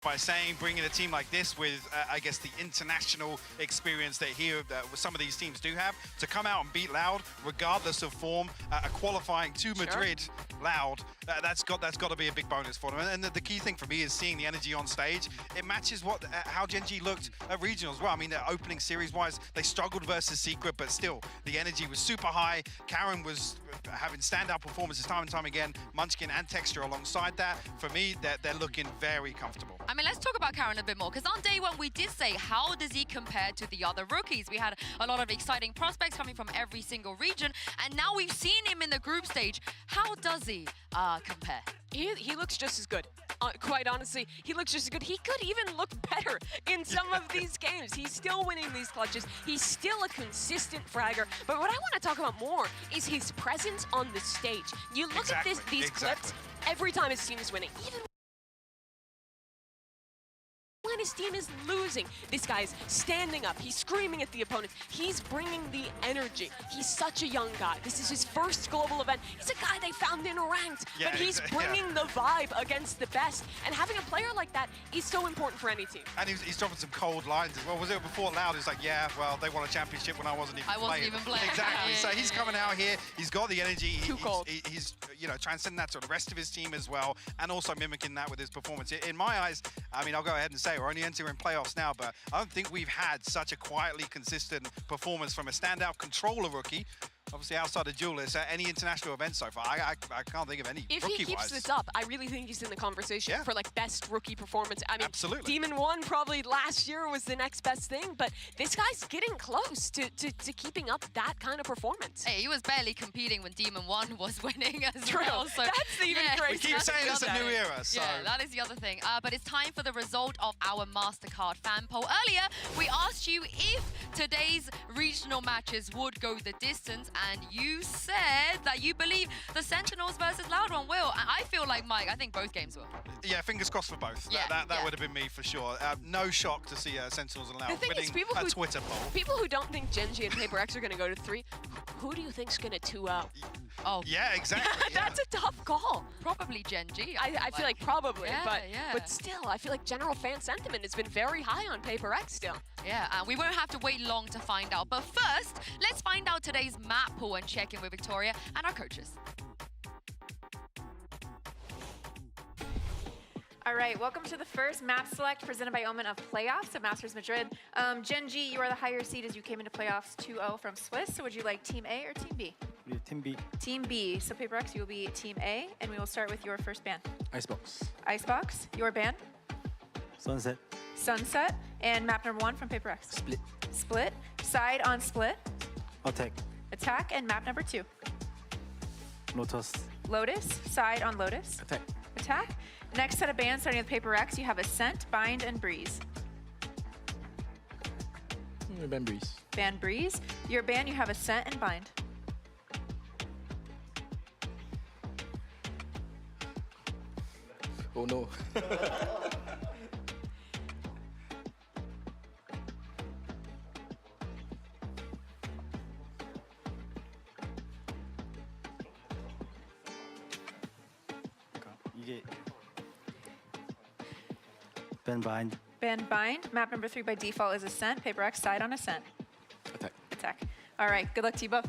by saying bringing a team like this with, I guess, the international experience that some of these teams do have, to come out and beat Loud, regardless of form, a qualifying to Madrid, Loud, that's got to be a big bonus for them. And the key thing for me is seeing the energy on stage. It matches how Gen G looked at regional as well. I mean, the opening series-wise, they struggled versus Secret, but still, the energy was super high. Karin was having standout performances time and time again. Munchkin and Texture alongside that. For me, they're looking very comfortable. I mean, let's talk about Karin a bit more, because on day one, we did say, how does he compare to the other rookies? We had a lot of exciting prospects coming from every single region, and now we've seen him in the group stage. How does he compare? He looks just as good. Quite honestly, he looks just as good. He could even look better in some of these games. He's still winning these clutches. He's still a consistent fragger. But what I want to talk about more is his presence on the stage. You look at these clips every time his team is winning. Even when his team is losing, this guy's standing up. He's screaming at the opponents. He's bringing the energy. He's such a young guy. This is his first global event. He's a guy they found in ranked, but he's bringing the vibe against the best. And having a player like that is so important for any team. And he's dropping some cold lines as well. Was it before Loud? He's like, yeah, well, they won a championship when I wasn't even playing. Exactly. So he's coming out here. He's got the energy. He's transcending that to the rest of his team as well, and also mimicking that with his performance. In my eyes, I mean, I'll go ahead and say we're only entering playoffs now, but I don't think we've had such a quietly consistent performance from a standout controller rookie. Obviously, outside of Duelist, at any international event so far, I can't think of any If rookie-wise. he keeps this up, I really think he's in the conversation for like best rookie performance. I mean, absolutely. Demon 1 probably last year was the next best thing, but this guy's getting close to keeping up that kind of performance. Hey, he was barely competing when Demon 1 was winning as True. well. So that's even crazy. We keep saying it's a new era. So. Yeah, that is the other thing. But it's time for the result of our MasterCard fan poll. Earlier, we asked you if today's regional matches would go the distance, and you said that you believe the Sentinels versus Loud One will. And I feel like, Mike, I think both games will. Yeah, fingers crossed for both. Yeah, that would have been me for sure. No shock to see Sentinels and Loud winning a Twitter poll. People who don't think Gen G and Paper X are going to go to 3, who do you think's going to 2-0? Oh, yeah, exactly. That's a tough call. Probably Gen G. I feel like probably, but still, I feel like general fan sentiment has been very high on Paper X still. Yeah, and we won't have to wait long to find out. But first, let's find out today's map pool and check in with Victoria and our coaches. All right, welcome to the first map select presented by Omen of playoffs at Masters Madrid. Gen G, you are the higher seed as you came into playoffs 2-0 from Swiss. So would you like Team A or Team B? Team B. Team B. So Paper X, you will be Team A, and we will start with your first band. Icebox. Icebox, your band? Sunset. Sunset. And map number 1 from Paper X? Split. Split. Side on Split. Attack. Attack. And map number 2? Lotus. Lotus. Side on Lotus. Attack. Attack. Next set of bands, starting with Paper X, you have Ascent, Bind, and Breeze. Band Breeze. Band Breeze. Your band, you have Ascent and Bind. Oh no. Band Bind. Band Bind. Map number 3 by default is Ascent. Paper X, side on Ascent. Attack. Attack. All right, good luck to you both.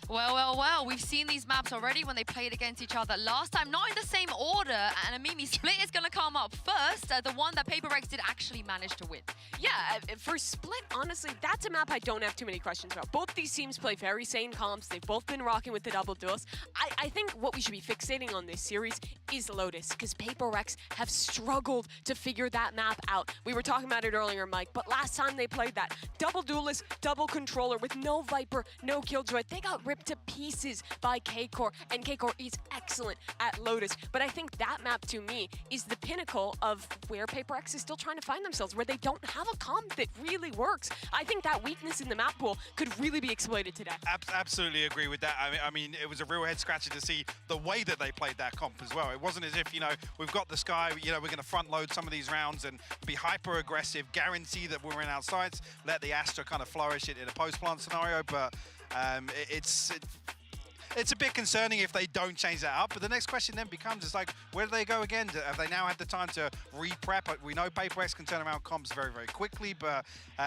Well, we've seen these maps already when they played against each other last time, not in the same order, and Amimi Split is going to come up first, the one that Paper X did actually manage to win. Yeah, for Split, honestly, that's a map I don't have too many questions about. Both these teams play very same comps. They've both been rocking with the double duels. I think what we should be fixating on this series is Lotus, because Paper X have struggled to figure that map out. We were talking about it earlier, Mike, but last time they played that double duelist, double controller with no Viper, no Killjoy, they got ripped to pieces by K-Core, and K-Core is excellent at Lotus. But I think that map, to me, is the pinnacle of where Paper X is still trying to find themselves, where they don't have a comp that really works. I think that weakness in the map pool could really be exploited today. Absolutely agree with that. I mean, it was a real head-scratcher to see the way that they played that comp as well. It wasn't as if, we've got the Sky, we're going to front-load some of these rounds and be hyper-aggressive, guarantee that we're in our sights, let the Astra kind of flourish it in a post-plant scenario, but it's a bit concerning if they don't change that up. But the next question then becomes, is like, where do they go again? Have they now had the time to re-prep? We know PaperX can turn around comps very, very quickly, but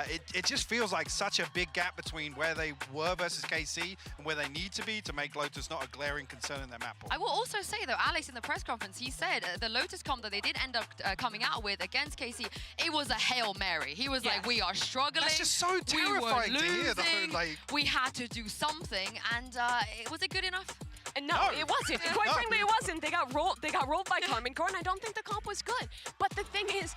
it just feels like such a big gap between where they were versus KC and where they need to be to make Lotus not a glaring concern in their map pool. I will also say, though, Alex in the press conference, he said the Lotus comp that they did end up coming out with against KC, it was a Hail Mary. He was like, we are struggling. That's just so terrifying to hear. We had to do something, and was it good enough? No, it wasn't. Quite frankly, it wasn't. They got rolled by Karmine Corp, and I don't think the comp was good. But the thing is,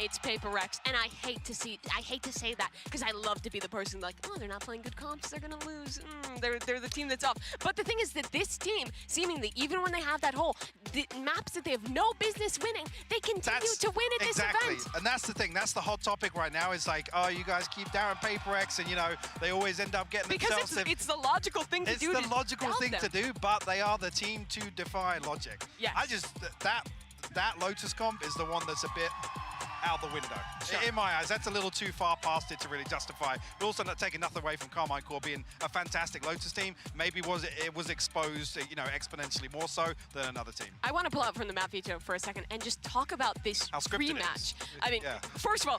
it's PaperX, and I hate to say that because I love to be the person like, oh, they're not playing good comps, they're gonna lose. They're the team that's off. But the thing is that this team, seemingly, even when they have that hole, the maps that they have no business winning, they continue to win at this event. And that's the thing. That's the hot topic right now. Is like, oh, you guys keep down PaperX, and you know they always end up getting themselves. Because it's the logical thing to do. It's the logical thing to do, but they are the team to defy logic. Yes. I just that Lotus comp is the one that's a bit out the window. Sure. In my eyes, that's a little too far past it to really justify. But also not taking nothing away from Karmine Corp being a fantastic Lotus team. Maybe it was exposed, you know, exponentially more so than another team. I want to pull out from the map veto for a second and just talk about this rematch. I mean, first of all,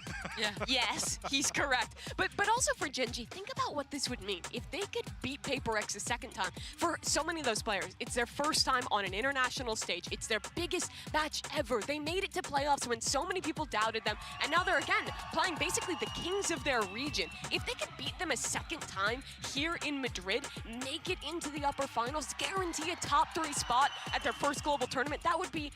yes, he's correct. But also for Gen G, think about what this would mean. If they could beat PaperX a second time, for so many of those players, it's their first time on an international stage. It's their biggest match ever. They made it to playoffs when so many people doubted them, and now they're again playing basically the kings of their region. If they could beat them a second time here in Madrid, make it into the upper finals, guarantee a top 3 spot at their first global tournament, that would be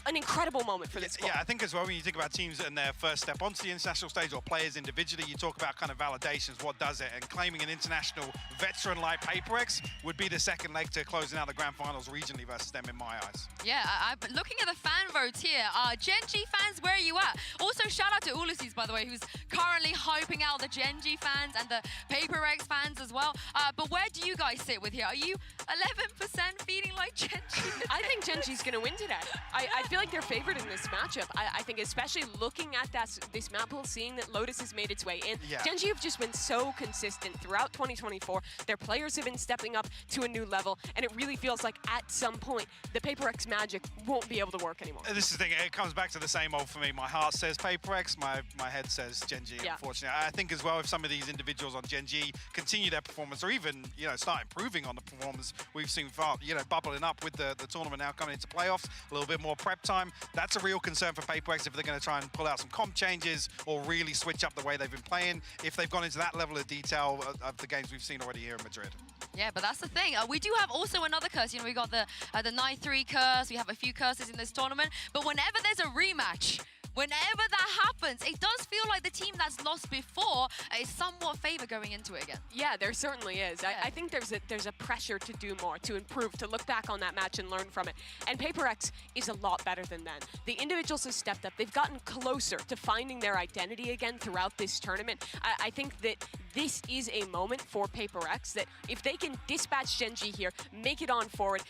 an incredible moment for this squad. Yeah, I think as well, when you think about teams and their first step onto the international stage or players individually, you talk about kind of validations, what does it? And claiming an international veteran like PaperX would be the second leg to closing out the grand finals regionally versus them in my eyes. Yeah, I'm looking at the fan votes here. Gen G fans, where are you at? Also, shout out to Ulysses, by the way, who's currently hyping out the Gen G fans and the PaperX fans as well. But where do you guys sit with here? Are you 11% feeling like Gen G? I think Gen G's going to win today. I feel like they're favored in this matchup. I think especially looking at this map pool, seeing that Lotus has made its way in, Gen G have just been so consistent throughout 2024. Their players have been stepping up to a new level, and it really feels like at some point, the PaperX magic won't be able to work anymore. This is the thing, it comes back to the same old for me. My heart says PaperX, my head says Gen G, unfortunately. I think as well, if some of these individuals on Gen G continue their performance, or even, you know, start improving on the performance we've seen, you know, bubbling up with the tournament now coming into playoffs, a little bit more prep time, that's a real concern for PaperX if they're going to try and pull out some comp changes or really switch up the way they've been playing, if they've gone into that level of detail of the games we've seen already here in Madrid. Yeah, but that's the thing. We do have also another curse. You know, we got the 9-3 curse. We have a few curses in this tournament. But whenever there's a rematch, whenever that happens, it does feel like the team that's lost before is somewhat favored going into it again. Yeah, there certainly is. I think there's a pressure to do more, to improve, to look back on that match and learn from it. And PaperX is a lot better than then. The individuals have stepped up. They've gotten closer to finding their identity again throughout this tournament. I think that this is a moment for PaperX that if they can dispatch Gen G here, make it on forward,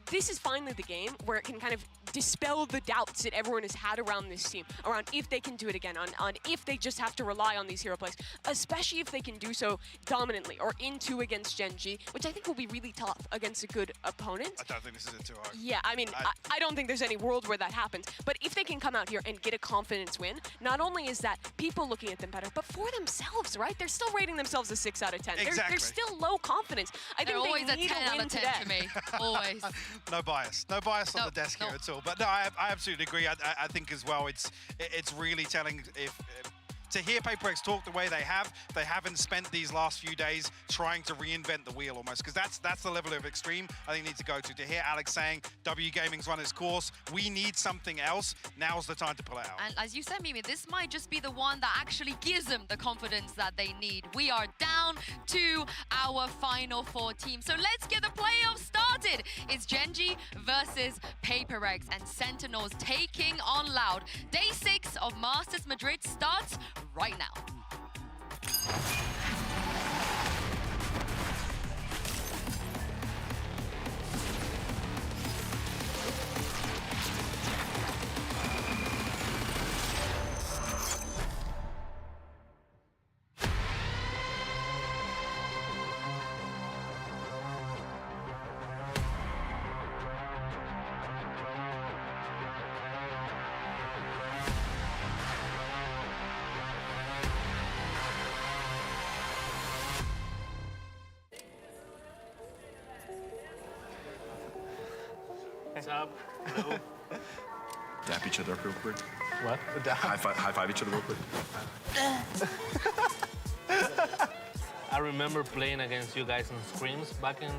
this is finally the game where it can kind of dispel the doubts that everyone has had around this team, around if they can do it again, on if they just have to rely on these hero plays, especially if they can do so dominantly or in 2 against Gen G, which I think will be really tough against a good opponent. I don't think this is it too hard. Yeah, I mean, I don't think there's any world where that happens, but if they can come out here and get a confidence win, not only is that people looking at them better, but for themselves, right? They're still rating themselves a 6 out of 10. Exactly. They're still low confidence. I think always they need a 10 a win out of 10 today. for me, always. No bias on the desk here at all. But no, I absolutely agree. I think as well, it's really telling to hear PaperX talk the way they haven't spent these last few days trying to reinvent the wheel almost, because that's the level of extreme I think they need to go to hear Alex saying W Gaming's run its course, we need something else, now's the time to pull it out. And as you said, Mimi, this might just be the one that actually gives them the confidence that they need. We are down to our final 4 teams, so let's get the playoffs started. It's Gen G versus PaperX and Sentinels taking on Loud. Day 6 of Masters Madrid starts right now. up? Hello? Dap each other up real quick. What? High five each other real quick. I remember playing against you guys in scrims back in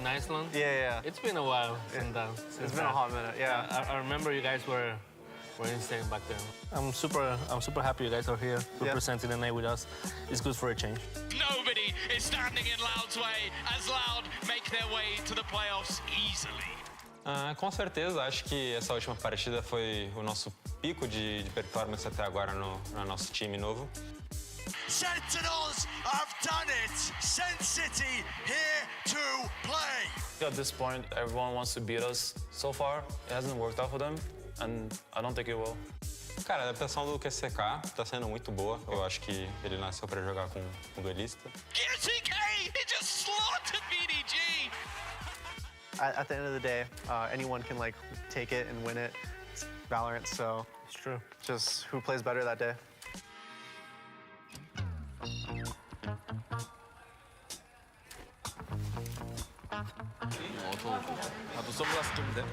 Iceland. Yeah. It's been a while since that. It's been a hot minute, yeah. I remember you guys were insane back then. I'm super happy you guys are here representing the NA with us. It's good for a change. Nobody is standing in Loud's way as Loud make their way to the playoffs easily. Com certeza, acho que essa última partida foi o nosso pico de performance até agora no nosso time novo. Sentinels have done it! Sen City here to play! At this point, everyone wants to beat us. So far, it hasn't worked out for them, and I don't think it will. Cara, a adaptação do QCK tá sendo muito boa. Eu acho que ele nasceu para jogar com um duelista. QCK, he just slaughtered BDG! At the end of the day, anyone can like take it and win it. It's Valorant, so It's true. just who plays better that day. 나도 선글라스 좀 돼?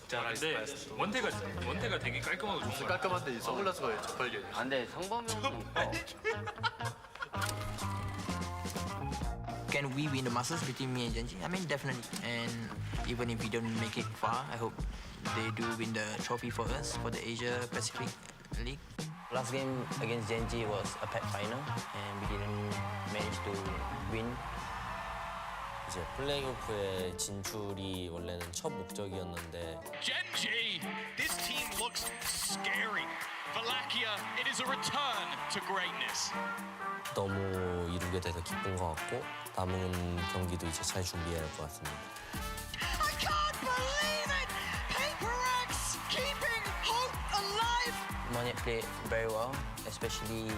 근데 원태가 되게 깔끔하고 좋은 거 깔끔한데 이 선글라스가 왜 저팔계? 안 돼, 성범이 Can we win the Masters between me and Genji? I mean, definitely. And even if we don't make it far, I hope they do win the trophy for us, for the Asia Pacific League. Last game against Genji was a pack final, and we didn't manage to win. 이제 플레이오프에 진출이 원래는 첫 목적이었는데. Genji, this team looks scary. Valakia, it is a return to greatness. 너무 이루게 돼서 기쁜 것 같고 남은 경기도 이제 잘 준비해야 할 것 같습니다. I can't believe it! PaperX keeping hope alive! Monyet played very well, especially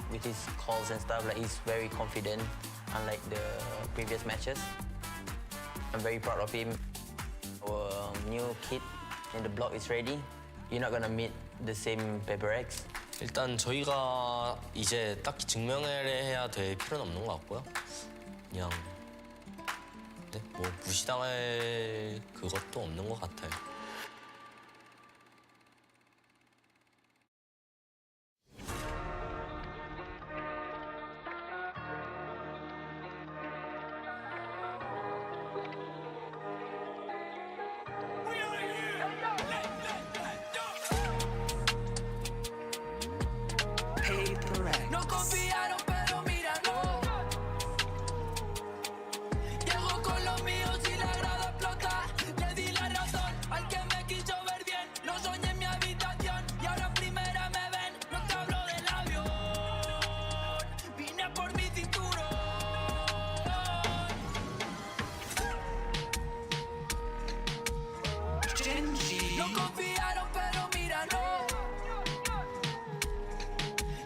with his calls and stuff. Like he's very confident, unlike the previous matches. I'm very proud of him. Our new kid in the block is ready. You're not gonna meet the same PaperX. 일단 저희가 이제 딱히 증명해야 될 필요는 없는 것 같고요. 그냥 뭐 무시당할 그것도 없는 것 같아요. No confiaron, pero míralo. Llego con los míos y la grada explota. Le di la razón al que me quiso ver bien. Lo soñé en mi habitación y ahora en primera me ven. No te hablo del avión, vine por mi cinturón. No confiaron, pero míralo.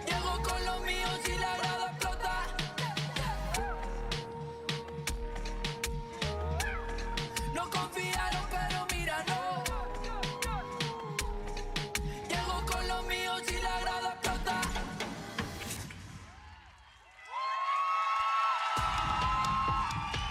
Llego con los míos y la grada explota. No confiaron, pero míralo. Llego con los míos y la grada explota.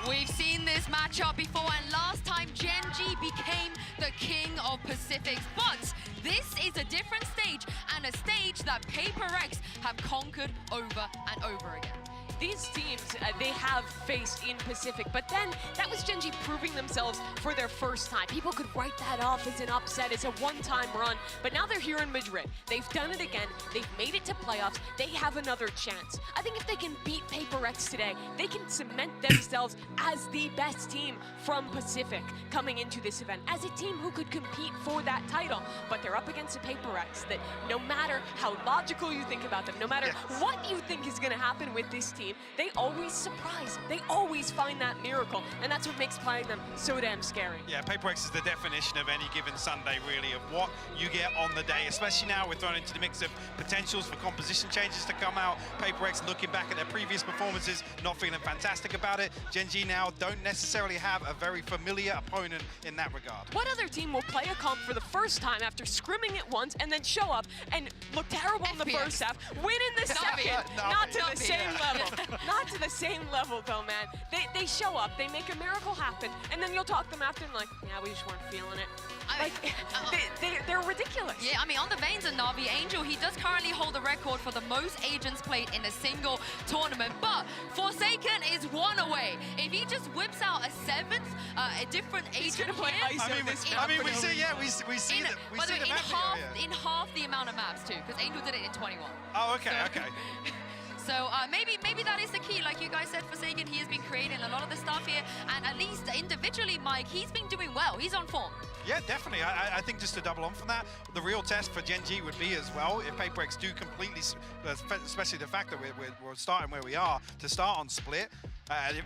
We've seen this matchup before, and last time Genji became the king of Pacifics. But this is a different stage, and a stage that PaperX have conquered over and over again. These teams, they have faced in Pacific, but then that was Genji proving themselves for their first time. People could write that off as an upset, as a one-time run, but now they're here in Madrid. They've done it again. They've made it to playoffs. They have another chance. I think if they can beat PaperX today, they can cement themselves as the best team from Pacific coming into this event, as a team who could compete for that title. But they're up against a PaperX that no matter how logical you think about them, no matter what you think is going to happen with this team, they always surprise. They always find that miracle, and that's what makes playing them so damn scary. Yeah, PaperX is the definition of any given Sunday, really, of what you get on the day, especially now we're thrown into the mix of potentials for composition changes to come out. PaperX looking back at their previous performances, not feeling fantastic about it. Genji now don't necessarily have a very familiar opponent in that regard. What other team will play a comp for the first time after scrimming it once and then show up and look terrible in the first half, win in the second, not to the same level? Not to the same level, though, man. They show up, they make a miracle happen, and then you'll talk to them after and like, yeah, we just weren't feeling it. They're ridiculous. Yeah, I mean, on the veins of Na'Vi, Angel, he does currently hold the record for the most agents played in a single tournament, but Forsaken is one away. If he just whips out a seventh, a different agent play here, I mean, we see, yeah, we see the by the way, map here, in half the amount of maps too, because Angel did it in 21. Oh, okay, okay. So maybe that is the key. Like you guys said, Forsaken, he has been creating a lot of the stuff here, and at least individually, Mike, he's been doing well. He's on form. Yeah, definitely. I think just to double on from that, the real test for Gen G would be as well, if PaperX do completely, especially the fact that we're starting where we are, to start on Split.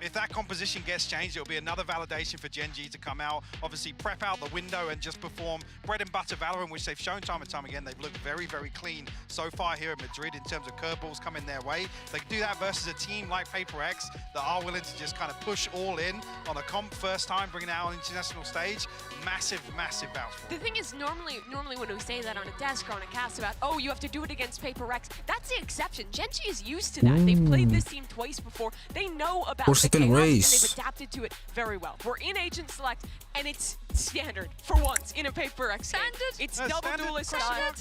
If that composition gets changed, it'll be another validation for Gen G to come out, obviously prep out the window and just perform bread and butter Valorant, which they've shown time and time again. They've looked very, very clean so far here at Madrid in terms of curveballs coming their way. They can do that versus a team like PaperX that are willing to just kind of push all in on a comp first time, bringing it out on international stage. Massive, massive bounce for The thing is, normally when we say that on a desk or on a cast about, oh, you have to do it against PaperX, that's the exception. Gen G is used to that. They've played this team twice before. They know about the chaos, and they've adapted to it very well. We're in Agent Select, and it's standard for once in a PaperX game. It's double duelist style.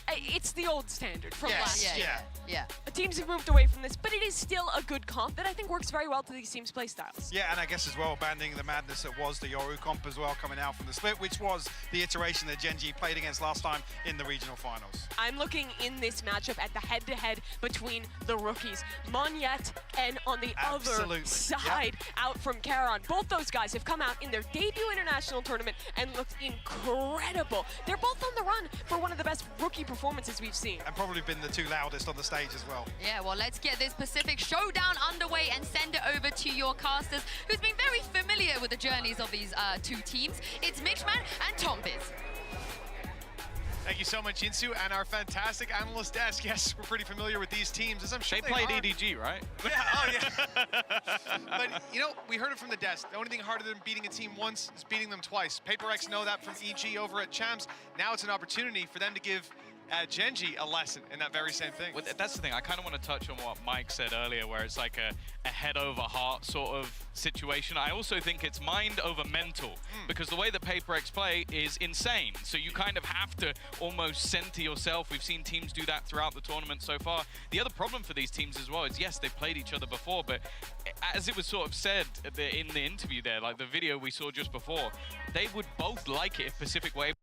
It's the old standard from last year. Yeah. The teams have moved away from this, but it is still a good comp that I think works very well to these teams' play styles. Yeah, and I guess as well, abandoning the madness that was the Yoru comp as well, coming out from the Split, which was the iteration that Gen G played against last time in the regional finals. I'm looking in this matchup at the head-to-head between the rookies, Monyet and on the other side, out from Karon. Both those guys have come out in their debut international tournament and looked incredible. They're both on the run for one of the best rookie performances we've seen. And probably been the two loudest on the stage as well. Yeah, well, let's get this Pacific Showdown underway and send it over to your casters, who's been very familiar with the journeys of these two teams. It's Mitchman and Tombiz. Thank you so much, Insu, and our fantastic analyst desk. Yes, we're pretty familiar with these teams, as I'm sure they played EDG, right? Yeah, oh yeah. But, you know, we heard it from the desk. The only thing harder than beating a team once is beating them twice. PaperX know that from EG over at Champs. Now it's an opportunity for them to give Gen G a lesson in that very same thing. Well, that's the thing. I kind of want to touch on what Mike said earlier, where it's like a head over heart sort of situation. I also think it's mind over mental, because the way that PaperX play is insane. So you kind of have to almost center yourself. We've seen teams do that throughout the tournament so far. The other problem for these teams as well is, yes, they've played each other before, but as it was sort of said in the interview there, like the video we saw just before, they would both like it if Pacific Wave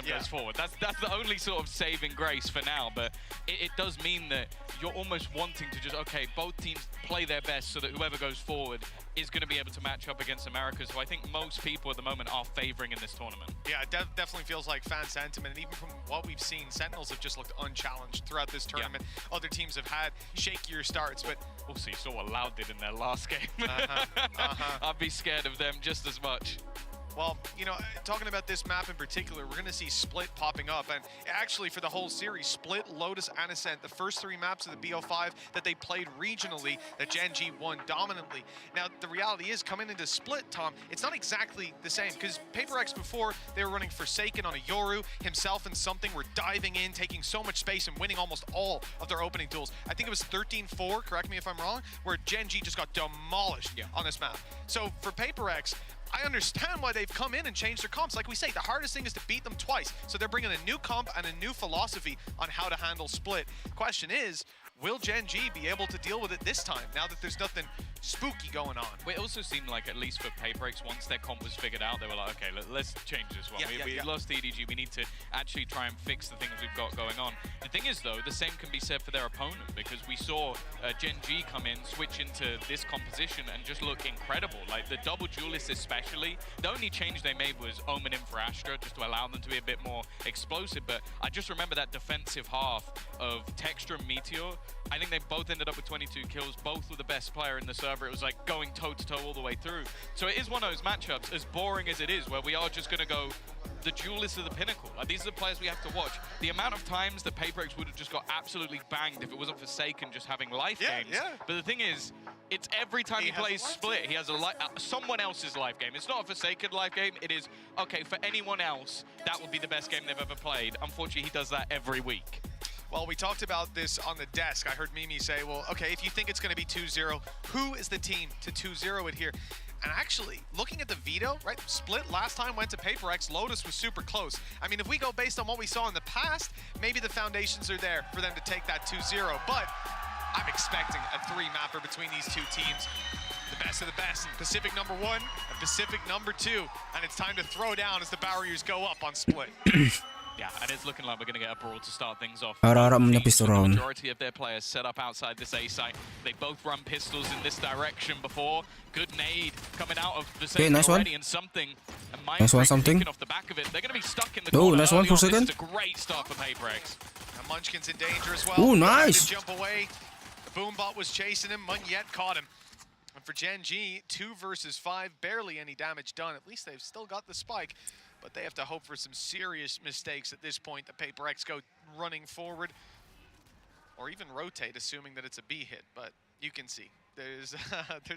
goes forward. That's the only sort of saving grace for now, but it does mean that you're almost wanting to just, okay, both teams play their best so that whoever goes forward is going to be able to match up against America. So I think most people at the moment are favoring in this tournament. Yeah, it definitely feels like fan sentiment, and even from what we've seen, Sentinels have just looked unchallenged throughout this tournament. Yeah. Other teams have had shakier starts, but also you saw what Loud did in their last game. I'd be scared of them just as much. Well, you know, talking about this map in particular, we're going to see Split popping up. And actually, for the whole series, Split, Lotus, and Ascent, the first three maps of the BO5 that they played regionally, that Gen G won dominantly. Now, the reality is, coming into Split, Tom, it's not exactly the same, because PaperX before, they were running Forsaken on a Yoru. Himself and Something were diving in, taking so much space, and winning almost all of their opening duels. I think it was 13-4, correct me if I'm wrong, where Gen G just got demolished on this map. So, for PaperX, I understand why they've come in and changed their comps. Like we say, the hardest thing is to beat them twice. So they're bringing a new comp and a new philosophy on how to handle Split. Question is, will Gen G be able to deal with it this time, now that there's nothing spooky going on? Well, it also seemed like, at least for PaperX, once their comp was figured out, they were like, okay, let's change this one. We lost the EDG. We need to actually try and fix the things we've got going on. The thing is, though, the same can be said for their opponent, because we saw Gen G come in, switch into this composition, and just look incredible. Like, the double duelists especially, the only change they made was Omen in for Astra, just to allow them to be a bit more explosive. But I just remember that defensive half of Textra and Meteor. I think they both ended up with 22 kills. Both were the best player in the server. It was like going toe-to-toe all the way through. So it is one of those matchups, as boring as it is, where we are just going to go the duelists of the pinnacle. Like, these are the players we have to watch. The amount of times that Paperex would have just got absolutely banged if it wasn't Forsaken just having life games. But the thing is, it's every time he plays Split, he has someone else's life game. It's not a Forsaken life game. It is, okay, for anyone else, that would be the best game they've ever played. Unfortunately, he does that every week. Well, we talked about this on the desk. I heard Mimi say, well, okay, if you think it's going to be 2-0, who is the team to 2-0 it here? And actually, looking at the veto, right, Split last time went to Paperex, Lotus was super close. I mean, if we go based on what we saw in the past, maybe the foundations are there for them to take that 2-0, but I'm expecting a 3-mapper between these two teams. The best of the best, Pacific #1 and Pacific #2, and it's time to throw down as the barriers go up on Split. Yeah, and it's looking like we're going to get a brawl to start things off. Harap punya pistol The round. majority of their players set up outside this A site. They both run pistols in this direction before. Good nade coming out of the Okay, nice one. already, and something. And Nice one, Mindfreak something. kicking off the back of it. They're going to be stuck in the Oh, corner. nice one early for on. second. This is a great start for Paperex. And Munchkin's in danger as well. Ooh, Tried nice. to jump away. The Boombot was chasing him. Munyet caught him. And for Gen G, 2 versus 5, barely any damage done. At least they've still got the spike. But they have to hope for some serious mistakes at this point. The Paperex go running forward. Or even rotate, assuming that it's a B hit. But you can see, there's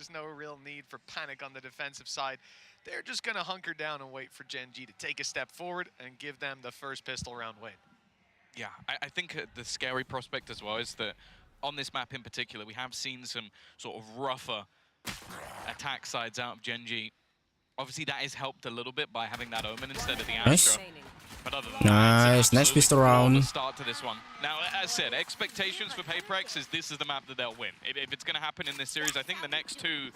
no real need for panic on the defensive side. They're just going to hunker down and wait for Gen G to take a step forward and give them the first pistol round win. Yeah, I think the scary prospect as well is that on this map in particular, we have seen some sort of rougher attack sides out of Gen G. Obviously, that is helped a little bit by having that Omen instead of the Astra. Nice. But other than that, Nice, nice pistol the round. start to this one. Now, as I said, expectations for Paperex is this is the map that they'll win. If it's going to happen in this series, I think the next two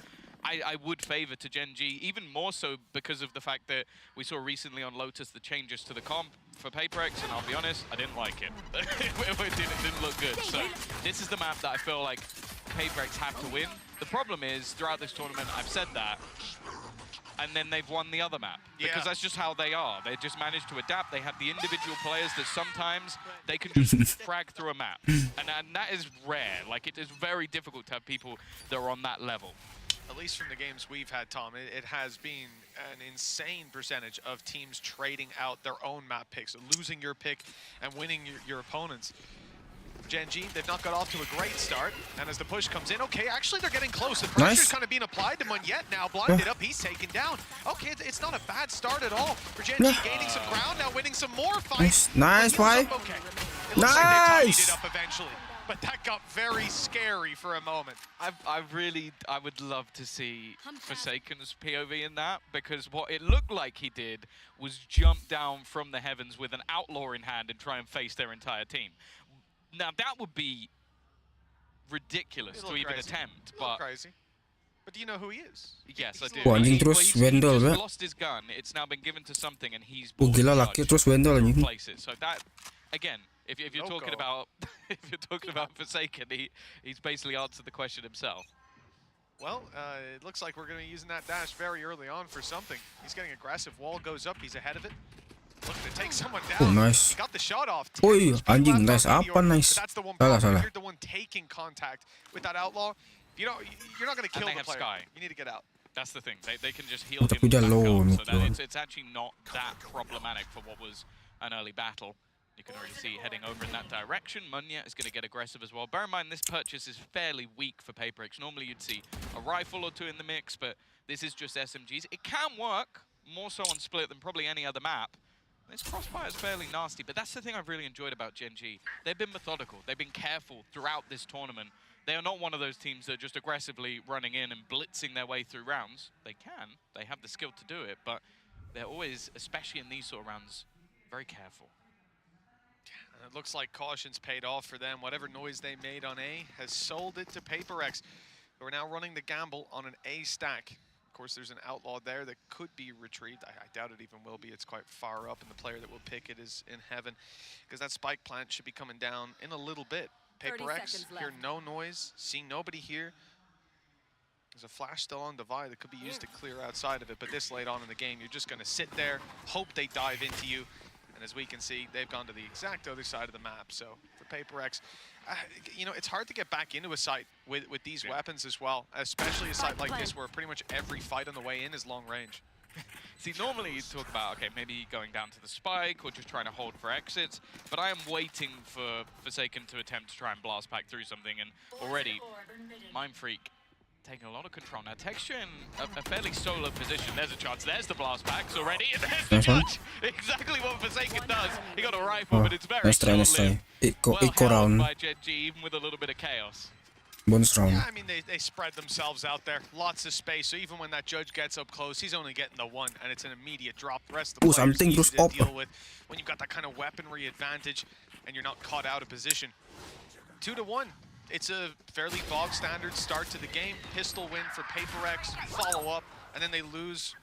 I would favor to Gen G, even more so because of the fact that we saw recently on Lotus the changes to the comp for Paperex, and I'll be honest, I didn't like it. it didn't look good. So this is the map that I feel like Paperex have to win. The problem is, throughout this tournament, I've said that, and then they've won the other map. Because that's just how they are. They just manage to adapt. They have the individual players that sometimes they can just frag through a map. And that is rare. Like, it is very difficult to have people that are on that level. At least from the games we've had, Tom, it has been an insane percentage of teams trading out their own map picks, losing your pick and winning your opponents. Gen G, they've not got off to a great start, and as the push comes in, okay, actually they're getting close. The pressure's kind of being applied to Munyet now, blinded up, he's taken down. Okay, it's not a bad start at all for Gen G, gaining some ground, now winning some more fights. Nice fight. Okay. It looks like they tidied it up eventually. But that got very scary for a moment. I would love to see Forsaken's POV in that, because what it looked like he did was jump down from the heavens with an outlaw in hand and try and face their entire team. Now that would be ridiculous to even attempt, but crazy. But do you know who he is? Yes, I do. Wah, anjing terus Wendell, He's Pak. lost his gun. It's now been given to something, and he's Gila laki terus Wendell anjing. replace it. So that, again, if you're talking about Forsaken, he's basically answered the question himself. Well, it looks like we're going to be using that dash very early on for something. He's getting aggressive. Wall goes up. He's ahead of it. Looking to take someone down. Oh, nice. He got the shot off. Oh iya, anjing, nice apa nice. That's the one Salah, problem. salah. You're the one taking contact with that outlaw. You're not going to kill they the have player. Sky. You need to get out. That's the thing. They can just heal Oh, him tapi dia back low up, nih, so that tuan. it's actually not that problematic for what was an early battle. You can already see heading over in that direction. Munya is going to get aggressive as well. Bear in mind, this purchase is fairly weak for Paperex. Normally you'd see a rifle or two in the mix, but this is just SMGs. It can work, more so on Split than probably any other map. This crossfire is fairly nasty, but that's the thing I've really enjoyed about Gen G. They've been methodical. They've been careful throughout this tournament. They are not one of those teams that are just aggressively running in and blitzing their way through rounds. They can. They have the skill to do it, but they're always, especially in these sort of rounds, very careful. And it looks like caution's paid off for them. Whatever noise they made on A has sold it to Paperex, who are now running the gamble on an A stack. Of course, there's an outlaw there that could be retrieved. I doubt it even will be. It's quite far up, and the player that will pick it is in heaven, because that spike plant should be coming down in a little bit. Paperex, hear no noise, see nobody here. There's a flash still on Divide that could be used to clear outside of it, but this late on in the game, you're just going to sit there, hope they dive into you. And as we can see, they've gone to the exact other side of the map. So for Paperex, you know, it's hard to get back into a site with these weapons as well, especially a site like this where pretty much every fight on the way in is long range. See, normally you talk about, okay, maybe going down to the spike or just trying to hold for exits, but I am waiting for Forsaken to attempt to try and blast back through something, and already Mindfreak taking a lot of control. Now, Texture in a fairly solo position. There's a chance. There's the blast backs already, and there's the judge. Exactly what Forsaken does. He got a rifle, but it's very short-lived. Well held by Gen G, even with a little bit of chaos. Bonus round. Yeah, I mean, they spread themselves out there. Lots of space, so even when that judge gets up close, he's only getting the one, and it's an immediate drop. The rest of the players something easy just to up. deal with when you've got that kind of weaponry advantage, and you're not caught out of position. 2-1. It's a fairly bog standard start to the game. Pistol win for PaperX, follow up, and then they lose.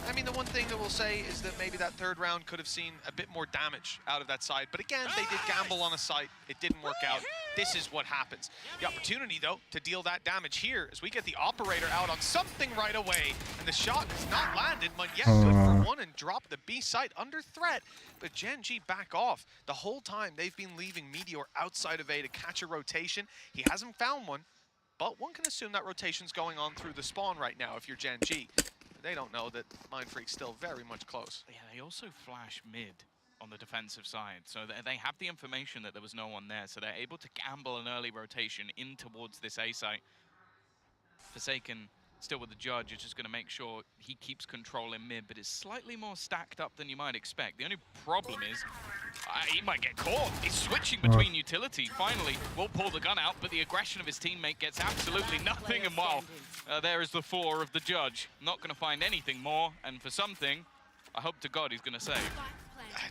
I mean, the one thing that we'll say is that maybe that third round could have seen a bit more damage out of that side. But again, they did gamble on a site. It didn't work out. This is what happens. The opportunity, though, to deal that damage here as we get the operator out on something right away. And the shot has not landed, but yet good for one and drop the B site under threat. But Gen G back off. The whole time they've been leaving Meteor outside of A to catch a rotation. He hasn't found one, but one can assume that rotation's going on through the spawn right now if you're Gen G. They don't know that Mindfreak's still very much close. Yeah, they also flash mid on the defensive side. So they have the information that there was no one there. So they're able to gamble an early rotation in towards this A site. Forsaken, still with the judge, is just going to make sure he keeps control in mid, but it's slightly more stacked up than you might expect. The only problem is he might get caught. He's switching between utility. Finally, will pull the gun out, but the aggression of his teammate gets absolutely nothing. And well, there is the 4 of the judge. Not going to find anything more, and for something, I hope to God he's going to save.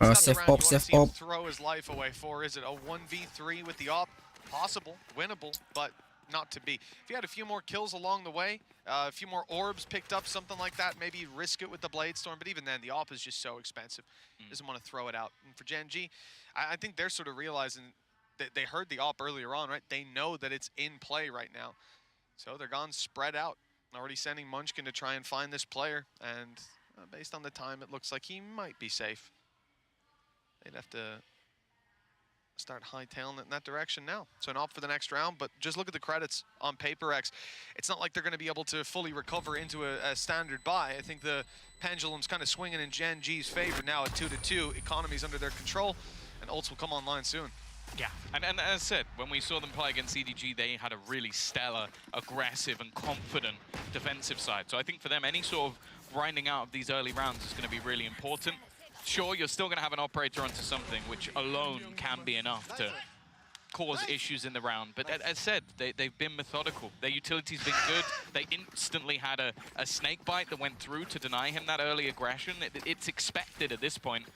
It's not the round you want to see him throw his life away for, is it? A 1v3 with the op, possible, winnable, but not to be. If you had a few more kills along the way, a few more orbs picked up, something like that, maybe risk it with the Blade Storm, but even then, the op is just so expensive. Doesn't want to throw it out. And for Gen G, I think they're sort of realizing that they heard the op earlier on, right? They know that it's in play right now. So they're gone spread out. Already sending Munchkin to try and find this player, and based on the time, it looks like he might be safe. They'd have to start hightailing it in that direction now. So an op for the next round, but just look at the credits on PaperX. It's not like they're going to be able to fully recover into a standard buy. I think the pendulum's kind of swinging in Gen G's favor now at 2-2. Economy's under their control, and ults will come online soon. Yeah, and as I said, when we saw them play against EDG, they had a really stellar, aggressive, and confident defensive side. So I think for them, any sort of grinding out of these early rounds is going to be really important. Sure, you're still going to have an operator onto something, which alone can be enough to cause issues in the round. But as said, they've been methodical. Their utility's been good. They instantly had a snake bite that went through to deny him that early aggression. It's expected at this point.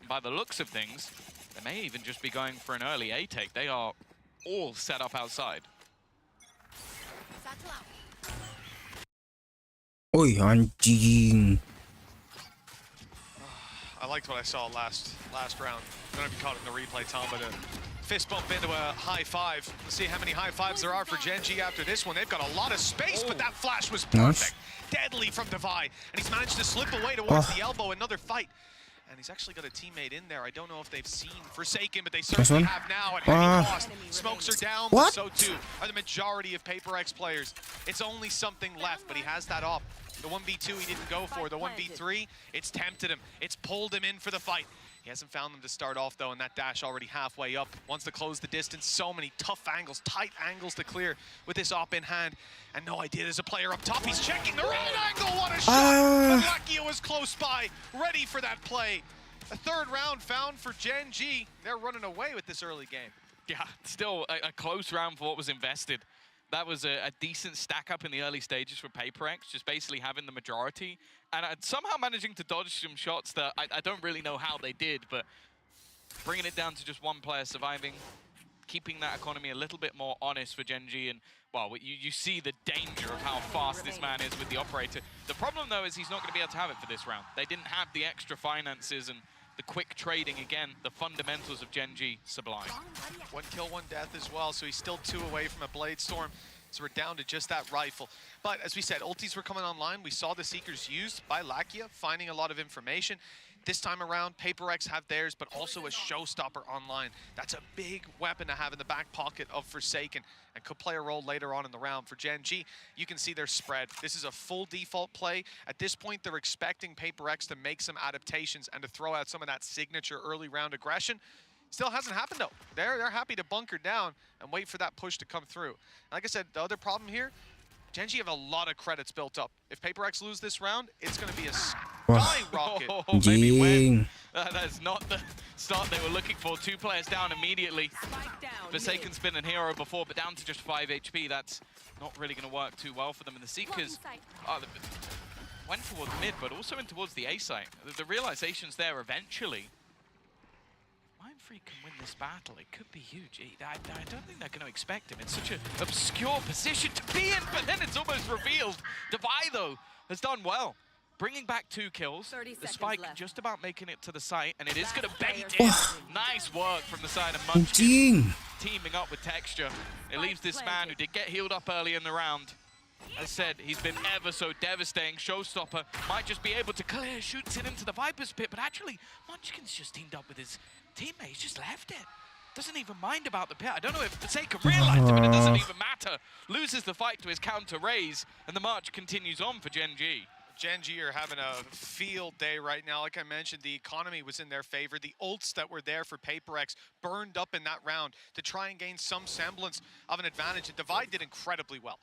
By the looks of things, they may even just be going for an early A take. They are all set up outside. Oi, anjing. I liked what I saw last round. I don't know if you caught it in the replay, Tom, but a fist bump into a high five. Let's see how many high fives there are for Gen G after this one. They've got a lot of space, but that flash was perfect. Deadly from Devi, and he's managed to slip away towards the elbow. Another fight. And he's actually got a teammate in there. I don't know if they've seen Forsaken, but they certainly have now at heavy cost. Smokes are down, but so too are the majority of PaperX players. It's only something left, but he has that op. The 1v2 he didn't go for. The 1v3, it's tempted him. It's pulled him in for the fight. He hasn't found them to start off, though, and that dash already halfway up. Wants to close the distance. So many tough angles, tight angles to clear with this op in hand. And no idea there's a player up top. He's checking the right angle. What a shot! Malakia was close by, ready for that play. A third round found for Gen G. They're running away with this early game. Yeah, still a close round for what was invested. That was a decent stack up in the early stages for PaperX, just basically having the majority. And somehow managing to dodge some shots that I don't really know how they did, but bringing it down to just one player surviving, keeping that economy a little bit more honest for Gen G. And, well, you see the danger of how fast this man is with the operator. The problem, though, is he's not going to be able to have it for this round. They didn't have the extra finances and the quick trading. Again, the fundamentals of Gen G, sublime. 1 kill, 1 death as well, so he's still 2 away from a Blade Storm. So we're down to just that rifle. But as we said, ultis were coming online. We saw the Seekers used by Lakia, finding a lot of information. This time around, Paper Rex have theirs, but also a Showstopper online. That's a big weapon to have in the back pocket of Forsaken, and could play a role later on in the round. For Gen G, you can see their spread. This is a full default play. At this point, they're expecting Paper X to make some adaptations and to throw out some of that signature early round aggression. Still hasn't happened though. They're happy to bunker down and wait for that push to come through. Like I said, the other problem here, Gen G have a lot of credits built up. If Paper X lose this round, it's going to be a skyrocket. That's not the start they were looking for. 2 players down immediately. Forsaken's been a hero before, but down to just 5 HP. That's not really going to work too well for them. And the Seekers went towards mid, but also in towards the A site. The realization's there eventually. Mindfreak can win this battle. It could be huge. I don't think they're going to expect him. It's such an obscure position to be in, but then it's almost revealed. Devi, though, has done well. Bringing back 2 kills. The Spike just about making it to the site, and it is going to bait in. Nice work from the side of Munchkin. Teaming up with Texture. It leaves this man who did get healed up early in the round. As said, he's been ever so devastating. Showstopper might just be able to clear, shoots it into the Viper's pit, but actually, Munchkin's just teamed up with his teammates, just left it. Doesn't even mind about the pit. I don't know if Forsaken realized it, but it doesn't even matter. Loses the fight to his counter raise, and the march continues on for Gen G. Gen G are having a field day right now. Like I mentioned, the economy was in their favor. The ults that were there for Paper X burned up in that round to try and gain some semblance of an advantage. And Divide did incredibly well.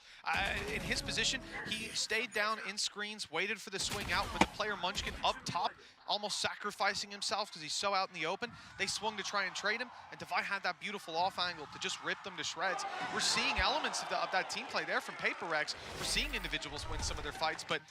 In his position, he stayed down in screens, waited for the swing out with the player Munchkin up top, almost sacrificing himself because he's so out in the open. They swung to try and trade him, and Divide had that beautiful off angle to just rip them to shreds. We're seeing elements of that team play there from Paper X. We're seeing individuals win some of their fights, but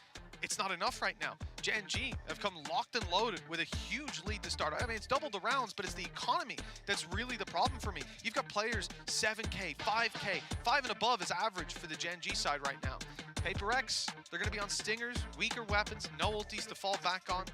it's not enough right now. Gen G have come locked and loaded with a huge lead to start. I mean, it's doubled the rounds, but it's the economy that's really the problem for me. You've got players 7K, 5K, 5 and above is average for the Gen G side right now. Paper X, they're going to be on stingers, weaker weapons, no ultis to fall back on.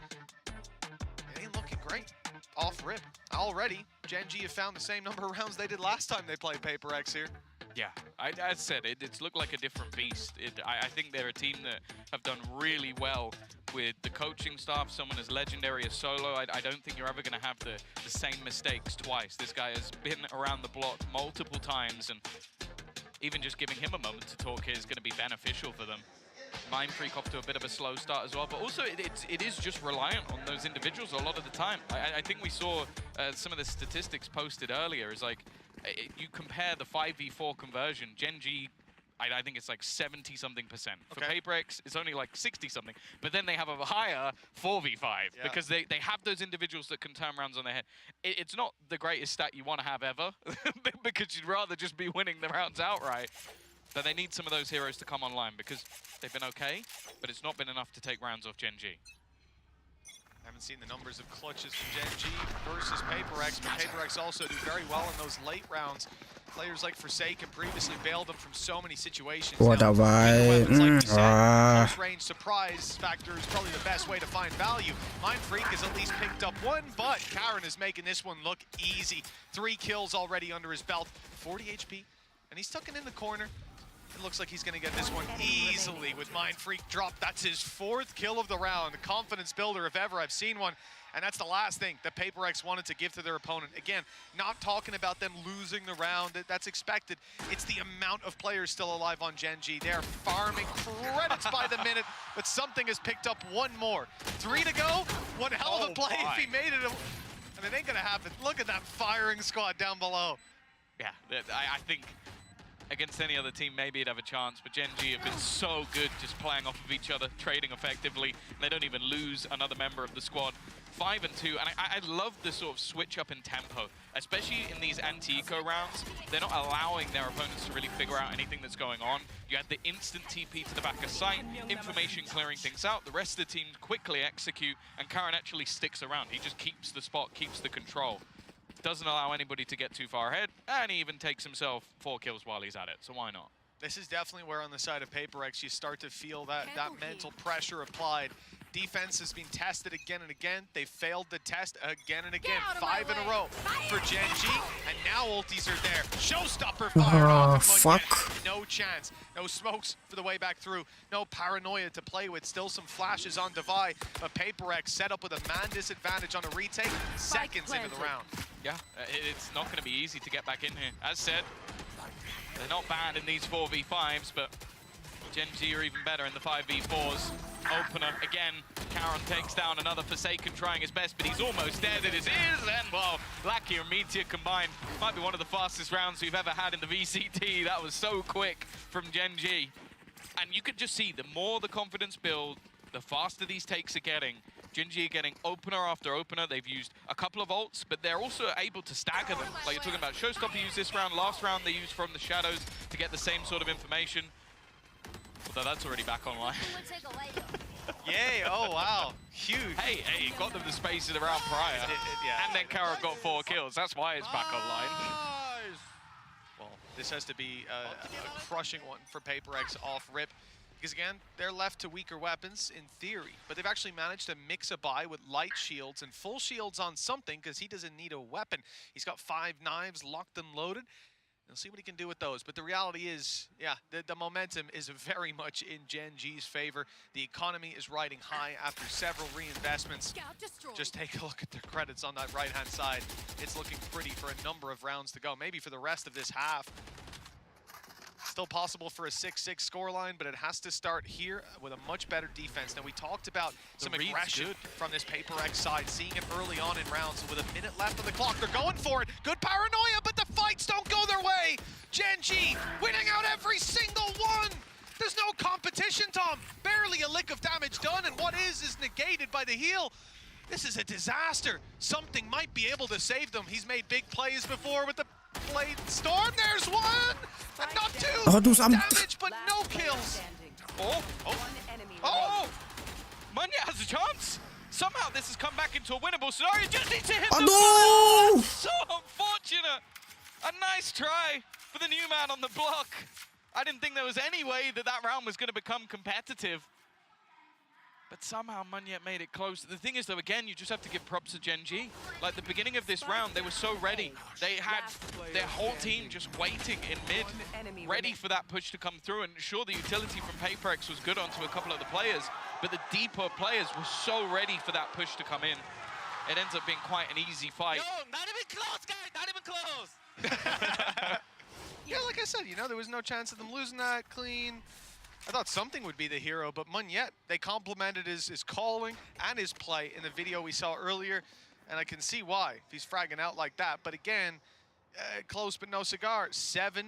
It ain't looking great. Off rip. Already, Gen G have found the same number of rounds they did last time they played Paper X here. Yeah, I said, it's looked like a different beast. I think they're a team that have done really well with the coaching staff, someone as legendary as Solo. I don't think you're ever going to have the same mistakes twice. This guy has been around the block multiple times, and even just giving him a moment to talk here is going to be beneficial for them. Mindfreak off to a bit of a slow start as well, but also it is just reliant on those individuals a lot of the time. I think we saw some of the statistics posted earlier is like, you compare the 5v4 conversion, Gen G, I think it's like 70-something%. For Paper X, it's only like 60-something. But then they have a higher 4v5 because they have those individuals that can turn rounds on their head. It's not the greatest stat you want to have ever because you'd rather just be winning the rounds outright. But they need some of those heroes to come online because they've been okay, but it's not been enough to take rounds off Gen G. Haven't seen the numbers of clutches from Gen G versus Paper X, but Paper X also do very well in those late rounds. Players like Forsaken previously bailed them from so many situations. What a vibe. Close range surprise factor is probably the best way to find value. Mindfreak has at least picked up one, but Karen is making this one look easy. 3 kills already under his belt, 40 HP, and he's tucking in the corner. It looks like he's going to get this one easily with Mindfreak drop. That's his 4th kill of the round. The confidence builder if ever I've seen one. And that's the last thing that Paper X wanted to give to their opponent. Again, not talking about them losing the round. That's expected. It's the amount of players still alive on Gen G. They're farming credits by the minute, but something has picked up one more. 3 to go. One hell of a play if he made it. And it ain't going to happen. Look at that firing squad down below. Yeah, I think against any other team, maybe it'd have a chance, but Gen G have been so good just playing off of each other, trading effectively, and they don't even lose another member of the squad. 5 and 2, and I love the sort of switch up in tempo, especially in these anti-eco rounds. They're not allowing their opponents to really figure out anything that's going on. You had the instant TP to the back of site, information clearing things out, the rest of the team quickly execute, and Karen actually sticks around. He just keeps the spot, keeps the control. Doesn't allow anybody to get too far ahead, and he even takes himself 4 kills while he's at it, so why not? This is definitely where on the side of Paper X you start to feel that mental pressure applied. defense has been tested again and again. They failed the test again and again. 5 in a row for Gen G, and now ultis are there. Showstopper fired off. Fuck. No chance. No smokes for the way back through. No paranoia to play with. Still some flashes on Divide, but PaperX set up with a man disadvantage on a retake. Seconds into the round. Yeah, it's not going to be easy to get back in here. As said, they're not bad in these 4v5s, but Gen G are even better in the 5v4s. Opener again. Karon takes down another Forsaken, trying his best, but he's almost dead. It is, and well, Lackey and Meteor combined might be one of the fastest rounds we've ever had in the VCT. That was so quick from Gen G. And you could just see, the more the confidence build, the faster these takes are getting. Gen G are getting opener after opener. They've used a couple of ults, but they're also able to stagger them. Like you're talking about, Showstopper used this round. Last round they used From the Shadows to get the same sort of information. Although that's already back online. Yay, oh wow, huge. Hey, got them the spaces around prior. Yeah. And then Karon got 4 kills. That's why it's back online. Well, this has to be a crushing one for PaperX off rip. Because again, they're left to weaker weapons in theory, but they've actually managed to mix a buy with light shields and full shields on something because he doesn't need a weapon. He's got 5 knives locked and loaded. We'll see what he can do with those. But the reality is, yeah, the momentum is very much in Gen G's favor. The economy is riding high after several reinvestments. Just take a look at the credits on that right-hand side. It's looking pretty for a number of rounds to go, maybe for the rest of this half. Still possible for a 6-6 scoreline, but it has to start here with a much better defense. Now, we talked about some aggression from this PaperX side, seeing it early on in rounds. So with a minute left on the clock, they're going for it. Good paranoia, but the fights don't go their way. Gen G winning out every single one. There's no competition, Tom. Barely a lick of damage done, and what is negated by the heal. This is a disaster. Something might be able to save them. He's made big plays before with the Blade Storm. There's one! And not 2! Damage, but no kills! Oh! Munya has a chance! Somehow this has come back into a winnable scenario. Just need to hit the no! So unfortunate! A nice try for the new man on the block. I didn't think there was any way that round was going to become competitive. But somehow Munya made it close. The thing is, though, again, you just have to give props to Gen G. Like, the beginning of this round, they were so ready. They had their whole team just waiting in mid, ready for that push to come through. And sure, the utility from PaperX was good onto a couple of the players, but the deeper players were so ready for that push to come in. It ends up being quite an easy fight. Yo, not even close, guys! Not even close! Yeah, like I said, you know, there was no chance of them losing that clean. I thought something would be the hero, but Munyet, they complimented his calling and his play in the video we saw earlier, and I can see why, if he's fragging out like that. But again, close but no cigar, 7-2,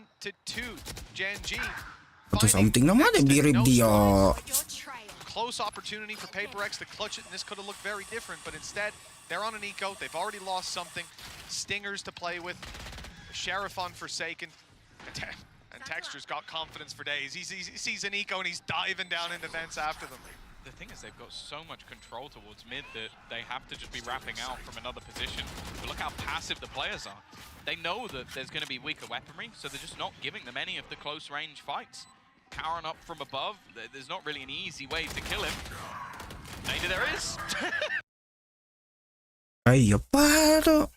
Gen G. Itu something naman, birib dia. Close opportunity for PaperX to clutch it, and this could have looked very different, but instead, they're on an eco, they've already lost something, Stingers to play with, Sheriff on Forsaken, and Texture's got confidence for days. He sees an eco and he's diving down into vents after them. The thing is, they've got so much control towards mid that they have to just be wrapping out from another position. But look how passive the players are. They know that there's going to be weaker weaponry, so they're just not giving them any of the close range fights. Karon up from above, there's not really an easy way to kill him. Maybe there is. Ay, paro.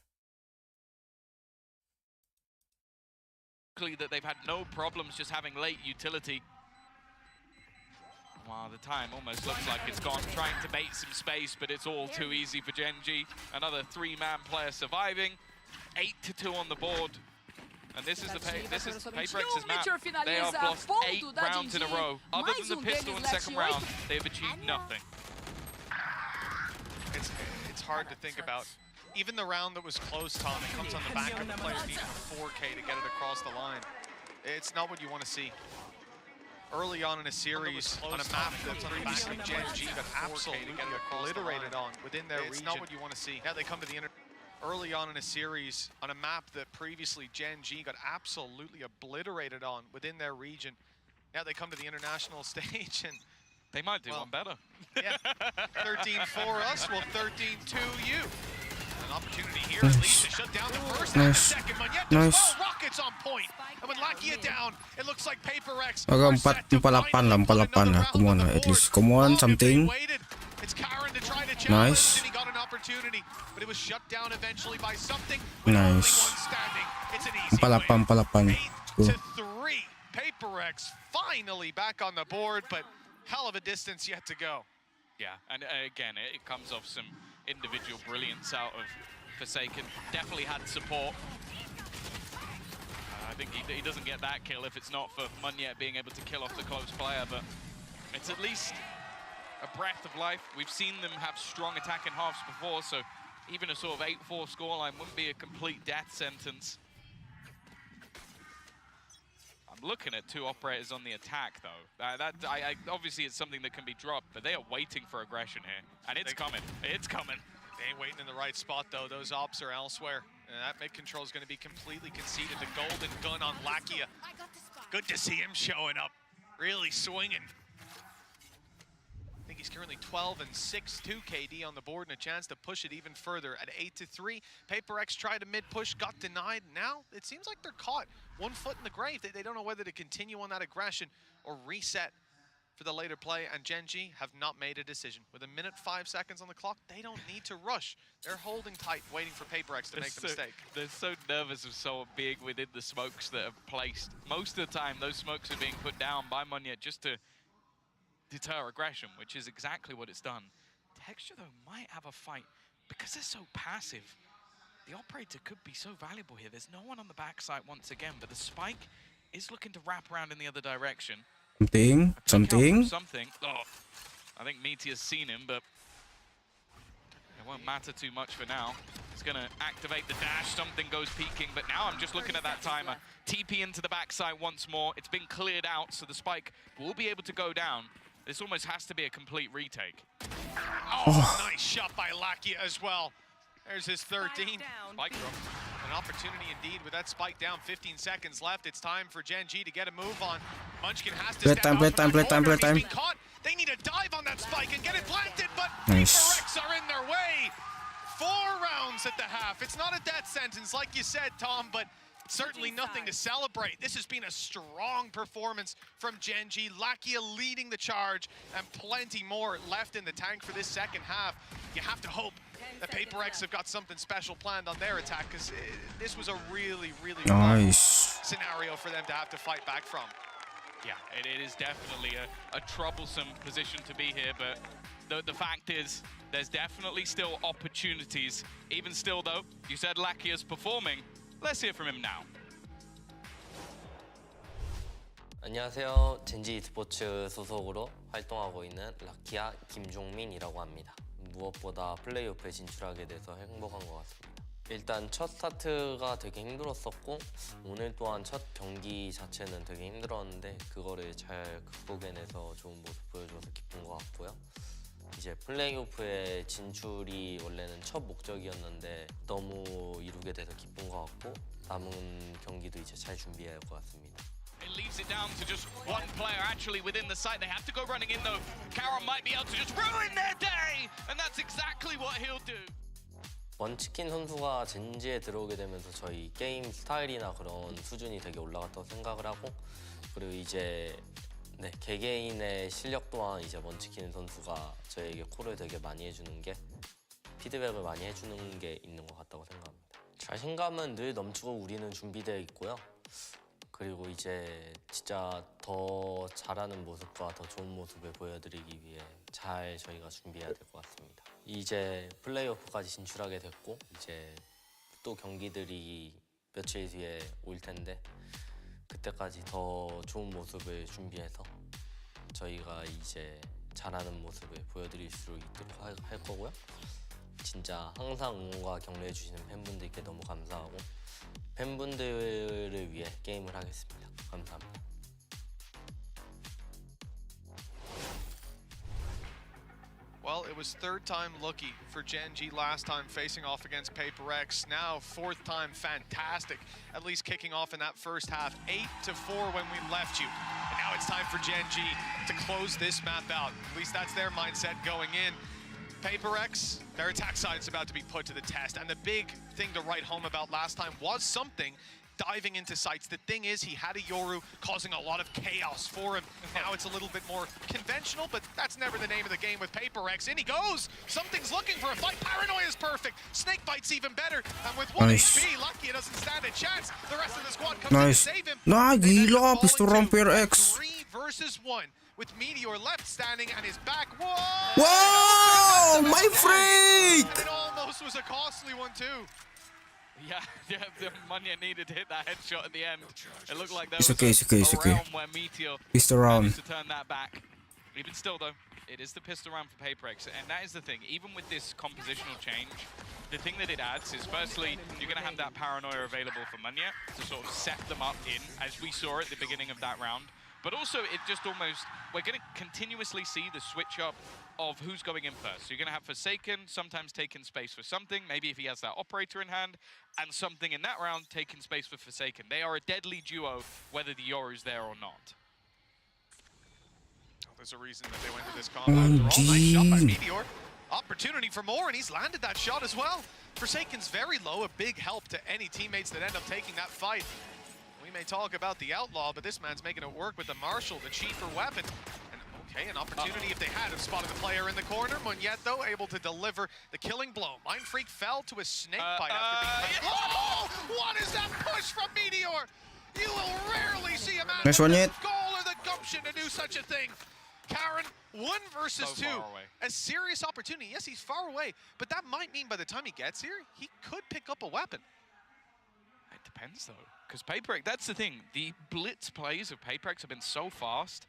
That they've had no problems just having late utility. Wow, the time almost looks like it's gone. Trying to bait some space, but it's all too easy for Gen G. Another 3-man player surviving. 8-2 on the board. And this is PaperX's map. They have lost 8 rounds in a row. Other than the pistol in second round, they've achieved nothing. It's hard to think about. Even the round that was close, Tom, it comes on the back of the players needing 4K to get it across the line. It's not what you want to see. Early on in a series, on a map that previously Gen G got absolutely obliterated on within their region. It's not what you want to see. Now they come to the early on in a series, on a map that previously Gen G got absolutely obliterated on within their region. Now they come to the international stage and they might do one better. Yeah, 13-4 us, well 13-2 you. An opportunity here at least to shut down the first and the second, but yet there's 12 rockets on point. And with Lakia down, it looks like PaperX Aga 4-8 lah, 4-8 lah. Come on, at least come on, something. It's Karen to try to challenge, Nice. and he got an opportunity, but it was shut down eventually by something. Nice. Standing. It's an easy Palapan. win. 8-3. PaperX finally back on the board, but hell of a distance yet to go. Yeah, and again, it comes off some individual brilliance out of Forsaken. Definitely had support. I think he doesn't get that kill if it's not for Munyet being able to kill off the close player, but it's at least a breath of life. We've seen them have strong attacking halves before, so even a sort of 8-4 scoreline wouldn't be a complete death sentence. I'm looking at two operators on the attack, though. Obviously, it's something that can be dropped, but they are waiting for aggression here, and it's coming. It's coming. They ain't waiting in the right spot, though. Those ops are elsewhere. And that mid control is going to be completely conceded. The golden gun on Lakia. Good to see him showing up. Really swinging. I think he's currently 12 and 6-2 KD on the board, and a chance to push it even further at 8-3. PaperX tried a mid push, got denied. Now it seems like they're caught 1 foot in the grave. They don't know whether to continue on that aggression or reset for the later play, and Gen G have not made a decision. With 1 minute 5 seconds on the clock, they don't need to rush. They're holding tight, waiting for PaperX to make the mistake. They're so nervous of someone being within the smokes that are placed. Most of the time, those smokes are being put down by Munyet just to deter aggression, which is exactly what it's done. Texture, though, might have a fight. Because they're so passive, the operator could be so valuable here. There's no one on the backside once again, but the spike is looking to wrap around in the other direction. Something. Oh, I think Meteor's seen him, but it won't matter too much for now. It's going to activate the dash. Something goes peeking, but now I'm just looking at that timer. TP into the backside once more. It's been cleared out, so the spike will be able to go down. This almost has to be a complete retake. Oh, nice shot by Lakia as well. There's his 13. Spike drop. An opportunity indeed with that spike down. 15 seconds left. It's time for Gen G to get a move on. Munchkin has to step out from that corner. He's been caught. They need a dive on that spike and get it planted, but PaperX are in their way. 4 rounds at the half. It's not a death sentence, like you said, Tom, but certainly nothing to celebrate. This has been a strong performance from Gen G. Lakia leading the charge, and plenty more left in the tank for this second half. You have to hope that PaperX have got something special planned on their attack, because this was a really Nice. scenario for them to have to fight back from. Yeah, it is definitely a troublesome position to be here, but the fact is, there's definitely still opportunities. Even still, though, you said Lakia's performing. Let's hear from him now. 안녕하세요. 젠지 e스포츠 소속으로 활동하고 있는 라키아 김종민이라고 합니다. 무엇보다 플레이오프에 진출하게 돼서 행복한 것 같습니다. 일단 첫 스타트가 되게 힘들었었고 오늘 또한 첫 경기 자체는 되게 힘들었는데 그거를 잘 극복해내서 좋은 모습 보여줘서 기쁜 것 같고요. 이제 플레이오프에 진출이 원래는 첫 목적이었는데 너무 이루게 돼서 기쁜 것 같고 남은 경기도 이제 잘 준비해야 할 것 같습니다. It leaves it down to just one player actually within the site. They have to go running in though. Karon might be able to just ruin their day, and that's exactly what he'll do. 먼치킨 선수가 젠지에 들어오게 되면서 저희 게임 스타일이나 그런 수준이 되게 올라갔다고 생각을 하고 그리고 이제 개개인의 실력 또한 이제 먼치킨 선수가 저에게 콜을 되게 많이 해주는 게 피드백을 많이 해주는 게 있는 것 같다고 생각합니다. 자신감은 늘 넘치고 우리는 준비되어 있고요. 그리고 이제 진짜 더 잘하는 모습과 더 좋은 모습을 보여드리기 위해 잘 저희가 준비해야 될 것 같습니다. 이제 플레이오프까지 진출하게 됐고 이제 또 경기들이 며칠 뒤에 올 텐데 그때까지 더 좋은 모습을 준비해서 저희가 이제 잘하는 모습을 보여드릴 수 있도록 할 거고요. 진짜 항상 응원과 격려해 주시는 팬분들께 너무 감사하고 팬분들을 위해 게임을 하겠습니다. 감사합니다. Well, it was 3rd time lucky for Gen G last time facing off against PaperX. Now 4th time fantastic, at least kicking off in that first half. 8-4 when we left you. And now it's time for Gen G to close this map out. At least that's their mindset going in. PaperX, their attack side is about to be put to the test. And the big thing to write home about last time was something diving into sites. The thing is, he had a Yoru causing a lot of chaos for him. Now it's a little bit more conventional, but that's never the name of the game with Paper Rex. In he goes. Something's looking for a fight. Paranoia is perfect. Snake Bite's even better. And with 1 Nice. HP, Lucky doesn't stand a chance. The rest of the squad comes Nice. in to save him. Nah, gila. Pistol round pair X. 3 versus 1 with Meteor left standing and his back. Whoa! Wow! My freak! And it almost was a costly one too. Yeah, the Munya needed to hit that headshot at the end. It looked like there It's was okay, it's okay, it's a okay. realm where Meteor Pistol round. managed to turn that back. Even still though, it is the pistol round for Paperex, and that is the thing. Even with this compositional change, the thing that it adds is firstly, you're going to have that Paranoia available for Munya to sort of set them up in, as we saw at the beginning of that round. But also, it just almost, we're going to continuously see the switch up of who's going in first. So you're going to have Forsaken sometimes taking space for something, maybe if he has that operator in hand, and something in that round taking space for Forsaken. They are a deadly duo, whether the Yoru's there or not. Oh, there's a reason that they went to this combo after all. Nice shot by Meteor. Opportunity for more, and he's landed that shot as well. Forsaken's very low, a big help to any teammates that end up taking that fight. We may talk about the Outlaw, but this man's making it work with the Marshall, the cheaper weapon. And okay, an opportunity if they had have spotted the player in the corner. Munyet, though, able to deliver the killing blow. Mind Freak fell to a snake bite after being... Oh! What is that push from Meteor? You will rarely see a man Nice with one, the Yet. goal or the gumption to do such a thing. Karen, 1 versus 2. A serious opportunity. Yes, he's far away, but that might mean by the time he gets here, he could pick up a weapon. It depends though, because Paperex, that's the thing. The blitz plays of Paperex have been so fast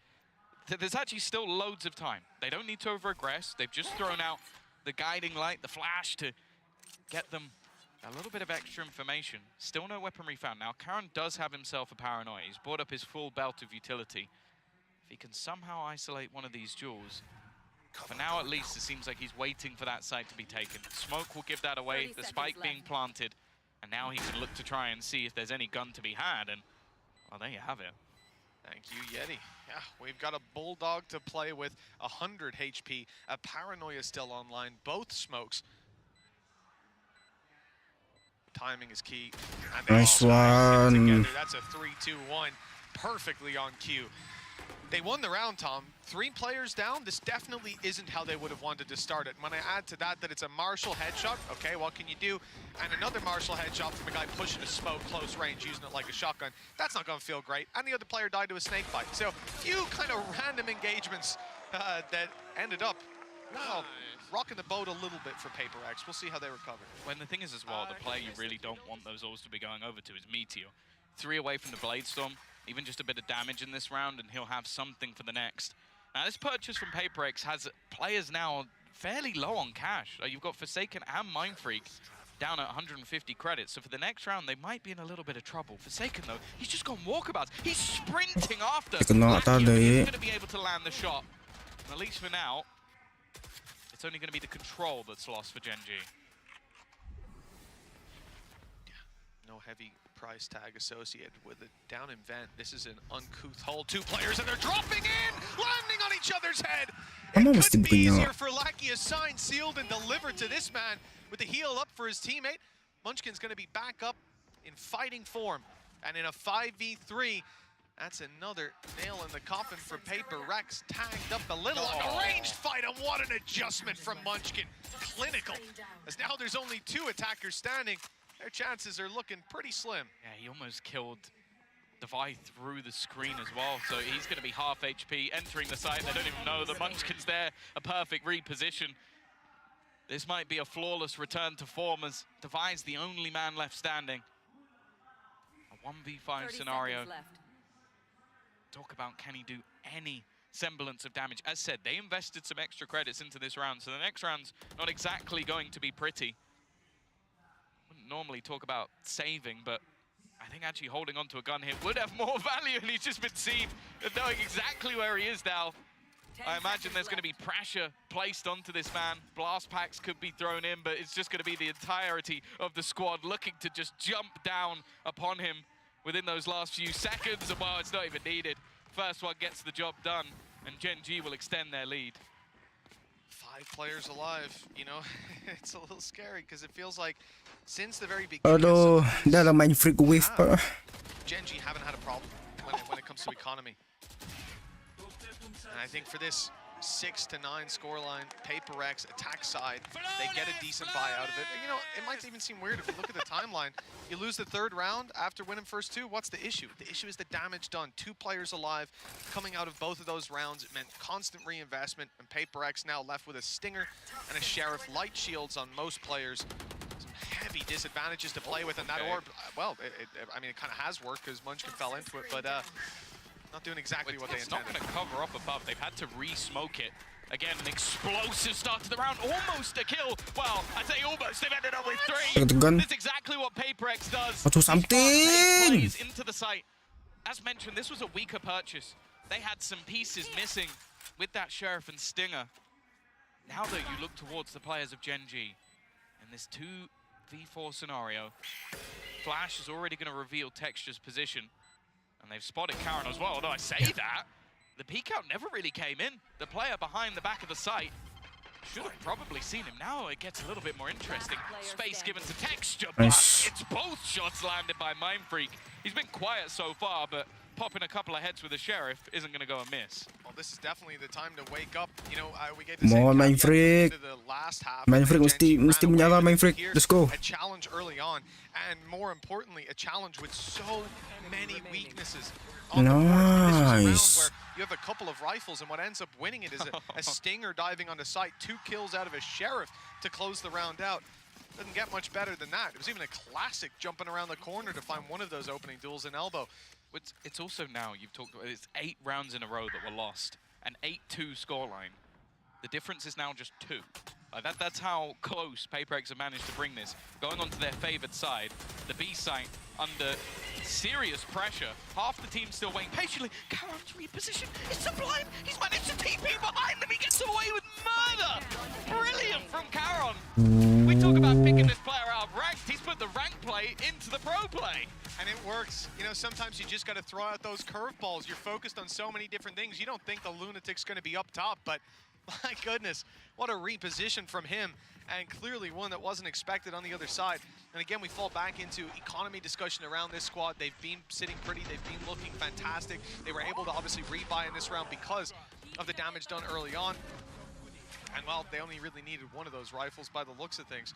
that there's actually still loads of time. They don't need to over-aggress. They've just thrown out the guiding light, the flash to get them a little bit of extra information. Still no weaponry found. Now, Karen does have himself a Paranoia. He's brought up his full belt of utility. If he can somehow isolate one of these jewels, for now at least, it seems like he's waiting for that site to be taken. Smoke will give that away, the spike being planted, and now he can look to try and see if there's any gun to be had, and, well, there you have it. Thank you, Yeti. Yeah, we've got a Bulldog to play with, 100 HP, a Paranoia still online, both smokes. Timing is key. And Nice all one. together. That's a 3-2-1, perfectly on cue. They won the round, Tom. 3 players down. This definitely isn't how they would have wanted to start it. When I add to that it's a Marshall headshot, okay, what can you do? And another Marshall headshot from a guy pushing a smoke close range, using it like a shotgun. That's not going to feel great. And the other player died to a snake bite. So, few kind of random engagements that ended up, well, rocking the boat a little bit for Paper X. We'll see how they recover. When the thing is as well, the player you really don't want those alls to be going over to is Meteor. 3 away from the Blade Storm. Even just a bit of damage in this round, and he'll have something for the next. Now, this purchase from Paperex has players now fairly low on cash. You've got Forsaken and Mind Freak down at 150 credits. So for the next round, they might be in a little bit of trouble. Forsaken, though, he's just gone walkabouts. He's sprinting after. He's going to be able to land the shot. And at least for now, it's only going to be the control that's lost for Gen G. No heavy price tag associated with it. Down in vent, this is an uncouth hole. 2 players and they're dropping in, landing on each other's head. It could be easier for Lackey, a sign sealed and delivered to this man with the heel up for his teammate. Munchkin's going to be back up in fighting form, and in a 5v3, that's another nail in the coffin for Paper Rex. Tagged up a little on a ranged fight, and what an adjustment from Munchkin. Clinical, as now there's only 2 attackers standing. Their chances are looking pretty slim. Yeah, he almost killed Devi through the screen as well, so he's going to be half HP entering the site. They don't even know the Munchkin's there. A perfect reposition. This might be a flawless return to form as Devi's the only man left standing. A 1v5 scenario. Talk about, can he do any semblance of damage? As said, they invested some extra credits into this round, so the next round's not exactly going to be pretty. Wouldn't normally talk about saving, but I think actually holding onto a gun here would have more value, and he's just been seen and knowing exactly where he is now. I imagine there's going to be pressure placed onto this man. Blast packs could be thrown in, but it's just going to be the entirety of the squad looking to just jump down upon him within those last few seconds. Well, it's not even needed. First one gets the job done, and Gen G will extend their lead. 5 players alive, you know, it's a little scary because it feels like since the very beginning, Aduh, dah lah main freak wave pak. Gen G haven't had a problem when it comes to economy. And I think for this 6-9 scoreline, Paper Rex attack side, they get a decent buy out of it. You know, it might even seem weird if you look at the timeline. You lose the 3rd round after winning first 2. What's the issue? The issue is the damage done. 2 players alive coming out of both of those rounds. It meant constant reinvestment, and Paper Rex now left with a Stinger and a Sheriff. Light shields on most players. Some heavy disadvantages to play with, and that orb, well, I mean, it kind of has worked because Munchkin fell into it, but not doing exactly what they intended. It's not going to cover up above. They've had to re-smoke it. Again, an explosive start to the round. Almost a kill. Well, I say almost. They've ended up with 3. That's exactly what Paper X does. Do something. Plays into the site. As mentioned, this was a weaker purchase. They had some pieces missing with that Sheriff and Stinger. Now that you look towards the players of Gen G in this 2v4 scenario, Flash is already going to reveal Texture's position. And they've spotted Karon as well, although I say that, the peek out never really came in. The player behind the back of the site should have probably seen him. Now it gets a little bit more interesting. Space given to Texture, but it's both shots landed by Mindfreak. He's been quiet so far, but popping a couple of heads with the Sheriff isn't going to go amiss. Well, this is definitely the time to wake up. You know, we gave the same Mindfreak. Mindfreak mesti menyala Mindfreak. Let's go. A challenge early on, and more importantly, a challenge with so many weaknesses. Nice. Where you have a couple of rifles, and what ends up winning it is a Stinger diving onto site, 2 kills out of a Sheriff to close the round out. Doesn't get much better than that. It was even a classic jumping around the corner to find one of those opening duels in elbow. It's also now, you've talked about, it's 8 rounds in a row that were lost. An 8-2 scoreline. The difference is now just 2. That's how close Paper X have managed to bring this. Going on to their favored side, the B site under serious pressure. Half the team still waiting patiently. Karon's reposition. It's Sublime. He's managed to TP behind them. He gets away with murder. Brilliant from Karon. We talk about picking this player out of ranked. He's put the rank play into the pro play. And it works. You know, sometimes you just got to throw out those curveballs. You're focused on so many different things. You don't think the Lunatic's going to be up top, but my goodness, what a reposition from him, and clearly one that wasn't expected on the other side. And again, we fall back into economy discussion around this squad. They've been sitting pretty, they've been looking fantastic. They were able to obviously rebuy in this round because of the damage done early on. And well, they only really needed one of those rifles by the looks of things.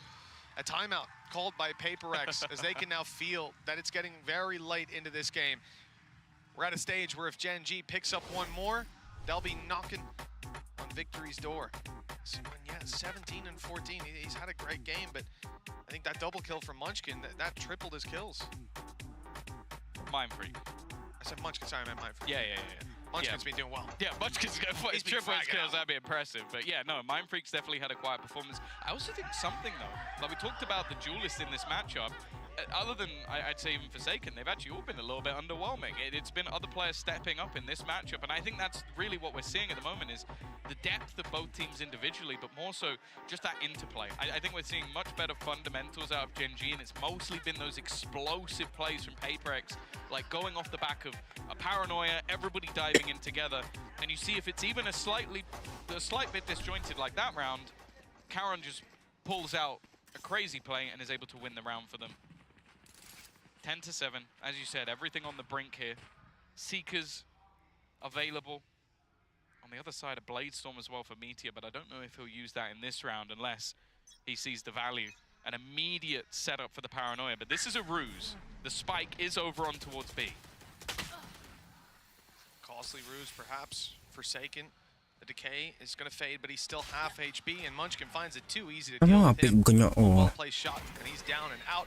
A timeout called by Paper X as they can now feel that it's getting very late into this game. We're at a stage where if Gen G picks up one more, they'll be knocking on victory's door. So, yeah, 17 and 14. He's had a great game, but I think that double kill from Munchkin, that tripled his kills. Mindfreak. I said Munchkin, sorry, I meant Mindfreak. Yeah. Munchkin's been doing well. Yeah, Munchkin's going to triple his kills. That'd be impressive. But yeah, no, Mindfreak's definitely had a quiet performance. I also think something, though, like we talked about the duelists in this matchup, other than, I'd say even Forsaken, they've actually all been a little bit underwhelming. It's been other players stepping up in this matchup, and I think that's really what we're seeing at the moment is the depth of both teams individually, but more so just that interplay. I think we're seeing much better fundamentals out of Gen G, and it's mostly been those explosive plays from Paper X, like going off the back of a Paranoia, everybody diving in together, and you see if it's even a slight bit disjointed like that round, Karon just pulls out a crazy play and is able to win the round for them. 10-7, as you said, everything on the brink here. Seekers available. On the other side, a Bladestorm as well for Meteor, but I don't know if he'll use that in this round unless he sees the value. An immediate setup for the Paranoia, but this is a ruse. The spike is over on towards B. Costly ruse, perhaps. Forsaken. The decay is going to fade, but he's still half HP, and Munchkin finds it too easy to deal with him. Well-placed shot, and he's down and out.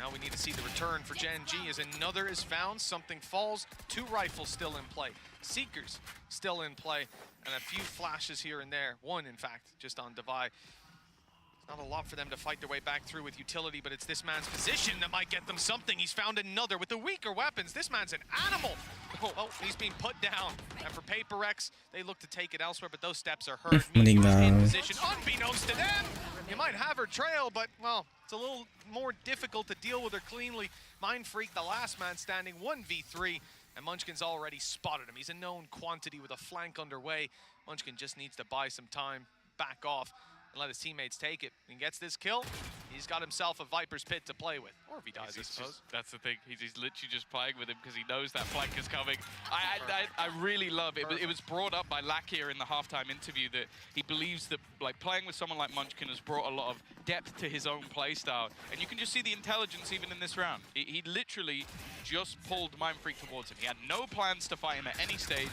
Now we need to see the return for Gen G as another is found, something falls, 2 rifles still in play, Seekers still in play, and a few flashes here and there. 1, in fact, just on Devi. Not a lot for them to fight their way back through with utility, but it's this man's position that might get them something. He's found another with the weaker weapons. This man's an animal. Oh, he's being put down. And for Paper X, they look to take it elsewhere, but those steps are heard. Meteor's in position, unbeknownst to them. You might have her trail, but, well, it's a little more difficult to deal with her cleanly. Mindfreak, the last man standing, 1v3, and Munchkin's already spotted him. He's a known quantity with a flank underway. Munchkin just needs to buy some time. back off and let his teammates take it. And gets this kill, he's got himself a Viper's Pit to play with. Or if he dies, I suppose. That's the thing. He's literally just playing with him because he knows that flank is coming. I really love it. It was brought up by Lakia in the halftime interview that he believes that like playing with someone like Munchkin has brought a lot of depth to his own playstyle. And you can just see the intelligence even in this round. He literally just pulled Mindfreak towards him. He had no plans to fight him at any stage.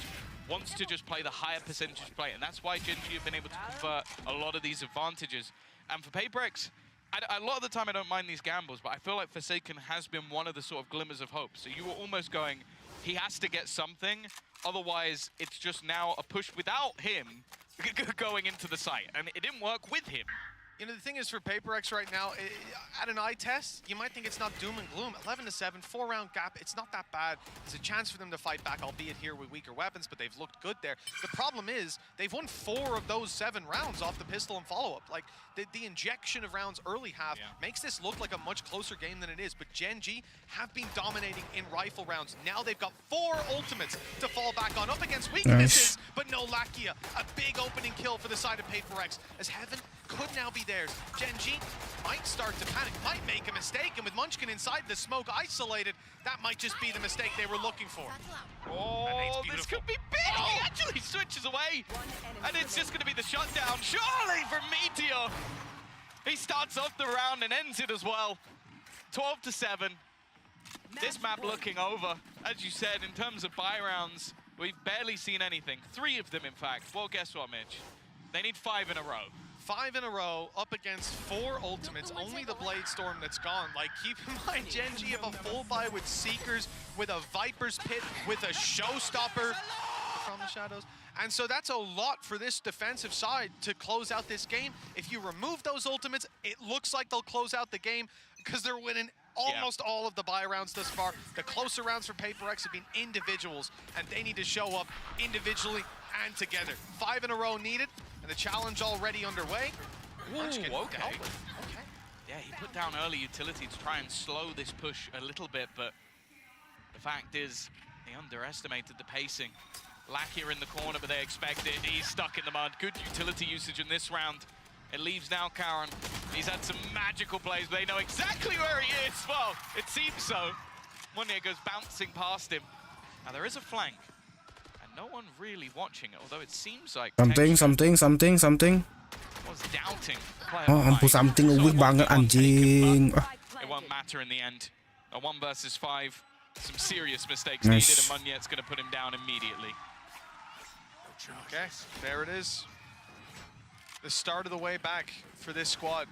Wants to just play the higher percentage play, and that's why Gen G have been able to convert a lot of these advantages. And for Paperex, a lot of the time I don't mind these gambles, but I feel like Forsaken has been one of the sort of glimmers of hope. So you were almost going, he has to get something, otherwise it's just now a push without him going into the site, and it didn't work with him. You know, the thing is for Paperex right now, at an eye test, you might think it's not doom and gloom. 11-7, 4-round gap, it's not that bad. It's a chance for them to fight back, albeit here with weaker weapons, but they've looked good there. The problem is, they've won 4 of those 7 rounds off the pistol and follow-up. Like, the injection of rounds early half makes this look like a much closer game than it is, but Gen G have been dominating in rifle rounds. Now they've got 4 ultimates to fall back on, up against weaknesses, but no Lakia. A big opening kill for the side of Paperex, as Heaven could now be theirs. Gen G might start to panic, might make a mistake, and with Munchkin inside the smoke isolated, that might just be the mistake they were looking for. Oh, this could be big! Oh. He actually switches away, and it's just going to be the shutdown, surely, from Meteor. He starts off the round and ends it as well. 12-7. This map looking over. As you said, in terms of buy rounds, we've barely seen anything. 3 of them, in fact. Well, guess what, Mitch? They need 5 in a row. 5 in a row, up against 4 ultimates, only the Blade Storm that's gone. Like, keep in mind, Gen G have a full buy with Seekers, with a Viper's Pit, with a Showstopper from the shadows. And so that's a lot for this defensive side to close out this game. If you remove those ultimates, it looks like they'll close out the game because they're winning almost all of the buy rounds thus far. The closer rounds for Paperex have been individuals, and they need to show up individually and together. 5 in a row needed, and the challenge already underway. Ooh, okay. Yeah, he put down early utility to try and slow this push a little bit, but the fact is, he underestimated the pacing. Lakia in the corner, but they expect it. He's stuck in the mud. Good utility usage in this round. It leaves now Karon. He's had some magical plays, but they know exactly where he is. Well, it seems so. Munir goes bouncing past him. Now there is a flank, and no one really watching it, although it seems like something. Was doubting. Oh, ampun something weak banget anjing. It won't matter in the end. A 1 versus 5. Some serious mistakes needed, and Munyet's going to put him down immediately. Okay, there it is. The start of the way back for this squad.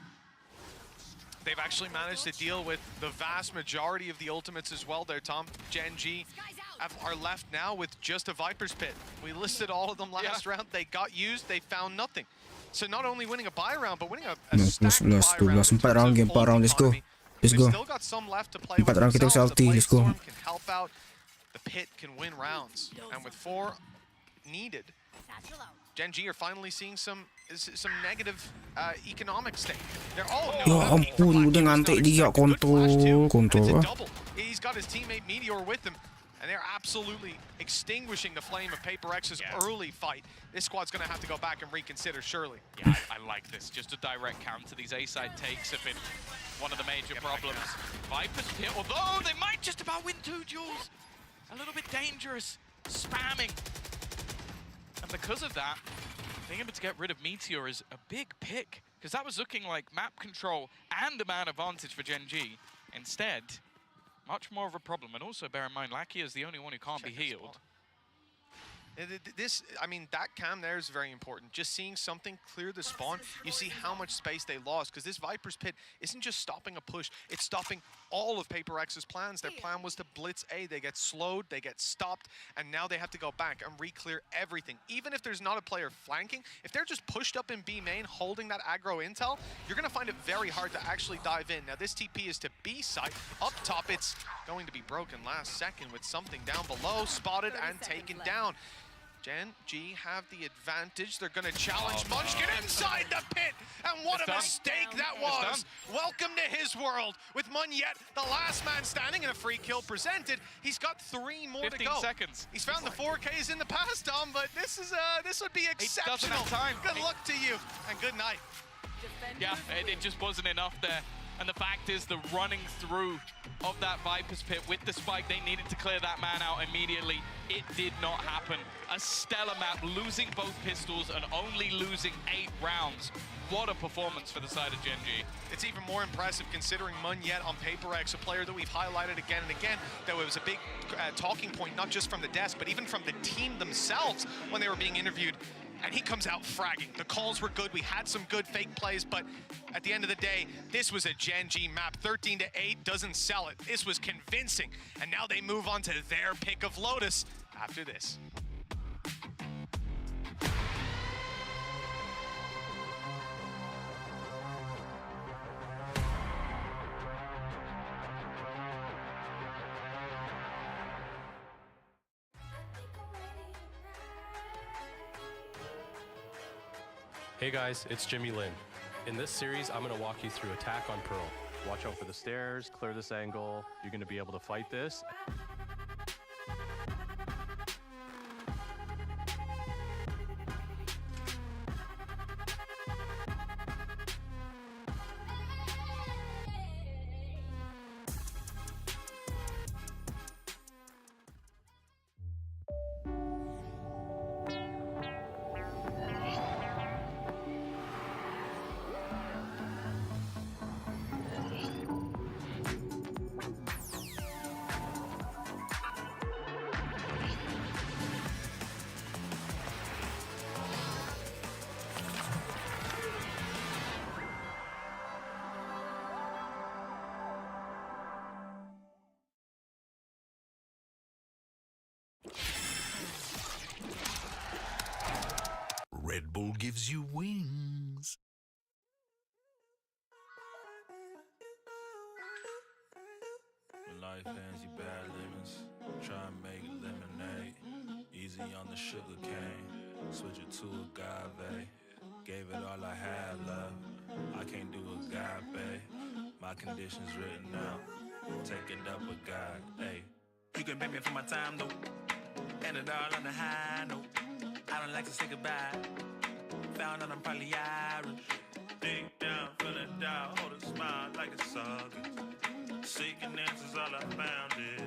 They've actually managed to deal with the vast majority of the ultimates as well there, Tom. Gen G are left now with just a Viper's Pit. We listed all of them last round. They got used, they found nothing. So not only winning a buy round, but winning a stacked buy round. 4 round, game 4 round, let's go. Let's go. Still got some left to play with 4 round kita bisa ulti, let's go. Can help out. The Pit can win rounds. And with 4 needed, Gen G are finally seeing some negative economic stake. They're all ya ampun, udah ngantek dia kontrol. He's got his teammate Meteor with him, and they're absolutely extinguishing the flame of Paperex's early fight. This squad's going to have to go back and reconsider, surely. Yeah, I like this. Just a direct counter. These A-side takes have been one of the major problems. Viper's Pit, although they might just about win 2 duels. A little bit dangerous, spamming. And because of that, being able to get rid of Meteor is a big pick, because that was looking like map control and a man advantage for Gen G. Instead, much more of a problem. And also bear in mind, Lakia is the only one who can't be healed. I mean, that cam there is very important. Just seeing something clear the spawn, you see how much space they lost, because this Viper's Pit isn't just stopping a push, it's stopping all of Paperex's plans. Their plan was to blitz A. They get slowed, they get stopped, and now they have to go back and re-clear everything. Even if there's not a player flanking, if they're just pushed up in B main, holding that aggro intel, you're going to find it very hard to actually dive in. Now, this TP is to B site. Up top, it's going to be broken last second with something down below, spotted and taken down. Gen G have the advantage. They're going to challenge Munchkin inside the pit. And what a mistake that was. Welcome to his world with Munyet, the last man standing, and a free kill presented. He's got 3 more to go. 15 seconds. He's found the 4Ks in the past, Dom, but this would be exceptional. He doesn't have time. Good luck to you, and good night. Yeah, it just wasn't enough there. And the fact is, the running through of that Viper's Pit with the spike, they needed to clear that man out immediately. It did not happen. A stellar map, losing both pistols and only losing 8 rounds. What a performance for the side of Gen G. It's even more impressive considering Munyet on PaperX, a player that we've highlighted again and again, that was a big talking point, not just from the desk, but even from the team themselves when they were being interviewed. And he comes out fragging. The calls were good. We had some good fake plays, but at the end of the day, this was a Gen G map. 13-8 doesn't sell it. This was convincing. And now they move on to their pick of Lotus after this. Hey guys, it's Jimmy Lin. In this series, I'm going to walk you through Attack on Pearl. Watch out for the stairs, clear this angle. You're going to be able to fight this. Red Bull gives you wings. Life hands you bad lemons. Try and make lemonade. Easy on the sugar cane. Switch it to agave. Gave it all I had, love. I can't do agape. My conditions written out. Take it up with God. Hey, you can pay me for my time though. And it all on the high note. I don't like to say goodbye. Found out I'm probably Irish. Deep down, feeling down, hold a smile like it's all good. Seeking answers, all I found is.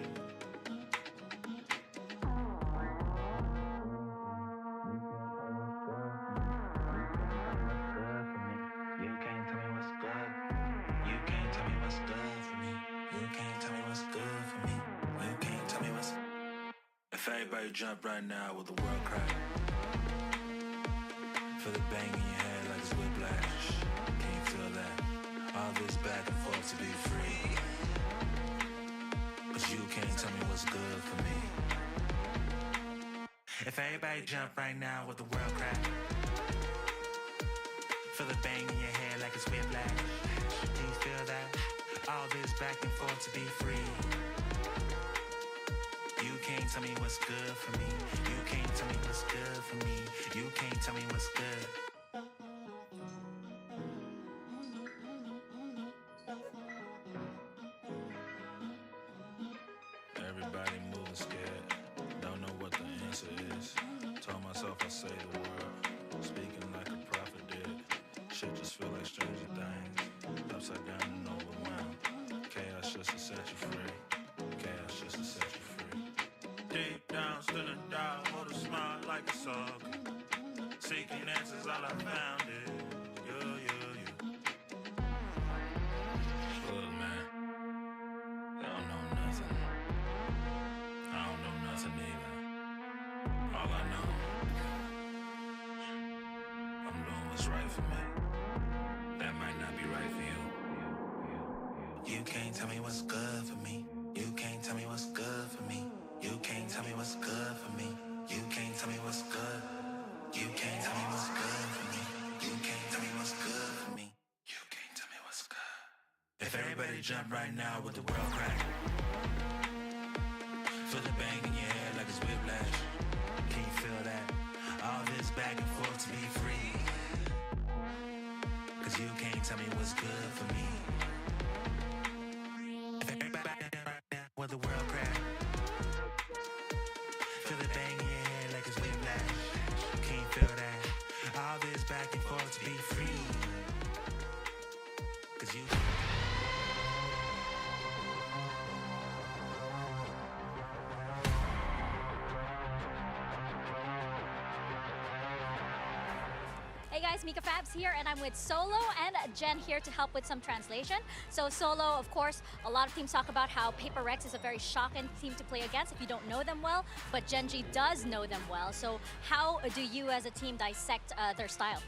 You can't tell me what's good. You can't tell me what's good for me. You can't tell me what's good for me. You can't tell me what's. If everybody jump right now, will the world crack? Feel the bang in your head like it's whiplash. Can you feel that? All this back and forth to be free. But you can't tell me what's good for me. If everybody jump right now, will the world crack? Feel the bang in your head like it's whiplash. Can you feel that? All this back and forth to be free. You can't tell me what's good for me. You can't tell me what's good for me. You can't tell me what's good. Everybody moving scared. Don't know what the answer is. Told myself I say the word. Speaking like a prophet did. Shit just feel like stranger things. Upside down and overwhelmed. Chaos just to set you free. Chaos just to set you free. Deep down, still in doubt, hold a smile like it's all good. Seeking answers, all I found is you. Look, man, I don't know nothing. I don't know nothing either. All I know, I'm doing what's right for me. That might not be right for you. You can't tell me what's good for me. You can't tell me what's good for me. You can't tell me what's good for me. You can't tell me what's good. You can't tell me what's good for me. You can't tell me what's good for me. You can't tell me what's good. If everybody jump right now, with the world crack? Feel the bang in your head like it's whiplash. Can you feel that? All this back and forth to be free. Cause you can't tell me what's good for me. When the world crack. Feel the bang in your head like it's whiplash. Can you feel that? All this back and forth to be free. Cause you Hey guys, Mika Fabs here, and I'm with Solo and Jen here to help with some translation. So Solo, of course, a lot of teams talk about how Paper Rex is a very shocking team to play against if you don't know them well, but Gen.G does know them well. So how do you as a team dissect their style?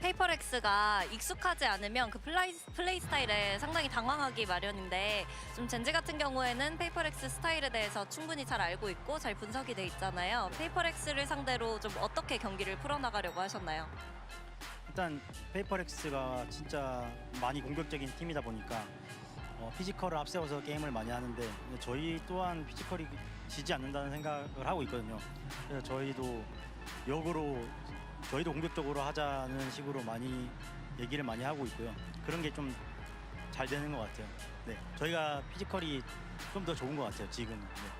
페이퍼렉스가 익숙하지 않으면 그 플레이 스타일에 상당히 당황하기 마련인데 좀 젠지 같은 경우에는 페이퍼렉스 스타일에 대해서 충분히 잘 알고 있고 잘 분석이 돼 있잖아요. 페이퍼렉스를 상대로 좀 어떻게 경기를 풀어나가려고 하셨나요? 일단 페이퍼렉스가 진짜 많이 공격적인 팀이다 보니까 피지컬을 앞세워서 게임을 많이 하는데 저희 또한 피지컬이 지지 않는다는 생각을 하고 있거든요. 그래서 저희도 역으로 저희도 공격적으로 하자는 식으로 많이 얘기를 많이 하고 있고요. 그런 게 좀 잘 되는 것 같아요. 네, 저희가 피지컬이 좀 더 좋은 것 같아요, 지금. 네.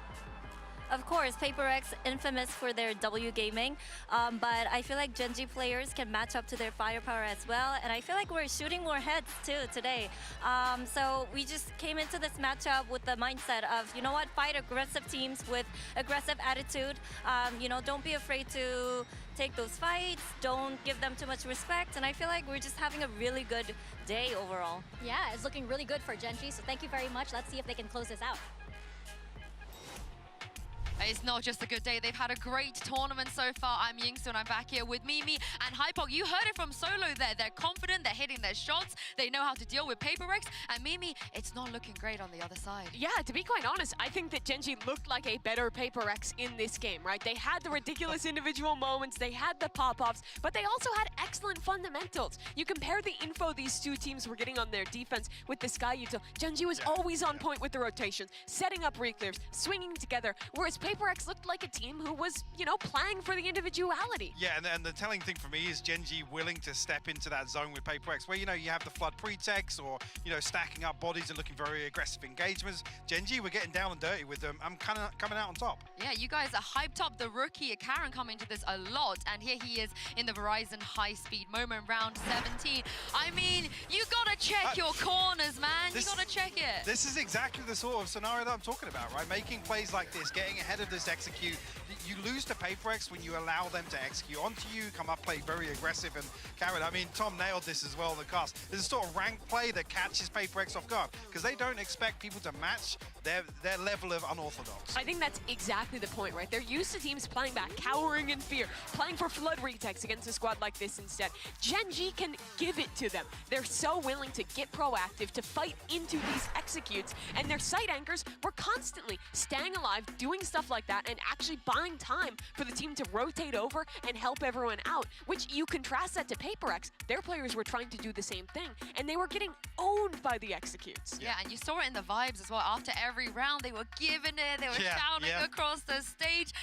Of course, PaperX infamous for their W gaming, but I feel like Gen.G players can match up to their firepower as well, and I feel like we're shooting more heads too today. So we just came into this matchup with the mindset of, you know what, fight aggressive teams with aggressive attitude. You know, don't be afraid to take those fights, don't give them too much respect, and I feel like we're just having a really good day overall. Yeah, it's looking really good for Gen.G, so thank you very much. Let's see if they can close this out. It's not just a good day. They've had a great tournament so far. I'm Yingsu and I'm back here with Mimi and Hypok. You heard it from Solo there. They're confident, they're hitting their shots, they know how to deal with PaperX. And Mimi, it's not looking great on the other side. Yeah, to be quite honest, I think that Gen.G looked like a better PaperX in this game, right? They had the ridiculous individual moments, they had the pop-ups, but they also had excellent fundamentals. You compare the info these two teams were getting on their defense with the Sky Util. Gen.G was always on point with the rotations, setting up reclears, swinging together, whereas PaperX looked like a team who was, you know, playing for the individuality. Yeah, and the telling thing for me is Gen.G willing to step into that zone with PaperX, where, you know, you have the flood pretext or, you know, stacking up bodies and looking very aggressive engagements. Gen.G were getting down and dirty with them. I'm kind of coming out on top. Yeah, you guys are hyped up the rookie, Karen, coming into this a lot. And here he is in the Verizon high-speed moment, round 17. I mean, you got to check your corners, man. You got to check it. This is exactly the sort of scenario that I'm talking about, right? Making plays like this, getting ahead of this execute. You lose to PaperX when you allow them to execute onto you, come up, play very aggressive. And Karen, I mean, Tom nailed this as well in the cast. There's a sort of rank play that catches PaperX off guard because they don't expect people to match their level of unorthodox. I think that's exactly the point, right? They're used to teams playing back, cowering in fear, playing for flood retext against a squad like this instead. Gen.G can give it to them. They're so willing to get proactive, to fight into these executes, and their site anchors were constantly staying alive, doing stuff like that, and actually buying time for the team to rotate over and help everyone out, which you contrast that to PaperX. Their players were trying to do the same thing, and they were getting owned by the executes. Yeah, and you saw it in the vibes as well. After every round, they were giving it, they were shouting across the stage.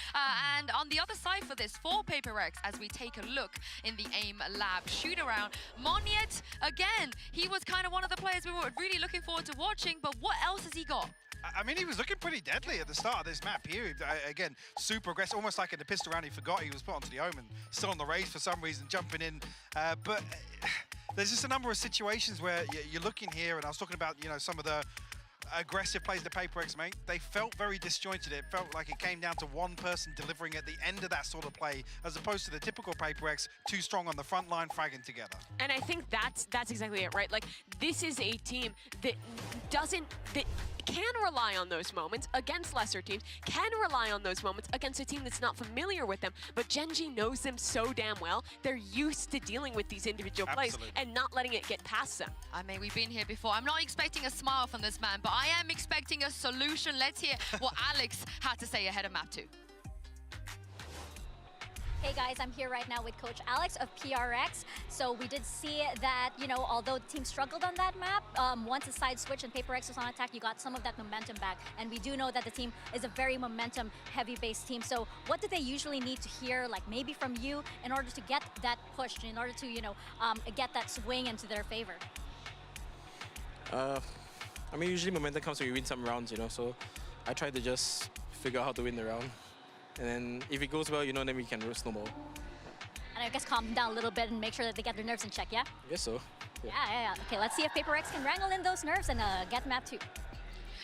And on the other side for this, for PaperX, as we take a look in the AIM Lab shoot-around, Monyet, again, he was kind of one of the players we were really looking forward to watching, but what else has he got? I mean, he was looking pretty deadly at the start of this map here. Again, super aggressive, almost like in the pistol round he forgot he was put onto the Omen. Still on the race for some reason, jumping in. But there's just a number of situations where you're looking here, and I was talking about, you know, some of the aggressive plays that PaperX made. They felt very disjointed. It felt like it came down to one person delivering at the end of that sort of play, as opposed to the typical PaperX, too strong on the front line, fragging together. And I think that's exactly it, right? Like, this is a team that can rely on those moments against lesser teams, can rely on those moments against a team that's not familiar with them, but Gen.G knows them so damn well. They're used to dealing with these individual plays and not letting it get past them. I mean, we've been here before. I'm not expecting a smile from this man, but I am expecting a solution. Let's hear what Alex had to say ahead of map 2. Hey guys, I'm here right now with Coach Alex of PRX. So we did see that, you know, although the team struggled on that map, once the side switch and PaperX was on attack, you got some of that momentum back. And we do know that the team is a very momentum heavy based team. So what do they usually need to hear, like maybe from you, in order to get that push, in order to, you know, get that swing into their favor? I mean, usually momentum comes when you win some rounds, you know, so I try to just figure out how to win the round. And then if it goes well, you know, then we can snowball. And I guess calm them down a little bit and make sure that they get their nerves in check, yeah? I guess so. Yeah. Okay, let's see if PaperX can wrangle in those nerves and get map 2.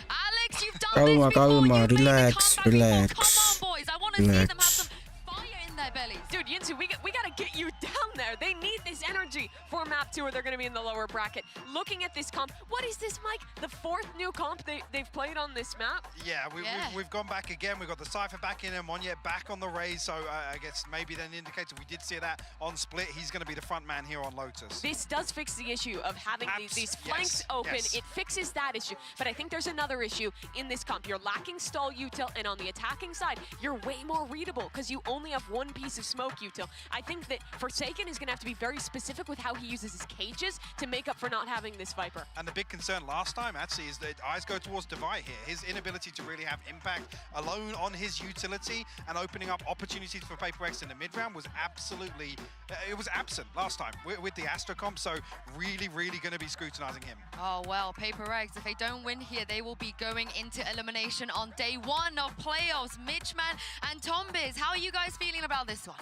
Alex, you've done Calma, this before. calma, You've relax, made the comeback relax. before. Come on, boys. I want to see them have some fire in their bellies. Dude, Yinsu, we gotta get you down there. They need this energy for map 2 or they're gonna be in the lower bracket. Looking at this comp, what is this, Mike? The 4th new comp they've played on this map? Yeah, we've gone back again. We've got the Cypher back in and Monyet back on the Raze, so I guess maybe then indicator we did see that on Split. He's going to be the front man here on Lotus. This does fix the issue of having these flanks open. Yes. It fixes that issue. But I think there's another issue in this comp. You're lacking stall util, and on the attacking side, you're way more readable because you only have one piece of smoke util. I think that Forsaken is going to have to be very specific with how he uses his cages to make up for not having this Viper. And the big concern last time, actually, is that eyes go towards Divide here. His inability to really have impact alone on his utility and opening up opportunities for PaperX in the mid-round was absolutely, it was absent last time with the Astro comp, so really going to be scrutinizing him. Oh, well, PaperX, if they don't win here, they will be going into elimination on day 1 of playoffs. Mitchman and Tombiz, how are you guys feeling about this one?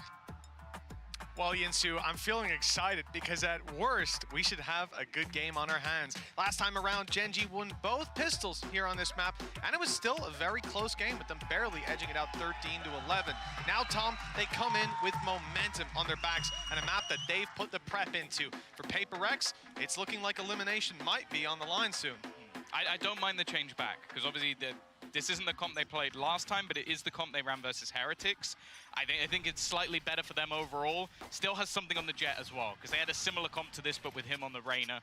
Well, Yinsu, I'm feeling excited because at worst, we should have a good game on our hands. Last time around, Gen G won both pistols here on this map, and it was still a very close game with them barely edging it out 13-11. Now, Tom, they come in with momentum on their backs and a map that they've put the prep into. For PaperX, it's looking like elimination might be on the line soon. I don't mind the change back, because obviously this isn't the comp they played last time, but it is the comp they ran versus Heretics. I think it's slightly better for them overall. Still has something on the Jet as well, because they had a similar comp to this, but with him on the Reyna.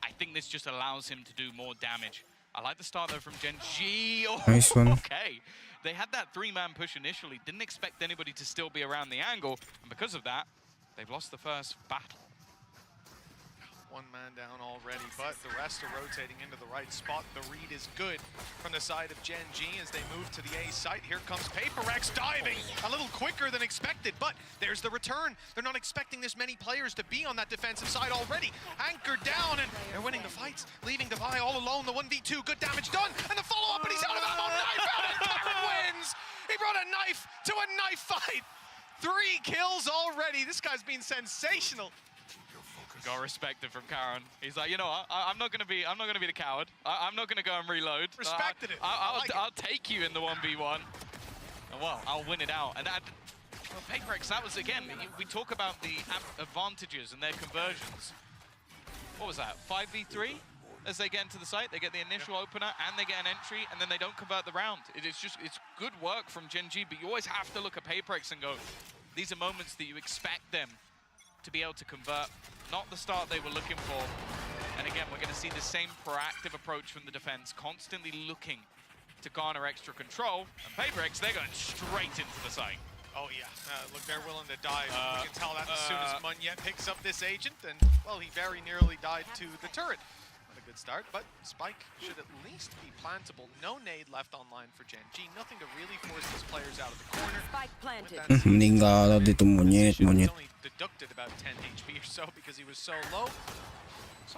I think this just allows him to do more damage. I like the start, though, from Gen G. Oh, nice one. Okay. They had that 3-man push initially. Didn't expect anybody to still be around the angle, and because of that, they've lost the first battle. One man down already, but the rest are rotating into the right spot. The read is good from the side of Gen G as they move to the A site. Here comes PaperX diving a little quicker than expected, but there's the return. They're not expecting this many players to be on that defensive side already. Anchored down, and they're winning the fights, leaving Divide all alone. The 1v2, good damage done, and the follow-up, and he's out of ammo. Knife out, and Karen wins! He brought a knife to a knife fight. 3 kills already. This guy's been sensational. Got respected from Karen. He's like, you know what? I'm not gonna be the coward. I'm not gonna go and reload. Respected it. I'll take you in the 1v1. And well, I'll win it out. And well, PaperX, that was again. We talk about the advantages and their conversions. What was that? 5v3 as they get into the site. They get the initial opener and they get an entry, and then they don't convert the round. It's good work from Gen G, but you always have to look at PaperX and go, these are moments that you expect them to be able to convert. Not the start they were looking for. And again, we're going to see the same proactive approach from the defense, constantly looking to garner extra control. And PaperX, they're going straight into the site. Oh yeah, look, they're willing to dive. We can tell that as soon as Monyet picks up this agent, and well, he very nearly died to the turret. Not a good start, but Spike should at least be plantable. No nade left online for Gen G. Nothing to really force these players out of the corner. Spike planted. Meninggal dito Monyet. Only deducted about 10 HP or so because he was so low.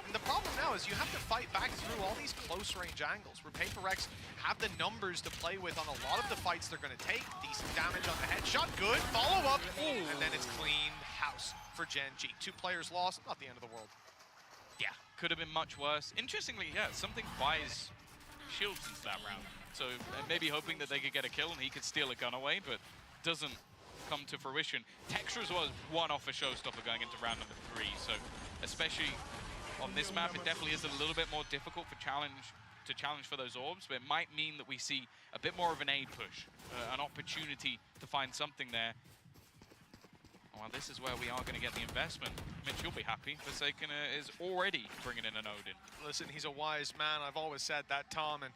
And the problem now is you have to fight back through all these close range angles where PaperX have the numbers to play with on a lot of the fights they're going to take. Decent damage on the headshot, good follow up, and then it's clean house for Gen G. 2 players lost, not the end of the world. Yeah, could have been much worse. Interestingly, yeah, something buys shields into that round. So maybe hoping that they could get a kill and he could steal a gun away, but doesn't come to fruition. Textures was one off a showstopper going into round number 3, so especially on this map, it definitely is a little bit more difficult to challenge for those orbs, but it might mean that we see a bit more of an A push, an opportunity to find something there. Well, this is where we are going to get the investment. Mitch, you'll be happy. Forsaken is already bringing in an Odin. Listen, he's a wise man. I've always said that, Tom, and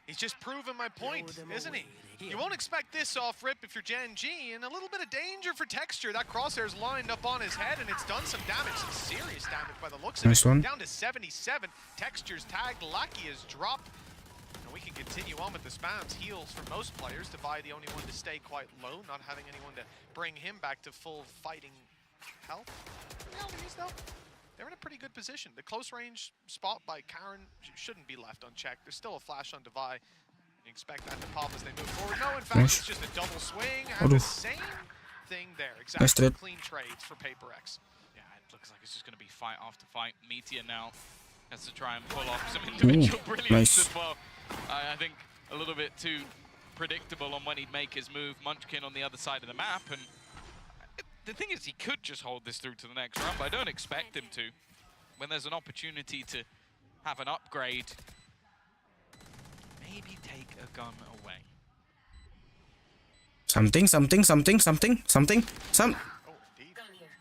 he's just proven my point, isn't he? You won't expect this off rip if you're Gen G, and a little bit of danger for Texture. That crosshair's lined up on his head, and it's done some damage, some serious damage by the looks of Nice it. one. Down to 77. Texture's tagged, Lucky is dropped. And we can continue on with the spams. Heals for most players. Divide the only one to stay quite low, not having anyone to bring him back to full fighting health. The enemies, though, they're in a pretty good position. The close range spot by Karen shouldn't be left unchecked. There's still a flash on Divide. You expect that to pop as they move forward. No, in fact, Nice. it's just a double swing and the same thing there. Exactly. Nice trade. Clean trades for PaperX. Yeah, it looks like it's just going to be fight after fight. Meteor now has to try and pull off some individual brilliance nice. as well. I think a little bit too predictable on when he'd make his move. Munchkin on the other side of the map, and the thing is, he could just hold this through to the next round, but I don't expect him to. When there's an opportunity to have an upgrade, maybe take a gun away. Something. Oh, indeed.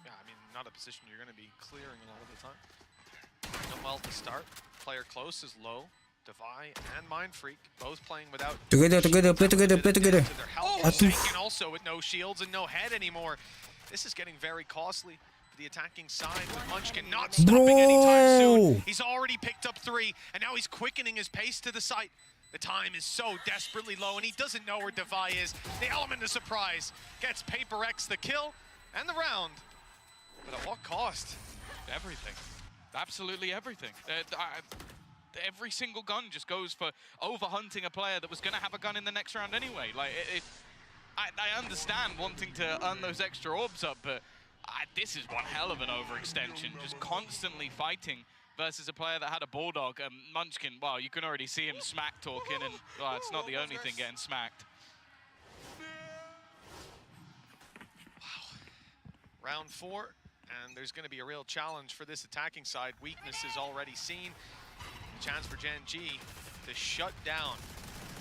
Yeah, I mean, not a position you're going to be clearing all the time. Done well to start. Player close is low. Devi and Mind Freak both playing without. Together, play together. Oh, Taken also with no shields and no head anymore. This is getting very costly for the attacking side with Munchkin not stopping anytime soon. He's already picked up 3, and now he's quickening his pace to the site. The time is so desperately low, and he doesn't know where Devi is. The element of surprise gets PaperX the kill and the round. But at what cost? Everything. Absolutely everything. Every single gun just goes for overhunting a player that was going to have a gun in the next round anyway. Like, I understand wanting to earn those extra orbs up, but this is one hell of an overextension. Just constantly fighting versus a player that had a Bulldog. Munchkin, well, you can already see him smack talking, and well, it's not the only thing getting smacked. Wow. Round 4, and there's going to be a real challenge for this attacking side. Weaknesses already seen. Chance for Gen G to shut down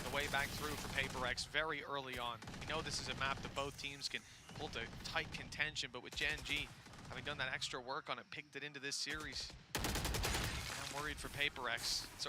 the way back through for PaperX very early on. We know this is a map that both teams can pull to tight contention, but with Gen G having done that extra work on it, picked it into this series, I'm worried for PaperX. It's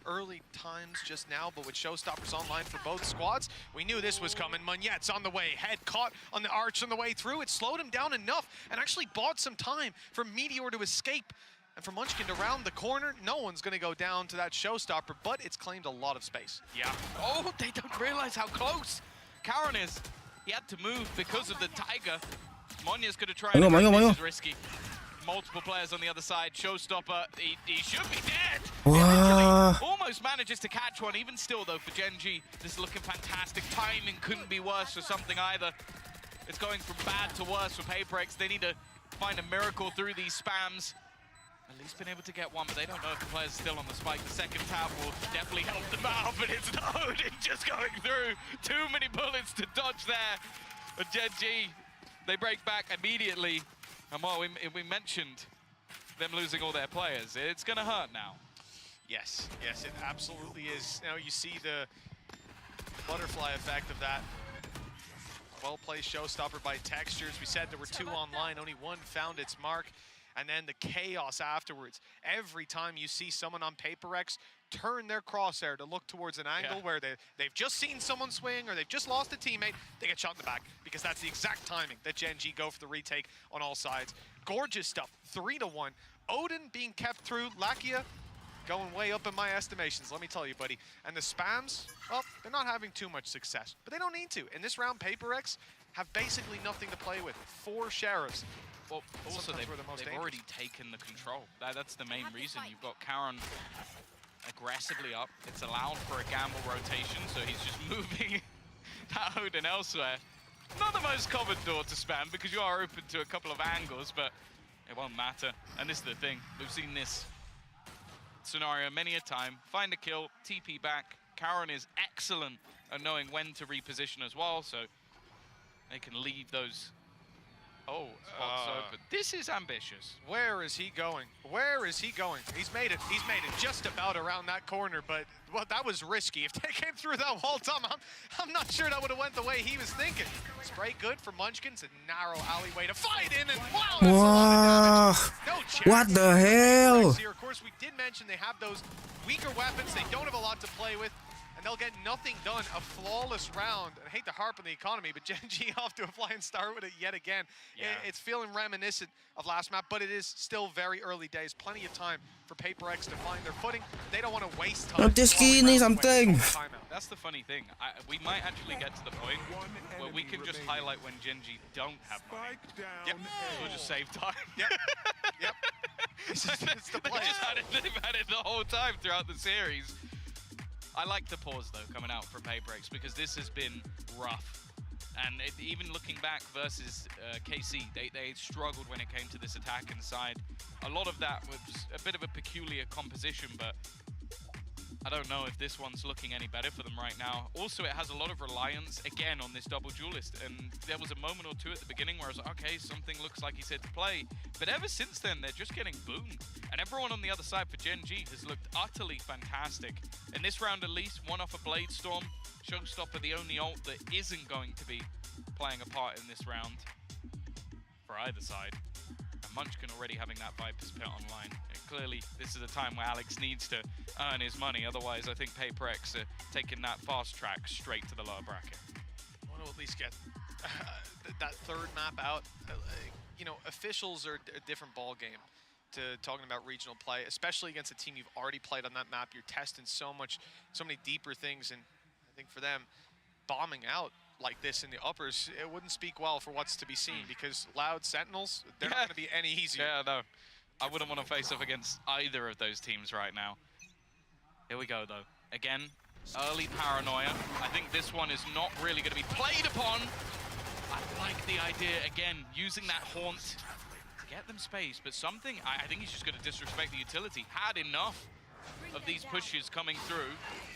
early times just now, but with Showstoppers online for both squads, we knew this was coming. Monette's on the way, head caught on the arch on the way through. It slowed him down enough and actually bought some time for Meteor to escape. And for Munchkin to round the corner, no one's going to go down to that Showstopper, but it's claimed a lot of space. Yeah. Oh, they don't realize how close Karen is. He had to move because of the Tiger. Monya's going to try and this is risky. Multiple players on the other side. Showstopper, he should be dead. Almost manages to catch one. Even still, though, for Gen G, this is looking fantastic. Timing couldn't be worse for something either. It's going from bad to worse for PaperX. They need to find a miracle through these spams. At least been able to get one, but they don't know if the player's still on the spike. The second tap will definitely help them out, but it's Odin just going through. Too many bullets to dodge there. But Gen G, they break back immediately. And while we mentioned them losing all their players, it's going to hurt now. Yes, yes, it absolutely is. Now you see the butterfly effect of that. Well-placed Showstopper by Textures. We said there were 2 online, only 1 found its mark. And then the chaos afterwards. Every time you see someone on PaperX turn their crosshair to look towards an angle where they've just seen someone swing or they've just lost a teammate, they get shot in the back, because that's the exact timing that Gen G go for the retake on all sides. Gorgeous stuff, 3-1. Odin being kept through, Lakia going way up in my estimations, let me tell you, buddy. And the spams, well, they're not having too much success, but they don't need to. In this round, PaperX have basically nothing to play with. 4 Sheriffs. Well, also they've already taken the control. That's the main reason. You've got Karen aggressively up. It's allowed for a gamble rotation, so he's just moving that Odin elsewhere. Not the most common door to spam, because you are open to a couple of angles, but it won't matter. And this is the thing. We've seen this scenario many a time. Find a kill, TP back. Karen is excellent at knowing when to reposition as well, so they can leave those spots open. This is ambitious. Where is he going? Where is he going? He's made it just about around that corner, but well, that was risky. If they came through that wall, Tom, I'm not sure that would have went the way he was thinking. Spray good for Munchkin's a narrow alleyway to fight in, and wow, that's a lot of damage. No chance. What the hell? Here, of course, we did mention they have those weaker weapons. They don't have a lot to play with. and they'll get nothing done. A flawless round. I hate to harp on the economy, but Gen G off to a flying start with it yet again. Yeah. It's feeling reminiscent of last map, but it is still very early days. Plenty of time for PaperX to find their footing. They don't want to waste time. Not this skinny something. That's the funny thing. We might actually get to the point where we can just highlight when Gen G don't have money. Yep. We'll just save time. Yep. Yep. It's the play. They've had it the whole time throughout the series. I like the pause, though, coming out from PaperX, because this has been rough. And even looking back versus KC, they struggled when it came to this attack inside. A lot of that was a bit of a peculiar composition, but I don't know if this one's looking any better for them right now. Also, it has a lot of reliance, again, on this double duelist. And there was a moment or two at the beginning where I was like, okay, something looks like he's here to play. But ever since then, they're just getting boomed. And everyone on the other side for Gen G has looked utterly fantastic. In this round, at least, one off a Blade Storm. Showstopper, the only ult that isn't going to be playing a part in this round for either side. And Munchkin already having that Viper's Pit online. Clearly, this is a time where Alex needs to earn his money. Otherwise, I think PaperX are taking that fast track straight to the lower bracket. I want to at least get that third map out. You know, officials are a different ball game to talking about regional play, especially against a team you've already played on that map. You're testing so many deeper things, and I think for them, bombing out like this in the uppers, it wouldn't speak well for what's to be seen, because Loud Sentinels, they're not going to be any easier. Yeah, no. I wouldn't want to face up against either of those teams right now. Here we go, though. Again, early paranoia. I think this one is not really going to be played upon. I like the idea, again, using that haunt to get them space, but something, I think he's just going to disrespect the utility. Had enough of these pushes coming through.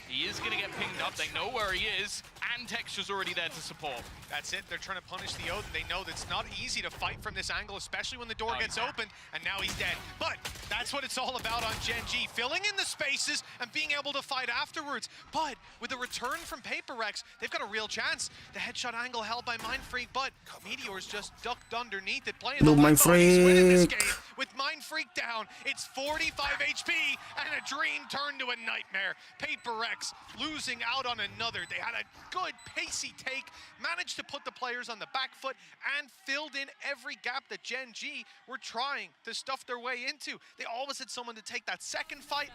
He is going to get pinged up. They know where he is, and Texture's already there to support. That's it. They're trying to punish the Odin. They know that it's not easy to fight from this angle, especially when the door gets open, and now he's dead. But that's what it's all about on Gen G, filling in the spaces and being able to fight afterwards. But with the return from PaperX, they've got a real chance. The headshot angle held by Mindfreak, but Meteor's just ducked underneath it, playing No, the Mindfreak. winning this game. With Mindfreak down, it's 45 HP, and a dream turned to a nightmare. PaperX losing out on another. They had a good pacey take, managed to put the players on the back foot, and filled in every gap that Gen G were trying to stuff their way into. They always had someone to take that second fight.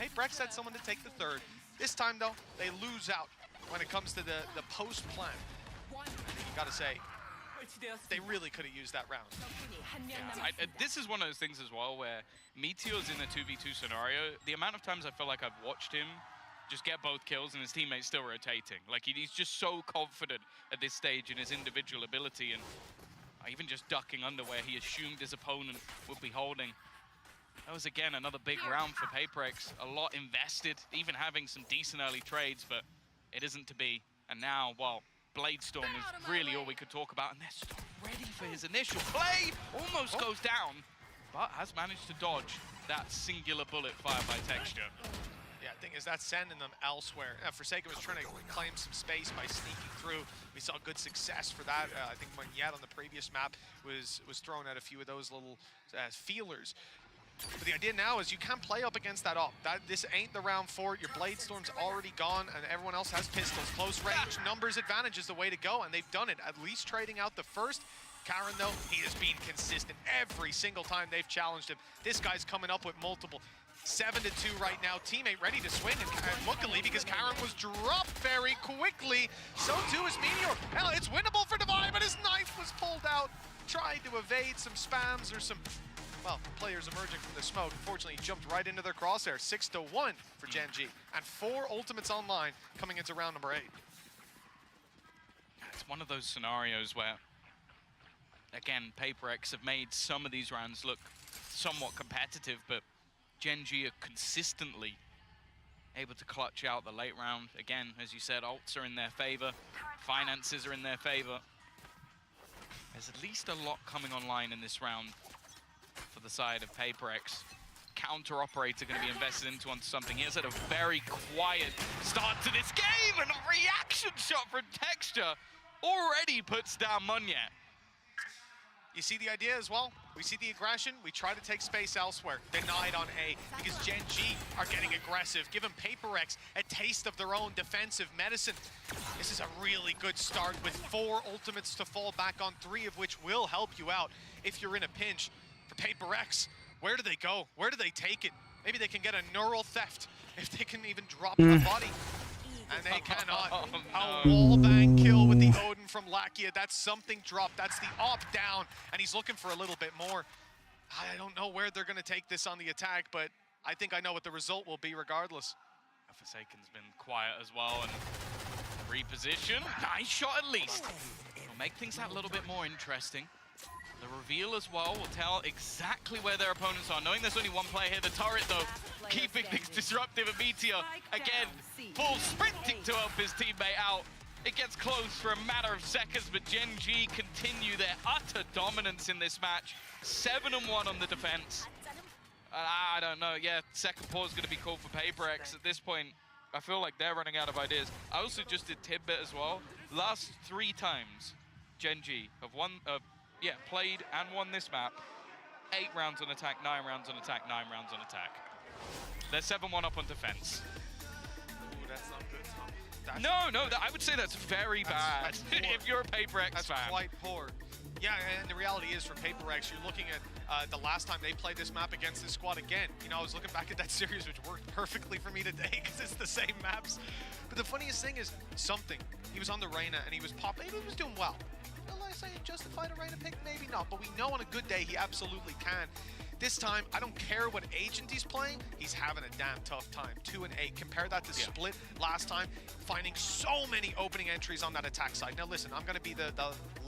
PaperX had someone to take the third. This time, though, they lose out when it comes to the post plan. You gotta say, they really could have used that round. Yeah, this is one of those things as well where Meteor's in a 2v2 scenario. The amount of times I feel like I've watched him just get both kills and his teammates still rotating. Like, he's just so confident at this stage in his individual ability, and even just ducking under where he assumed his opponent would be holding. That was, again, another big round for PaperX. A lot invested, even having some decent early trades, but it isn't to be. And now, well, Blade Storm is really all we could talk about, and they're still ready for his initial play. Almost goes down, but has managed to dodge that singular bullet fired by Texture. Yeah, the thing is that's sending them elsewhere. Forsaken was trying to claim some space by sneaking through. We saw good success for that. I think Monyet on the previous map was throwing out a few of those little feelers. But the idea now is you can't play up against that op. This ain't the round for it. Your Blade Storm's already gone, and everyone else has pistols. Close range, numbers advantage is the way to go, and they've done it, at least trading out the first. Karon, though, he has been consistent every single time they've challenged him. This guy's coming up with multiple. 7-2 right now. Teammate ready to swing, and luckily, because Karon was dropped very quickly, so too is Meteor. Hell, it's winnable for Divine, but his knife was pulled out. Tried to evade some spams or some, well, players emerging from the smoke. Unfortunately, he jumped right into their crosshair. 6-1 for Gen G, and 4 ultimates online coming into round number 8. It's one of those scenarios where, again, PaperX have made some of these rounds look somewhat competitive, but Gen G are consistently able to clutch out the late round. Again, as you said, ults are in their favor, finances are in their favor. There's at least a lot coming online in this round for the side of PaperX. Counter operator going to be invested into something. He has had a very quiet start to this game, and a reaction shot from Texture already puts down Monyet. You see the idea as well? We see the aggression, we try to take space elsewhere. Denied on A, because Gen G are getting aggressive, giving PaperX a taste of their own defensive medicine. This is a really good start with 4 ultimates to fall back on, 3 of which will help you out if you're in a pinch. For PaperX, where do they go? Where do they take it? Maybe they can get a neural theft if they can even drop the body. And they cannot. A wallbang kill with the Odin from Lakia. That's something dropped. That's the op down, and he's looking for a little bit more. I don't know where they're going to take this on the attack, but I think I know what the result will be regardless. Forsaken's been quiet as well, and reposition. Nice shot at least. Will make things that little bit more interesting. The reveal as well will tell exactly where their opponents are. Knowing there's only one player here, the turret though, keeping things disruptive. And Meteor, again, full sprinting to help his teammate out. It gets close for a matter of seconds, but Gen G continue their utter dominance in this match. 7-1 on the defense. I don't know, yeah, second pause is going to be called for PaperX. At this point, I feel like they're running out of ideas. I also just did tidbit as well. Last 3 times, Gen G have played and won this map. 8 rounds on attack, 9 rounds on attack, 9 rounds on attack. They're 7-1 up on defense. Ooh, that's not good, Tom. No, I would say that's very bad if you're a PaperX that's fan. That's quite poor. Yeah, and the reality is for PaperX, you're looking at the last time they played this map against this squad again. You know, I was looking back at that series, which worked perfectly for me today because it's the same maps. But the funniest thing is something. He was on the Reyna and he was popping. He was doing well. Will I say justified a Reyna pick? Maybe not, but we know on a good day he absolutely can. This time, I don't care what agent he's playing, he's having a damn tough time. 2 and 8. Compare that to Split last time, finding so many opening entries on that attack side. Now listen, I'm going to be the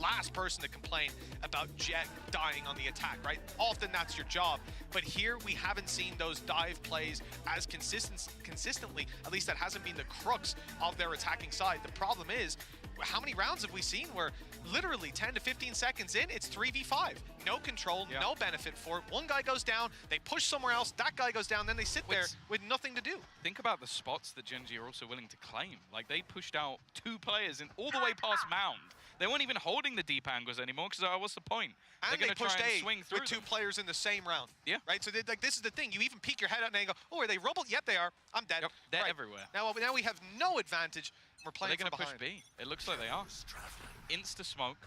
last person to complain about Jet dying on the attack, right? Often that's your job. But here, we haven't seen those dive plays as consistently. At least that hasn't been the crux of their attacking side. The problem is, how many rounds have we seen where literally 10 to 15 seconds in, it's 3v5. No control, no benefit for it. One guy goes down, they push somewhere else, that guy goes down, then they sit there with nothing to do. Think about the spots that Gen G are also willing to claim. Like, they pushed out 2 players in all the way past Mound. They weren't even holding the deep angles anymore, because what's the point? And they're they pushed try and A swing through with 2 players in the same round. Yeah. Right, so like this is the thing. You even peek your head out and you go, oh, are they rubbled? Yep, they are. I'm dead. Yep, they're everywhere. Now we have no advantage. We're playing from behind. Push B. It looks like they are. Insta smoke.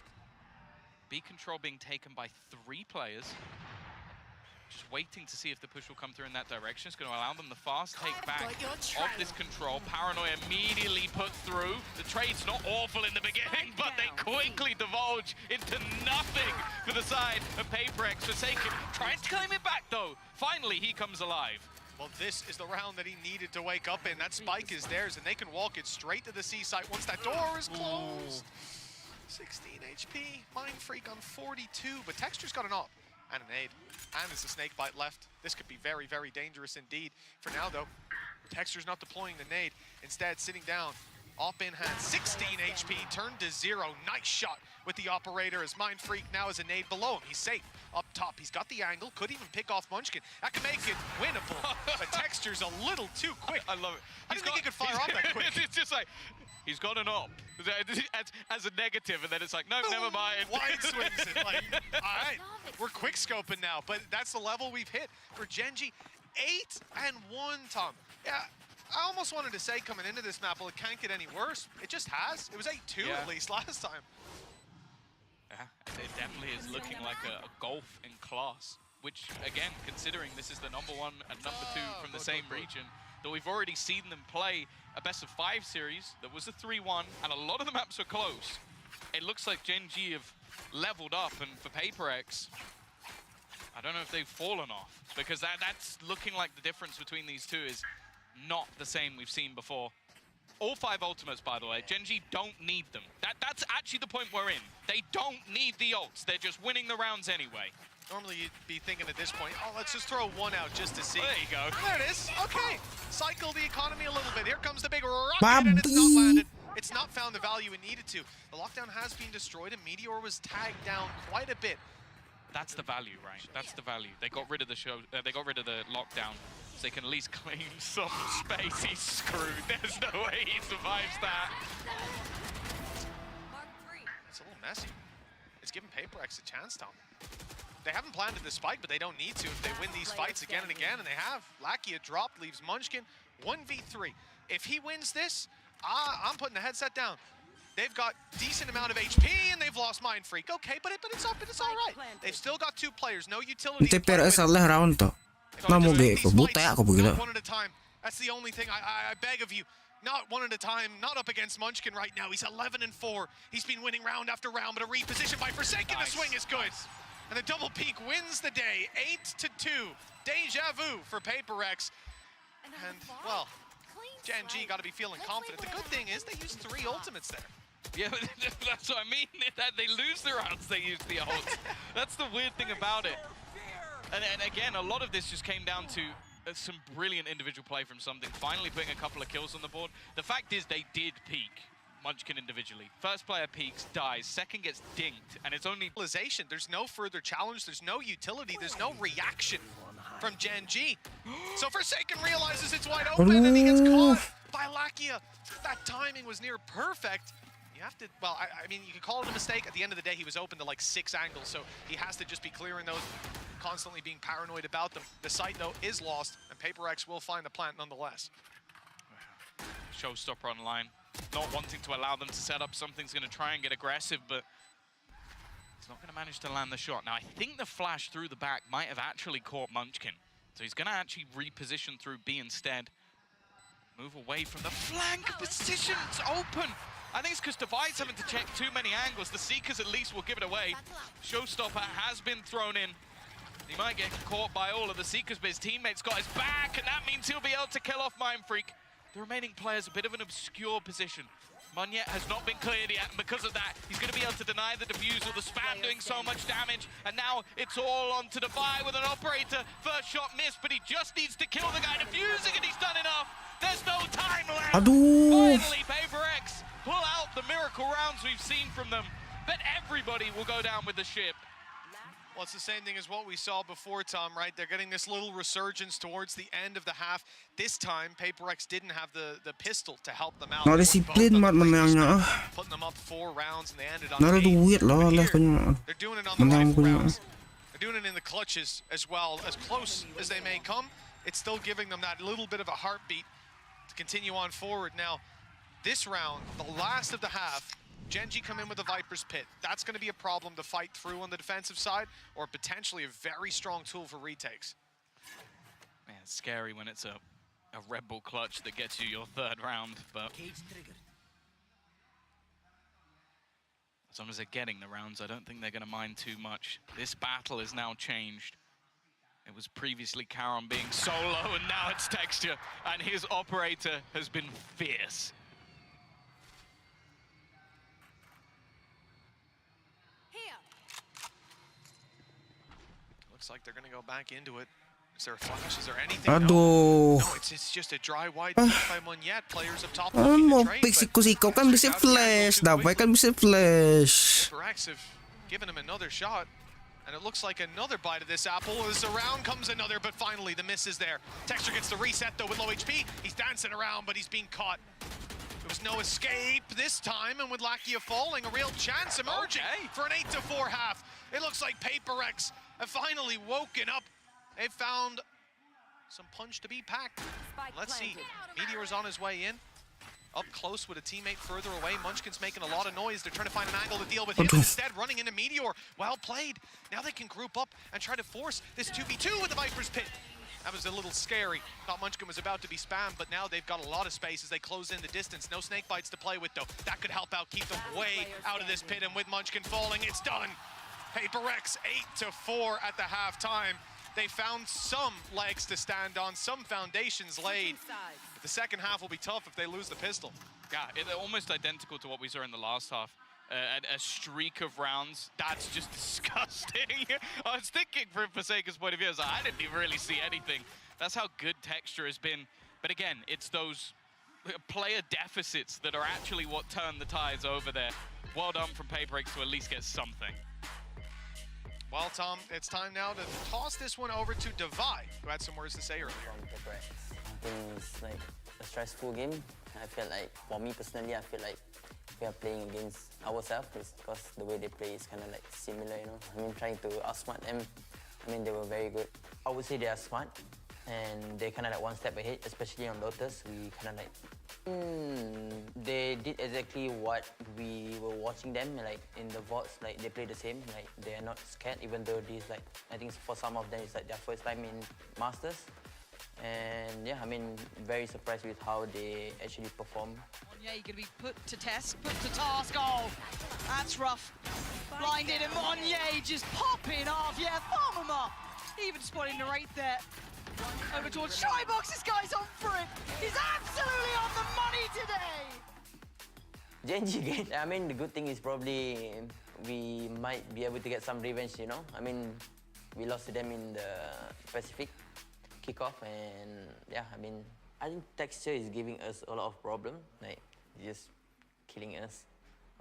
B control being taken by 3 players. Just waiting to see if the push will come through in that direction. It's going to allow them the fast take back of this control. Paranoia immediately put through. The trade's not awful in the beginning, but they quickly divulge into nothing for the side of PaperX. Forsaken trying to claim it back though. Finally, he comes alive. Well, this is the round that he needed to wake up in. That spike is theirs, and they can walk it straight to the C site once that door is closed. 16 HP, Mind Freak on 42, but Texture's got an op and an nade, and there's a snake bite left. This could be very, very dangerous indeed. For now, though, Texture's not deploying the nade, instead sitting down. Op in hand, 16 HP, turned to 0. Nice shot with the operator as Mind Freak now has a nade below him. He's safe up top. He's got the angle, could even pick off Munchkin. That can make it winnable, but Texture's a little too quick. I love it. I didn't think he could fire off that quick. It's just like, he's got an op as a negative, and then it's like, no, never mind. Wide swings it. Like, all right, we're quick scoping now, but that's the level we've hit for Gen G. 8-1, Tom. Yeah, I almost wanted to say coming into this map, well, it can't get any worse. It just has. It was 8-2 at least last time. Yeah, it definitely is looking like a golf in class, which, again, considering this is the #1 and #2 from the same region, that we've already seen them play a best-of-5 series that was a 3-1, and a lot of the maps are close. It looks like Gen G have leveled up, and for PaperX, I don't know if they've fallen off, because that's looking like the difference between these two is not the same we've seen before. All 5 ultimates, by the way. Gen G don't need them. That's actually the point we're in. They don't need the ults. They're just winning the rounds anyway. Normally you'd be thinking at this point, oh, let's just throw 1 out just to see. There you go. There it is. Okay. Cycle the economy a little bit. Here comes the big rocket, and it's not landed. It's not found the value it needed to. The lockdown has been destroyed, and Meteor was tagged down quite a bit. That's the value, right? That's the value. They got rid of the they got rid of the lockdown, so they can at least claim some space. He's screwed. There's no way he survives that. It's a little messy. It's giving PaperX a chance, Tom. They haven't planted the spike, but they don't need to if they win these fights again and again, and they have. Lakia dropped, leaves Munchkin 1v3. If he wins this, I'm putting the headset down. They've got decent amount of HP, and they've lost Mind Freak. Okay, but it's all right. They've still got 2 players, no utility. Hindi PRX alle round to. Na mo ge ko buta ako bigla. One at a time. That's the only thing I beg of you. Not one at a time, not up against Munchkin right now. He's 11-4. He's been winning round after round, but a reposition by Forsaken. The swing is good. And the double peak wins the day, 8-2. Deja vu for PaperX. And, well, Gen G got to be feeling confident. The good thing is they used 3 ultimates there. Yeah, that's what I mean. That they lose the rounds, they use the ults. That's the weird thing about it. And again, a lot of this just came down to some brilliant individual play from Something, finally putting a couple of kills on the board. The fact is they did peak Munchkin individually. First player peaks, dies, second gets dinked, and it's only... There's no further challenge, there's no utility, there's no reaction from Gen G. So Forsaken realizes it's wide open, and he gets caught by Lakia. That timing was near perfect. You have to, well, I mean, you could call it a mistake. At the end of the day, he was open to like 6 angles, so he has to just be clearing those, constantly being paranoid about them. The site, though, is lost, and PaperX will find the plant nonetheless. Showstopper online, not wanting to allow them to set up. Something's going to try and get aggressive, but he's not going to manage to land the shot. Now, I think the flash through the back might have actually caught Munchkin, so he's going to actually reposition through B instead. Move away from the flank position. It's open. I think it's because Divide's having to check too many angles. The Seekers at least will give it away. Showstopper has been thrown in. He might get caught by all of the Seekers, but his teammates got his back, and that means he'll be able to kill off Mind Freak. The remaining players a bit of an obscure position. Munyet has not been cleared yet, and because of that, he's going to be able to deny the defusal. The spam doing so much damage, and now it's all on to Divide with an operator. First shot missed, but he just needs to kill the guy defusing, and he's done enough. There's no time left. Finally, PaperX pull out the miracle rounds we've seen from them, but everybody will go down with the ship. Well, it's the same thing as what we saw before, Tom, right? They're getting this little resurgence towards the end of the half. This time, PaperX didn't have the pistol to help them out. Na-discipline mat man niya. Putting them up 4 rounds, and they ended on Naraduwit la la kanya. They're doing it on the rifle rounds. They're doing it in the clutches as well. As close as they may come, it's still giving them that little bit of a heartbeat to continue on forward. Now, this round, the last of the half, Gen G come in with the Viper's Pit. That's going to be a problem to fight through on the defensive side, or potentially a very strong tool for retakes. Man, it's scary when it's a Red Bull clutch that gets you your 3rd round, but as long as they're getting the rounds, I don't think they're going to mind too much. This battle is now changed. It was previously Karon being solo, and now it's Texture, and his operator has been fierce. Looks like they're going to go back into it. Is there a flash? Is there anything? Aduh. No, it's just a dry wide by Munyet. Players up top looking Ano, to trade. siko kan bisa flash. Dapat kan bisa flash. PaperX have given him another shot. And it looks like another bite of this apple. As around comes another, but finally the miss is there. Texture gets the reset though with low HP. He's dancing around, but he's being caught. There was no escape this time, and with Lakia falling, a real chance emerging for an 8-4 half. It looks like PaperX have finally woken up. They've found some punch to be packed. Let's see. Meteor's on his way in. Up close with a teammate further away. Munchkin's making a lot of noise. They're trying to find an angle to deal with him. Instead, running into Meteor. Well played. Now they can group up and try to force this 2v2 with the Viper's Pit. That was a little scary. Thought Munchkin was about to be spammed, but now they've got a lot of space as they close in the distance. No snake bites to play with, though. That could help out, keep them way out of this pit, and with Munchkin falling, it's done. PaperX 8-4 at the halftime. They found some legs to stand on, some foundations laid. The second half will be tough if they lose the pistol. Yeah, it's almost identical to what we saw in the last half. A streak of rounds, that's just disgusting. I was thinking from Forsaken's point of view, I didn't even really see anything. That's how good Texture has been. But again, it's those player deficits that are actually what turn the tides over there. Well done from PaperX to at least get something. Well, Tom, it's time now to toss this one over to Divide, who had some words to say earlier. I think it's like a stressful game. I feel like, for me personally, I feel like we are playing against ourselves because the way they play is kind of like similar, you know. I mean, trying to outsmart them. I mean, they were very good. I would say they are smart and they're kind of like one step ahead, especially on Lotus. We kind of like, they did exactly what we were watching them, like in the VODs, like they play the same, like they are not scared, even though this, like, I think for some of them it's like their first time in Masters. And yeah, I mean, very surprised with how they actually perform. Monye going to be put to test, put to task. Oh, that's rough. Blinded and Monye just popping off. Yeah, Farmer even spotting the right there. Over towards Shybox, this guy's on for it. He's absolutely on the money today. Gen.G, I mean, the good thing is probably we might be able to get some revenge, you know. I mean, we lost to them in the Pacific kickoff, and yeah, I mean, I think Texture is giving us a lot of problem, like just killing us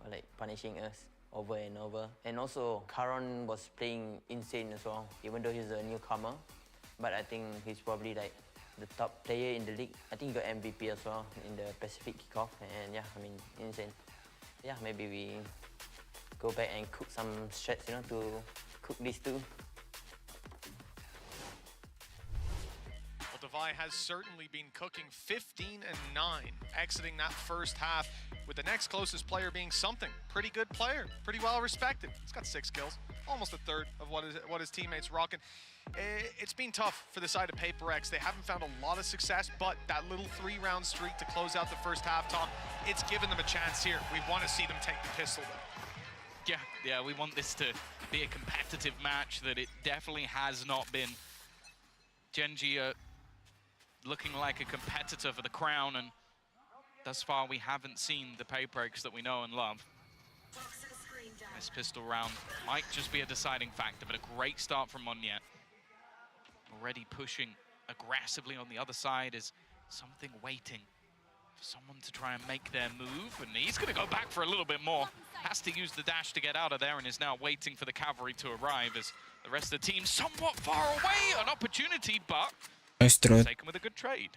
or like punishing us over and over. And also, Karon was playing insane as well, even though he's a newcomer. But I think he's probably like the top player in the league. I think he got MVP as well in the Pacific kickoff, and yeah, I mean, insane. Yeah, maybe we go back and cook some strats, you know, to cook these two. Divine has certainly been cooking 15-9, exiting that first half with the next closest player being Something. Pretty good player, pretty well respected. He's got 6 kills, almost a third of what his teammates rocking. It's been tough for the side of PaperX. They haven't found a lot of success, but that little 3-round streak to close out the first half, Tom, it's given them a chance here. We want to see them take the pistol, though. Yeah, we want this to be a competitive match that it definitely has not been. Gen.G looking like a competitor for the crown, and thus far we haven't seen the PaperX that we know and love. This pistol round might just be a deciding factor, but a great start from Monye. Already pushing aggressively on the other side is Something waiting for someone to try and make their move, and he's going to go back for a little bit more. Has to use the dash to get out of there, and is now waiting for the cavalry to arrive as the rest of the team somewhat far away. An opportunity, but nice trade. Taken with a good trade.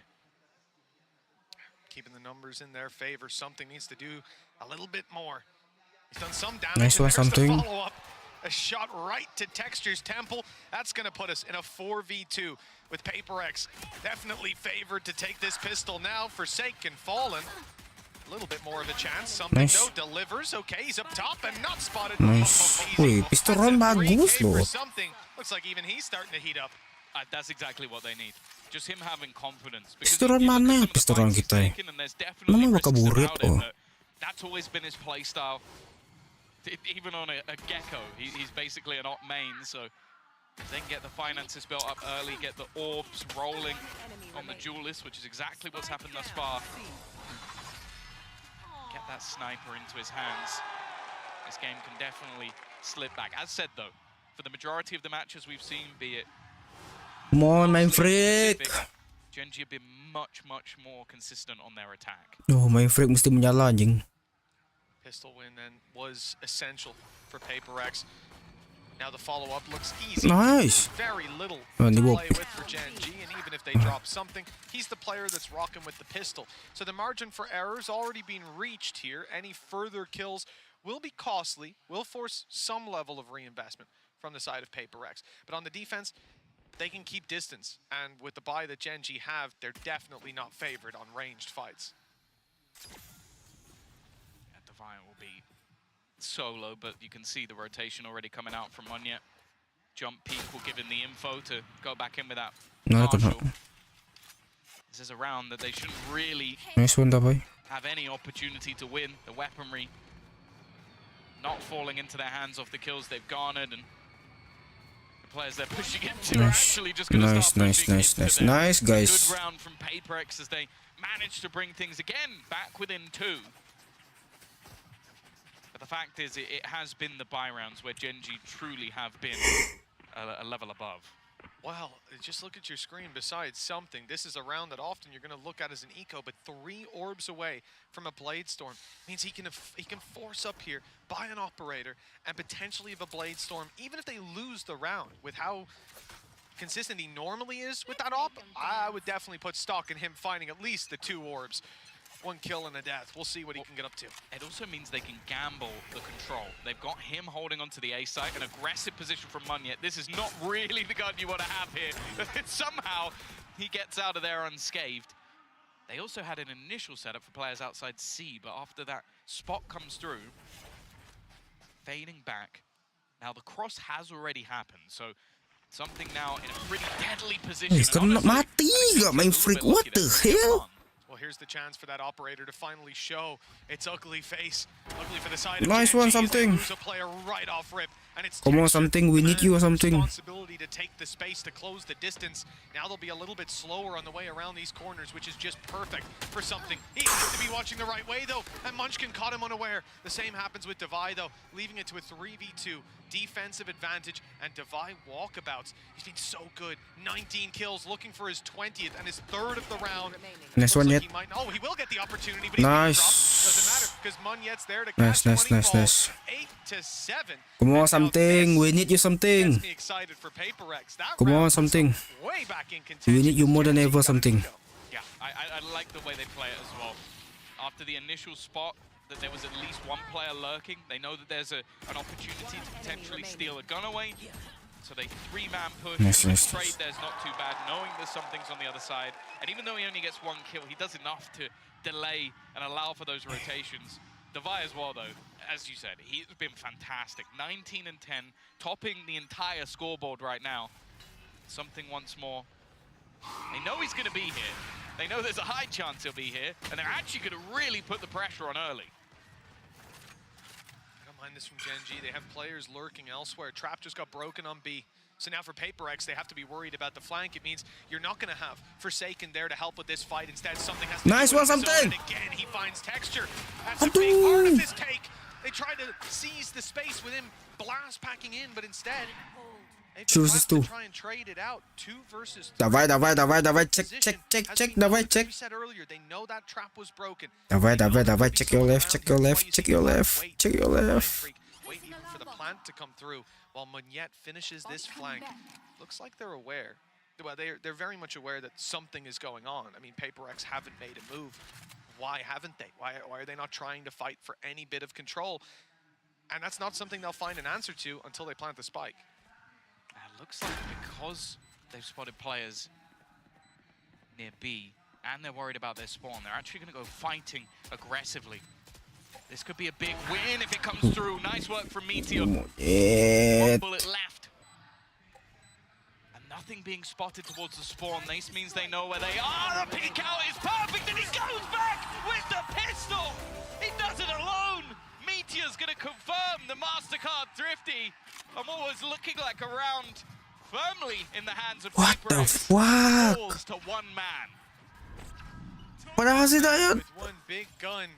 Keeping the numbers in their favor. Something needs to do a little bit more. He's done some damage. Nice one, Something. Follow up a shot right to Texture's temple. That's going to put us in a 4v2 with PaperX definitely favored to take this pistol now. Forsaken Fallen. A little bit more of a chance. Something Nice. no delivers. Okay, he's up top and not spotted. Nice. Wih, pistol run bagus loh. Something looks like even he's starting to heat up. That's exactly what they need. Just him having confidence. Pistol run mana pistol run kita eh? Nama baka burit oh. That's always been his play style. Even on a Gecko, he's basically an op main, so then get the finances built up early, get the orbs rolling on the Duelist, which is exactly what's happened thus far. Get that sniper into his hands. This game can definitely slip back. As said though, for the majority of the matches we've seen, be it Come on, Mindfreak. Gen.G have been much more consistent on their attack. Oh, Mindfreak mesti menyala anjing. Pistol win then was essential for PaperX. Now the follow-up looks easy. Nice. Very little Oh, to they play will- with for Gen.G, and even if they drop something, he's the player that's rocking with the pistol. So the margin for error's already been reached here. Any further kills will be costly, will force some level of reinvestment from the side of PaperX. But on the defense, they can keep distance, and with the buy that Gen.G have, they're definitely not favored on ranged fights. Defiant will be solo, but you can see the rotation already coming out from Monye. Jump peak will give him the info to go back in with that No, Marshall. kena. This is a round that they shouldn't really Nice one, boy. have any opportunity to win. The weaponry not falling into their hands off the kills they've garnered, and the players they're pushing into are Nice. actually just going to Nice, start nice, pushing nice, into nice. them. Nice, guys. Good round from PaperX as they managed to bring things again back within 2. But the fact is, it has been the buy rounds where Gen.G truly have been a level above. Well, just look at your screen. Besides Something, this is a round that often you're going to look at as an eco, but 3 orbs away from a Blade Storm means he can force up here, buy an Operator, and potentially have a Blade Storm, even if they lose the round. With how consistent he normally is with that op, I would definitely put stock in him finding at least the 2 orbs. one kill and a death. We'll see what he can get up to. It also means they can gamble the control. They've got him holding onto the A site, an aggressive position from Munyet. This is not really the gun you want to have here. Somehow, he gets out of there unscathed. They also had an initial setup for players outside C, but after that spot comes through, fading back. Now the cross has already happened, so something now in a pretty deadly position. Kena mati gak main freak, what the hell? Well, here's the chance for that operator to finally show its ugly face. Ugly for the side of Nice one, something. Lose a player right off rip. And it's Come on, something. We need you or something. Responsibility to take the space to close the distance. Now they'll be a little bit slower on the way around these corners, which is just perfect for something. He has to be watching the right way, though, and Munchkin caught him unaware. The same happens with Devi, though, leaving it to a 3v2 defensive advantage, and Devi walkabouts. He's been so good. 19 kills, looking for his 20th and his 3rd of the round. Nice one, Yet. He will get the opportunity, but nice. Doesn't matter because Munyet's there to nice, catch nice. 8-7. Come on, something. We need you something. Me excited for PaperX. That Come on, something. Way back in contention. We need you more than ever, something. Yeah, I like the way they play it as well. After the initial spot, that there was at least one player lurking. They know that there's an opportunity to potentially steal a gun away. So they 3-man push. Nice. Trade there's not too bad, knowing there's some things on the other side. And even though he only gets 1 kill, he does enough to delay and allow for those rotations. Devi as well, though, as you said, he's been fantastic. 19 and 10, topping the entire scoreboard right now. Something once more. They know he's going to be here. They know there's a high chance he'll be here, and they're actually going to really put the pressure on early. I don't mind this from Gen G. They have players lurking elsewhere. Trap just got broken on B. So now for PaperX, they have to be worried about the flank. It means you're not going to have Forsaken there to help with this fight. Instead, something has to nice one, something. And again, he finds texture. That's a big part of this take. They tried to seize the space with him blast packing in, but instead, chooses to try and trade it out. 2 versus 3. Davai. Check. Davai, check. We said earlier, they know that trap was broken. Davai. Check your left. Wait even for the plant to come through while Munyet finishes this flank. Looks like they're aware. Well, they're very much aware that something is going on. I mean, PaperX haven't made a move. Why haven't they? Why are they not trying to fight for any bit of control? And that's not something they'll find an answer to until they plant the spike. It looks like because they've spotted players near B and they're worried about their spawn, they're actually going to go fighting aggressively. This could be a big win if it comes through. Nice work from Meteor. 1 bullet left. And nothing being spotted towards the spawn. This means they know where they are. The peek out is perfect, and he goes back with the pistol. He does it alone. Meteor's going to confirm the MasterCard Thrifty. I'm always looking like a round firmly in the hands of what the fuck? Falls to 1 man. Padahal si Dayan. With 1 big gun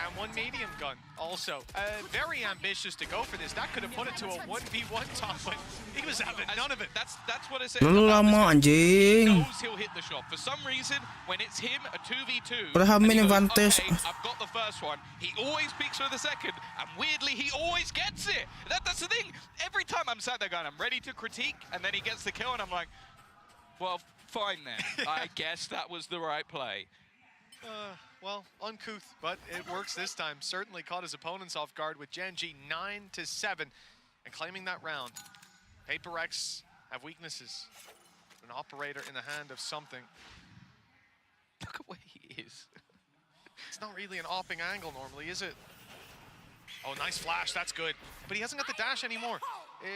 and 1 medium gun also. Very ambitious to go for this. That could have put it to a 1v1 top, but he was having none of it. That's what I said. Lalu lama He anjing. knows he'll hit the shot. For some reason, when it's him, a 2v2, Padahal main advantage. Okay, I've got the first one. He always peeks for the second, and weirdly, he always gets it. That's the thing. Every time I'm sat there going, I'm ready to critique, and then he gets the kill, and I'm like, well, fine then. I guess that was the right play. Well, uncouth, but it works this time. Certainly caught his opponents off guard with Gen G 9-7 and claiming that round. PaperX have weaknesses. An operator in the hand of something. Look at where he is. It's not really an opping angle normally, is it? Oh, nice flash, that's good. But he hasn't got the dash anymore.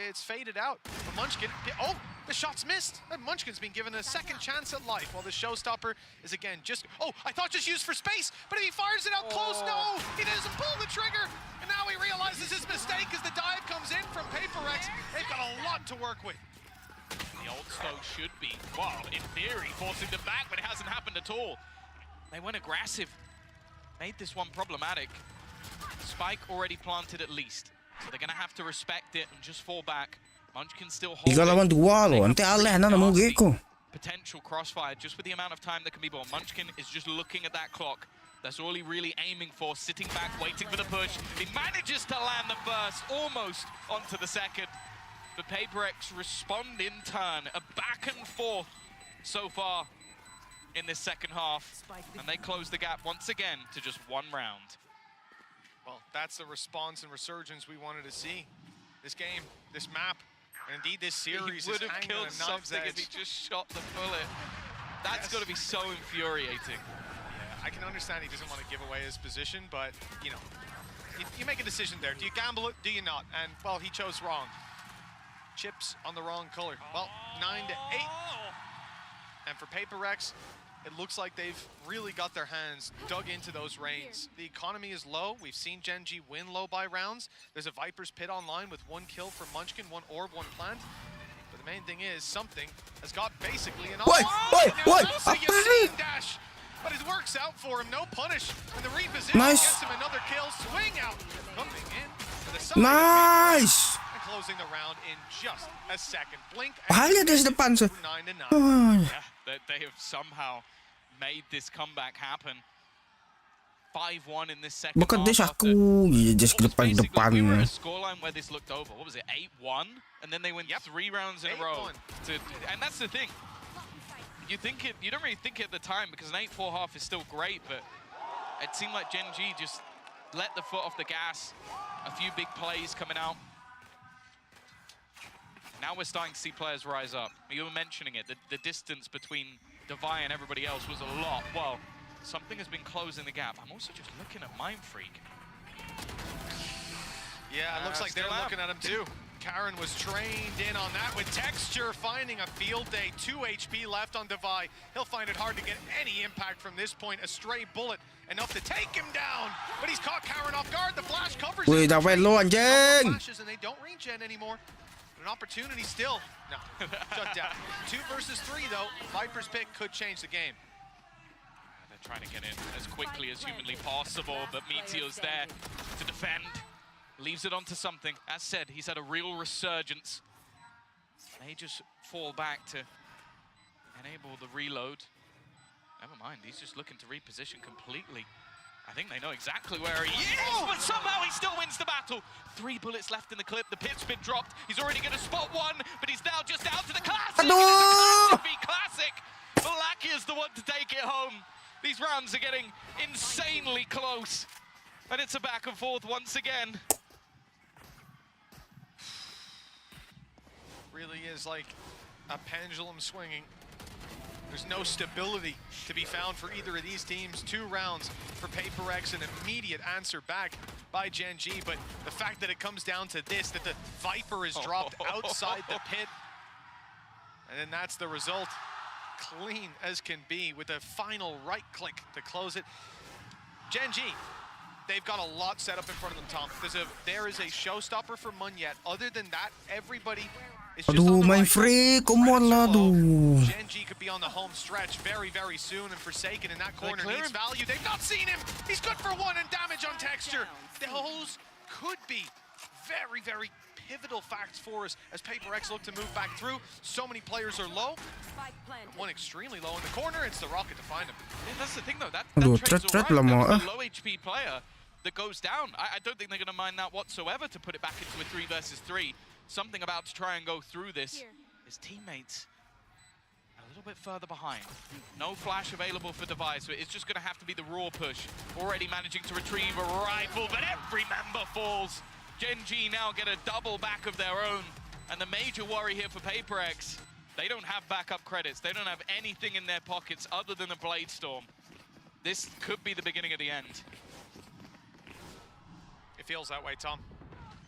It's faded out. But Munchkin, oh, the shot's missed. And Munchkin's been given a second chance at life while the showstopper is again just, oh, I thought just used for space, but if he fires it out close, no, he doesn't pull the trigger. And now he realizes his mistake as the dive comes in from PaperX. They've got a lot to work with. The old Stoke should be, well, in theory, forcing them back, but it hasn't happened at all. They went aggressive, made this one problematic. Spike already planted at least, so they're going to have to respect it and just fall back. Munchkin still holding. 3 lawan 2 loh. Nanti aleh na namugi ko. Potential crossfire just with the amount of time that can be born. Munchkin is just looking at that clock. That's all he really aiming for, sitting back, waiting for the push. He manages to land the first, almost onto the second. But PaperX respond in turn, a back and forth so far. in this second half, and they close the gap once again to just 1 round. Well, that's the response and resurgence we wanted to see. This game, this map, and indeed this series He would have hanging on killed a knife's something if he edge. just shot the bullet. That's got to be so infuriating. Yeah, I can understand he doesn't want to give away his position, but, you know, you make a decision there. Do you gamble it? Do you not? And, well, he chose wrong. Chips on the wrong color. Well, 9-8. And for Paper Rex, it looks like they've really got their hands dug into those reins. The economy is low. We've seen Gen G win low by rounds. There's a Viper's Pit online with 1 kill for Munchkin, 1 orb, 1 plant. But the main thing is something has got basically an dash. But it works out for him. No punish. And the reposition gets him another kill. Swing out. Coming in for the side. Nice. And closing the round in just a second. Blink. Bahaya dari depan sih. 9-9. Yeah, they have somehow made this comeback happen. 5-1 in this second Bukan half. dia aku just ke depan-depan. We were at a scoreline where this looked over. What was it, 8-1? And then they win 3 rounds in a row. And that's the thing. You don't really think it at the time because an 8-4 half is still great, but it seemed like Gen G just let the foot off the gas. A few big plays coming out. Now we're starting to see players rise up. You were mentioning it, the distance between Devi and everybody else was a lot. Well, something has been closing the gap. I'm also just looking at Mindfreak. Yeah, it looks like they're looking at him too. Karen was trained in on that with Texture finding a field day. 2 HP left on Devi. He'll find it hard to get any impact from this point. A stray bullet enough to take him down, but he's caught Karen off guard. The flash covers Wih, him. dapat lo anjing. Flashes and they don't regen anymore. But an opportunity still. No, shut down. 2 versus 3 though. Viper's pick could change the game. They're trying to get in as quickly as humanly possible, but Meteor's there to defend. Leaves it onto something. As said, he's had a real resurgence. They just fall back to enable the reload. Never mind, he's just looking to reposition completely. I think they know exactly where he is, but somehow he still wins the battle. 3 bullets left in the clip. The pit's been dropped. He's already going to spot 1, but he's now just out to the classic. It's a classic. Valakia's the one to take it home. These rounds are getting insanely close, and it's a back and forth once again. Really is like a pendulum swinging. There's no stability to be found for either of these teams. 2 rounds for Paper Rex, an immediate answer back by Gen G, but the fact that it comes down to this, that the Viper is dropped outside the pit, and then that's the result. Clean as can be with a final right click to close it. Gen G, they've got a lot set up in front of them, Tom. There is a showstopper for Munyet. Other than that, everybody is just Aduh, on the Mindfreak, come on lah, aduh. Gen G could be on the home stretch very, very soon, and Forsaken in that corner needs value. They've not seen him. He's good for 1 and damage on Texture. Those could be very, very pivotal facts for us as Paper Rex look to move back through. So many players are low. 1 extremely low in the corner. It's the Rocket to find him. Yeah, that's the thing though. That Aduh, trades trap all right. lah, That was mau. a low HP player that goes down. I don't think they're going to mind that whatsoever to put it back into a 3 versus 3. Something about to try and go through this. His teammates a little bit further behind. No flash available for Devi, so it's just going to have to be the raw push. Already managing to retrieve a rifle, but every member falls. Gen G now get a double back of their own. And the major worry here for Paper Rex, they don't have backup credits. They don't have anything in their pockets other than a Blade Storm. This could be the beginning of the end. It feels that way, Tom.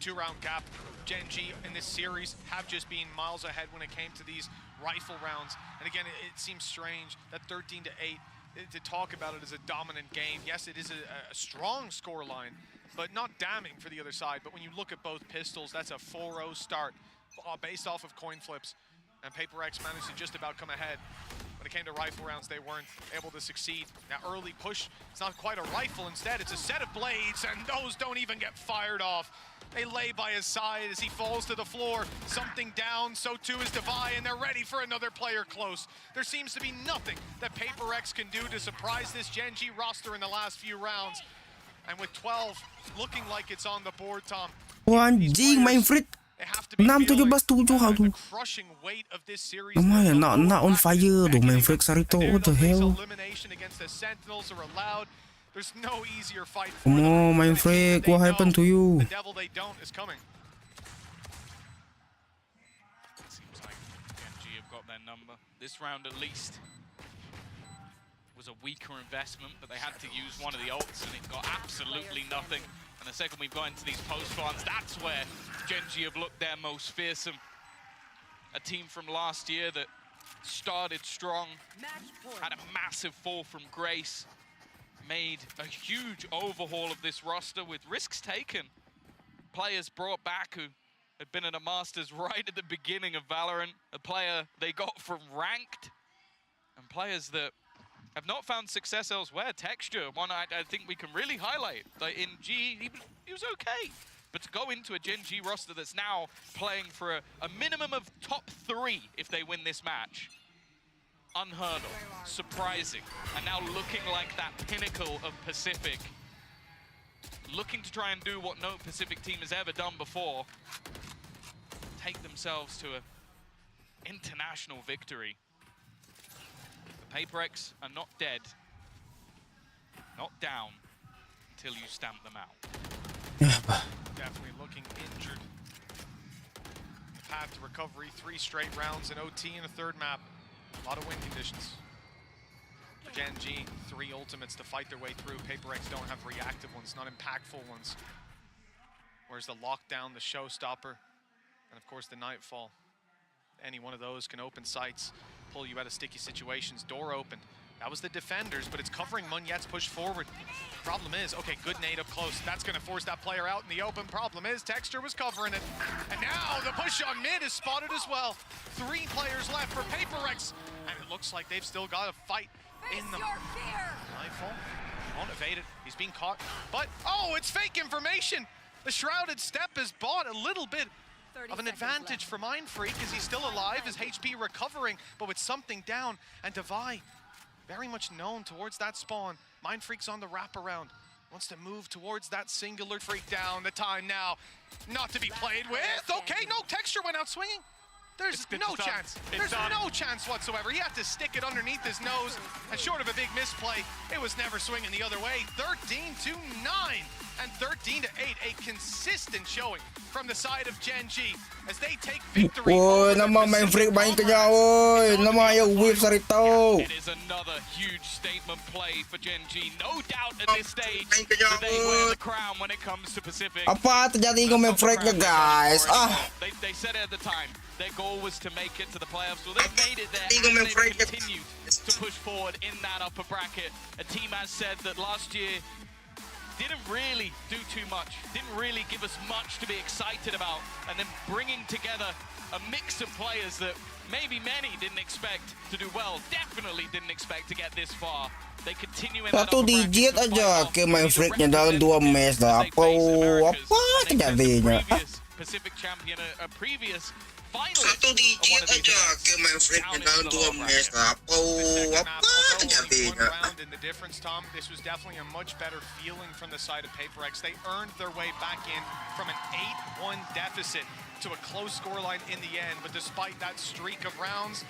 2-round gap. Gen G in this series have just been miles ahead when it came to these rifle rounds. And again, it seems strange that 13-8, to talk about it as a dominant game. Yes, it is a strong scoreline, but not damning for the other side. But when you look at both pistols, that's a 4-0 start based off of coin flips. And Paper Rex managed to just about come ahead. When it came to rifle rounds, they weren't able to succeed. Now, early push, it's not quite a rifle. Instead, it's a set of blades, and those don't even get fired off. They lay by his side as he falls to the floor. Something down, so too is Devi, and they're ready for another player close. There seems to be nothing that Paper Rex can do to surprise this Gen G roster in the last few rounds. And with 12 looking like it's on the board, Tom. Oh, anjing, Mindfreak. 6-17 aduh. Lumayan, na on fire tuh main Freak Sarito, what the hell. Come on, main Freak, what happened to you? The devil they don't is coming. Seems like Genji have got their number. This round at least was a weaker investment, but they had to use one of the ults and it got absolutely nothing. And the second we've got into these post-plants, that's where Genji have looked their most fearsome. A team from last year that started strong, had a massive fall from grace, made a huge overhaul of this roster with risks taken. Players brought back who had been at a Masters right at the beginning of Valorant, a player they got from Ranked, and players that have not found success elsewhere. Texture, one I think we can really highlight. Like in G, he was okay. But to go into a Gen G roster that's now playing for a minimum of top 3 if they win this match, unheard of, surprising, and now looking like that pinnacle of Pacific, looking to try and do what no Pacific team has ever done before, take themselves to an international victory. The PaperX are not dead, not down, until you stamp them out. Definitely looking injured. Path to recovery, 3 straight rounds in OT in a third map. A lot of win conditions. For Gen G, 3 ultimates to fight their way through. PaperX don't have reactive ones, not impactful ones. Whereas the lockdown, the showstopper, and of course the nightfall. Any one of those can open sights, pull you out of sticky situations. Door open. That was the defenders, but it's covering Munyet's push forward. Problem is, okay, good nade up close. That's gonna force that player out in the open. Problem is, Texture was covering it. And now the push on mid is spotted as well. 3 players left for PaperX. And it looks like they've still got a fight in them. Nightfall, won't evade it. He's being caught, but, oh, it's fake information. The Shrouded Step has bought a little bit of an advantage for Mindfreak as he's still alive, his HP recovering, but with something down. And Devi, very much known towards that spawn. Mindfreak's on the wraparound. Wants to move towards that singular freak down. The time now, not to be played with. Okay, no, Texture went out swinging. There's no chance. There's no chance whatsoever. He had to stick it underneath his nose, and short of a big misplay, it was never swinging the other way. 13-9 and 13-8, a consistent showing from the side of Gen G as they take victory. Woi, nama main Freak main kerja, woi. Nama ayo whip Sarito. It is another huge statement play for Gen G. No doubt at this stage that they wear the crown when it comes to Pacific. Apa terjadi dengan main Freaknya, guys? They said it at the time. Their goal was to make it to the playoffs. Well, they've made it there, and they've continued to push forward in that upper bracket. A team has said that last year didn't really do too much, didn't really give us much to be excited about, and then bringing together a mix of players that maybe many didn't expect to do well, definitely didn't expect to get this far. They continue in that upper bracket. 1 digit aja ke main Freaknya dalam 2 match dah. Apa terjadinya? Pacific champion, a previous finalist. 1 digit aja ke main Freaknya dalam 2 match dah. Apa terjadinya? In the difference, Tom, this was definitely a much better feeling from the side of PaperX. They earned their way back in from an 8-1 deficit to a close scoreline in the end. But despite that streak of rounds,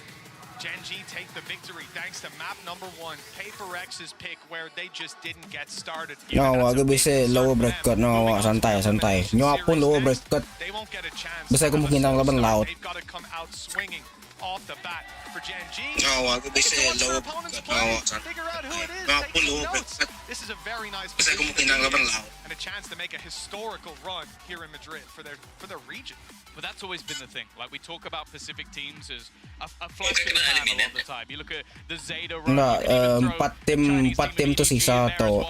Gen G take the victory thanks to map number 1, PaperX's pick, where they just didn't get started. No, aku bisa lower bracket, no, santai. Nyo pun lower bracket. Bisa kemungkinan laban laut. They've got to come out swinging off the bat for Gen G. No, aku bisa lower bracket, no, santai. Nyo pun lower bracket. This is a very nice bisa kemungkinan laban laut. And a chance to make a historical run here in Madrid for their region. But that's always been the thing. Like, we talk about Pacific teams as a flash in the pan a lot of the time. You look at the Zeta run. Empat tim tu sisa tu.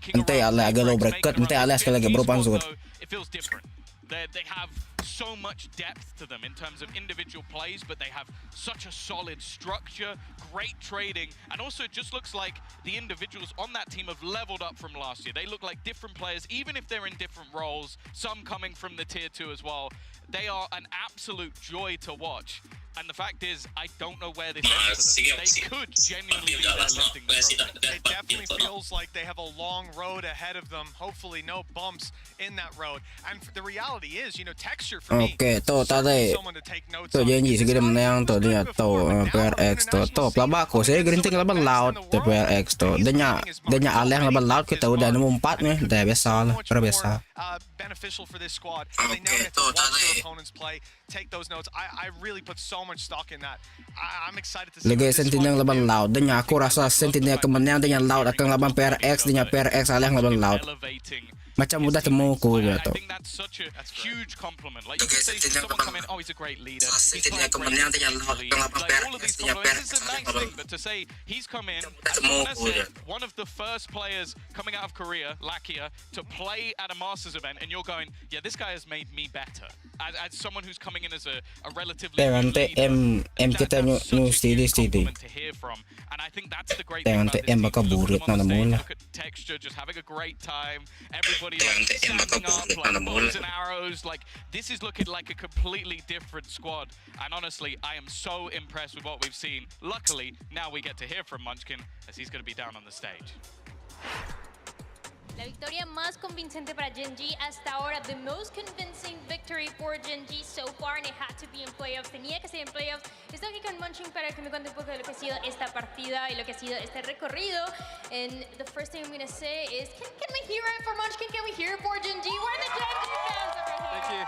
Nanti ala agak low bracket, nanti ala sekali lagi berpanjang. It feels different. They have so much depth to them in terms of individual plays, but they have such a solid structure, great trading, and also it just looks like the individuals on that team have leveled up from last year. They look like different players, even if they're in different roles, some coming from the tier 2 as well. They are an absolute joy to watch. And the fact is, I don't know where this ends for them. They could genuinely be there lifting the trophy. It definitely feels like they have a long road ahead of them. Hopefully no bumps in that road. And the reality is, you know, Texture for me, Okay, to tadi someone to take notes to on. janji segera menang to dia to PRX to pelaba aku saya gerinting laban laut to PRX to denya aleh laban laut kita udah nemu 4 nih dah biasa lah biasa. Beneficial for this squad. They now get to watch their opponents play, take those notes. I really put so much stock in that. I'm excited to see Lagi Sentinel laban laut denya aku rasa Sentinel kemenang denya laut akan laban PRX denya PRX aleh laban laut. Macam mudah temu aku gitu. I think that's such a huge compliment. Like you can say someone come in, oh, he's a great leader. He's playing great. Like all of these compliments, this is a nice thing. But to say he's come in, one of the first players coming out of Korea, Lakia, to play at a Masters event, and you're going, yeah, this guy has made me better. As someone who's coming in as a relatively new leader, kita new steady. To hear from, and I think that's the great thing about this team. Look at Texture, just having a great time. Everybody like standing up, like bows and arrows. Like this is looking like a completely different squad. And honestly, I am so impressed with what we've seen. Luckily, now we get to hear from Munchkin as he's going to be down on the stage. La victoria más convincente para Gen G hasta ahora. The most convincing victory for Gen G so far, and it had to be in playoffs. Tenía que ser en playoffs. Estoy aquí con Munchkin para que me cuente un poco de lo que ha sido esta partida y lo que ha sido este recorrido. And the first thing I'm going to say is, can we hear it for Munchkin? Can we hear it for Gen G? Where are the Gen G fans over here? Thank you.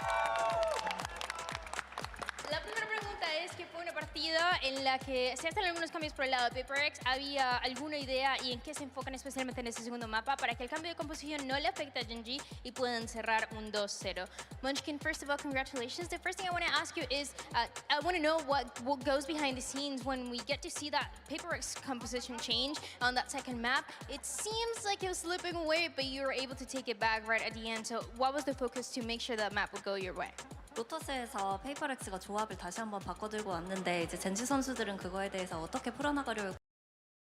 La primera pregunta es que fue una partida en la que se hacen algunos cambios por el lado de PaperX. ¿Había alguna idea y en qué se enfocan especialmente en ese segundo mapa para que el cambio de composición no le afecte a Gen G y puedan cerrar un 2-0? Munchkin, first of all, congratulations. The first thing I want to ask you is, I want to know what goes behind the scenes when we get to see that PaperX composition change on that second map. It seems like it was slipping away, but you were able to take it back right at the end. So what was the focus to make sure that map would go your way? 로터스에서 페이퍼렉스가 조합을 다시 한번 바꿔들고 왔는데 이제 젠지 선수들은 그거에 대해서 어떻게 풀어나가려고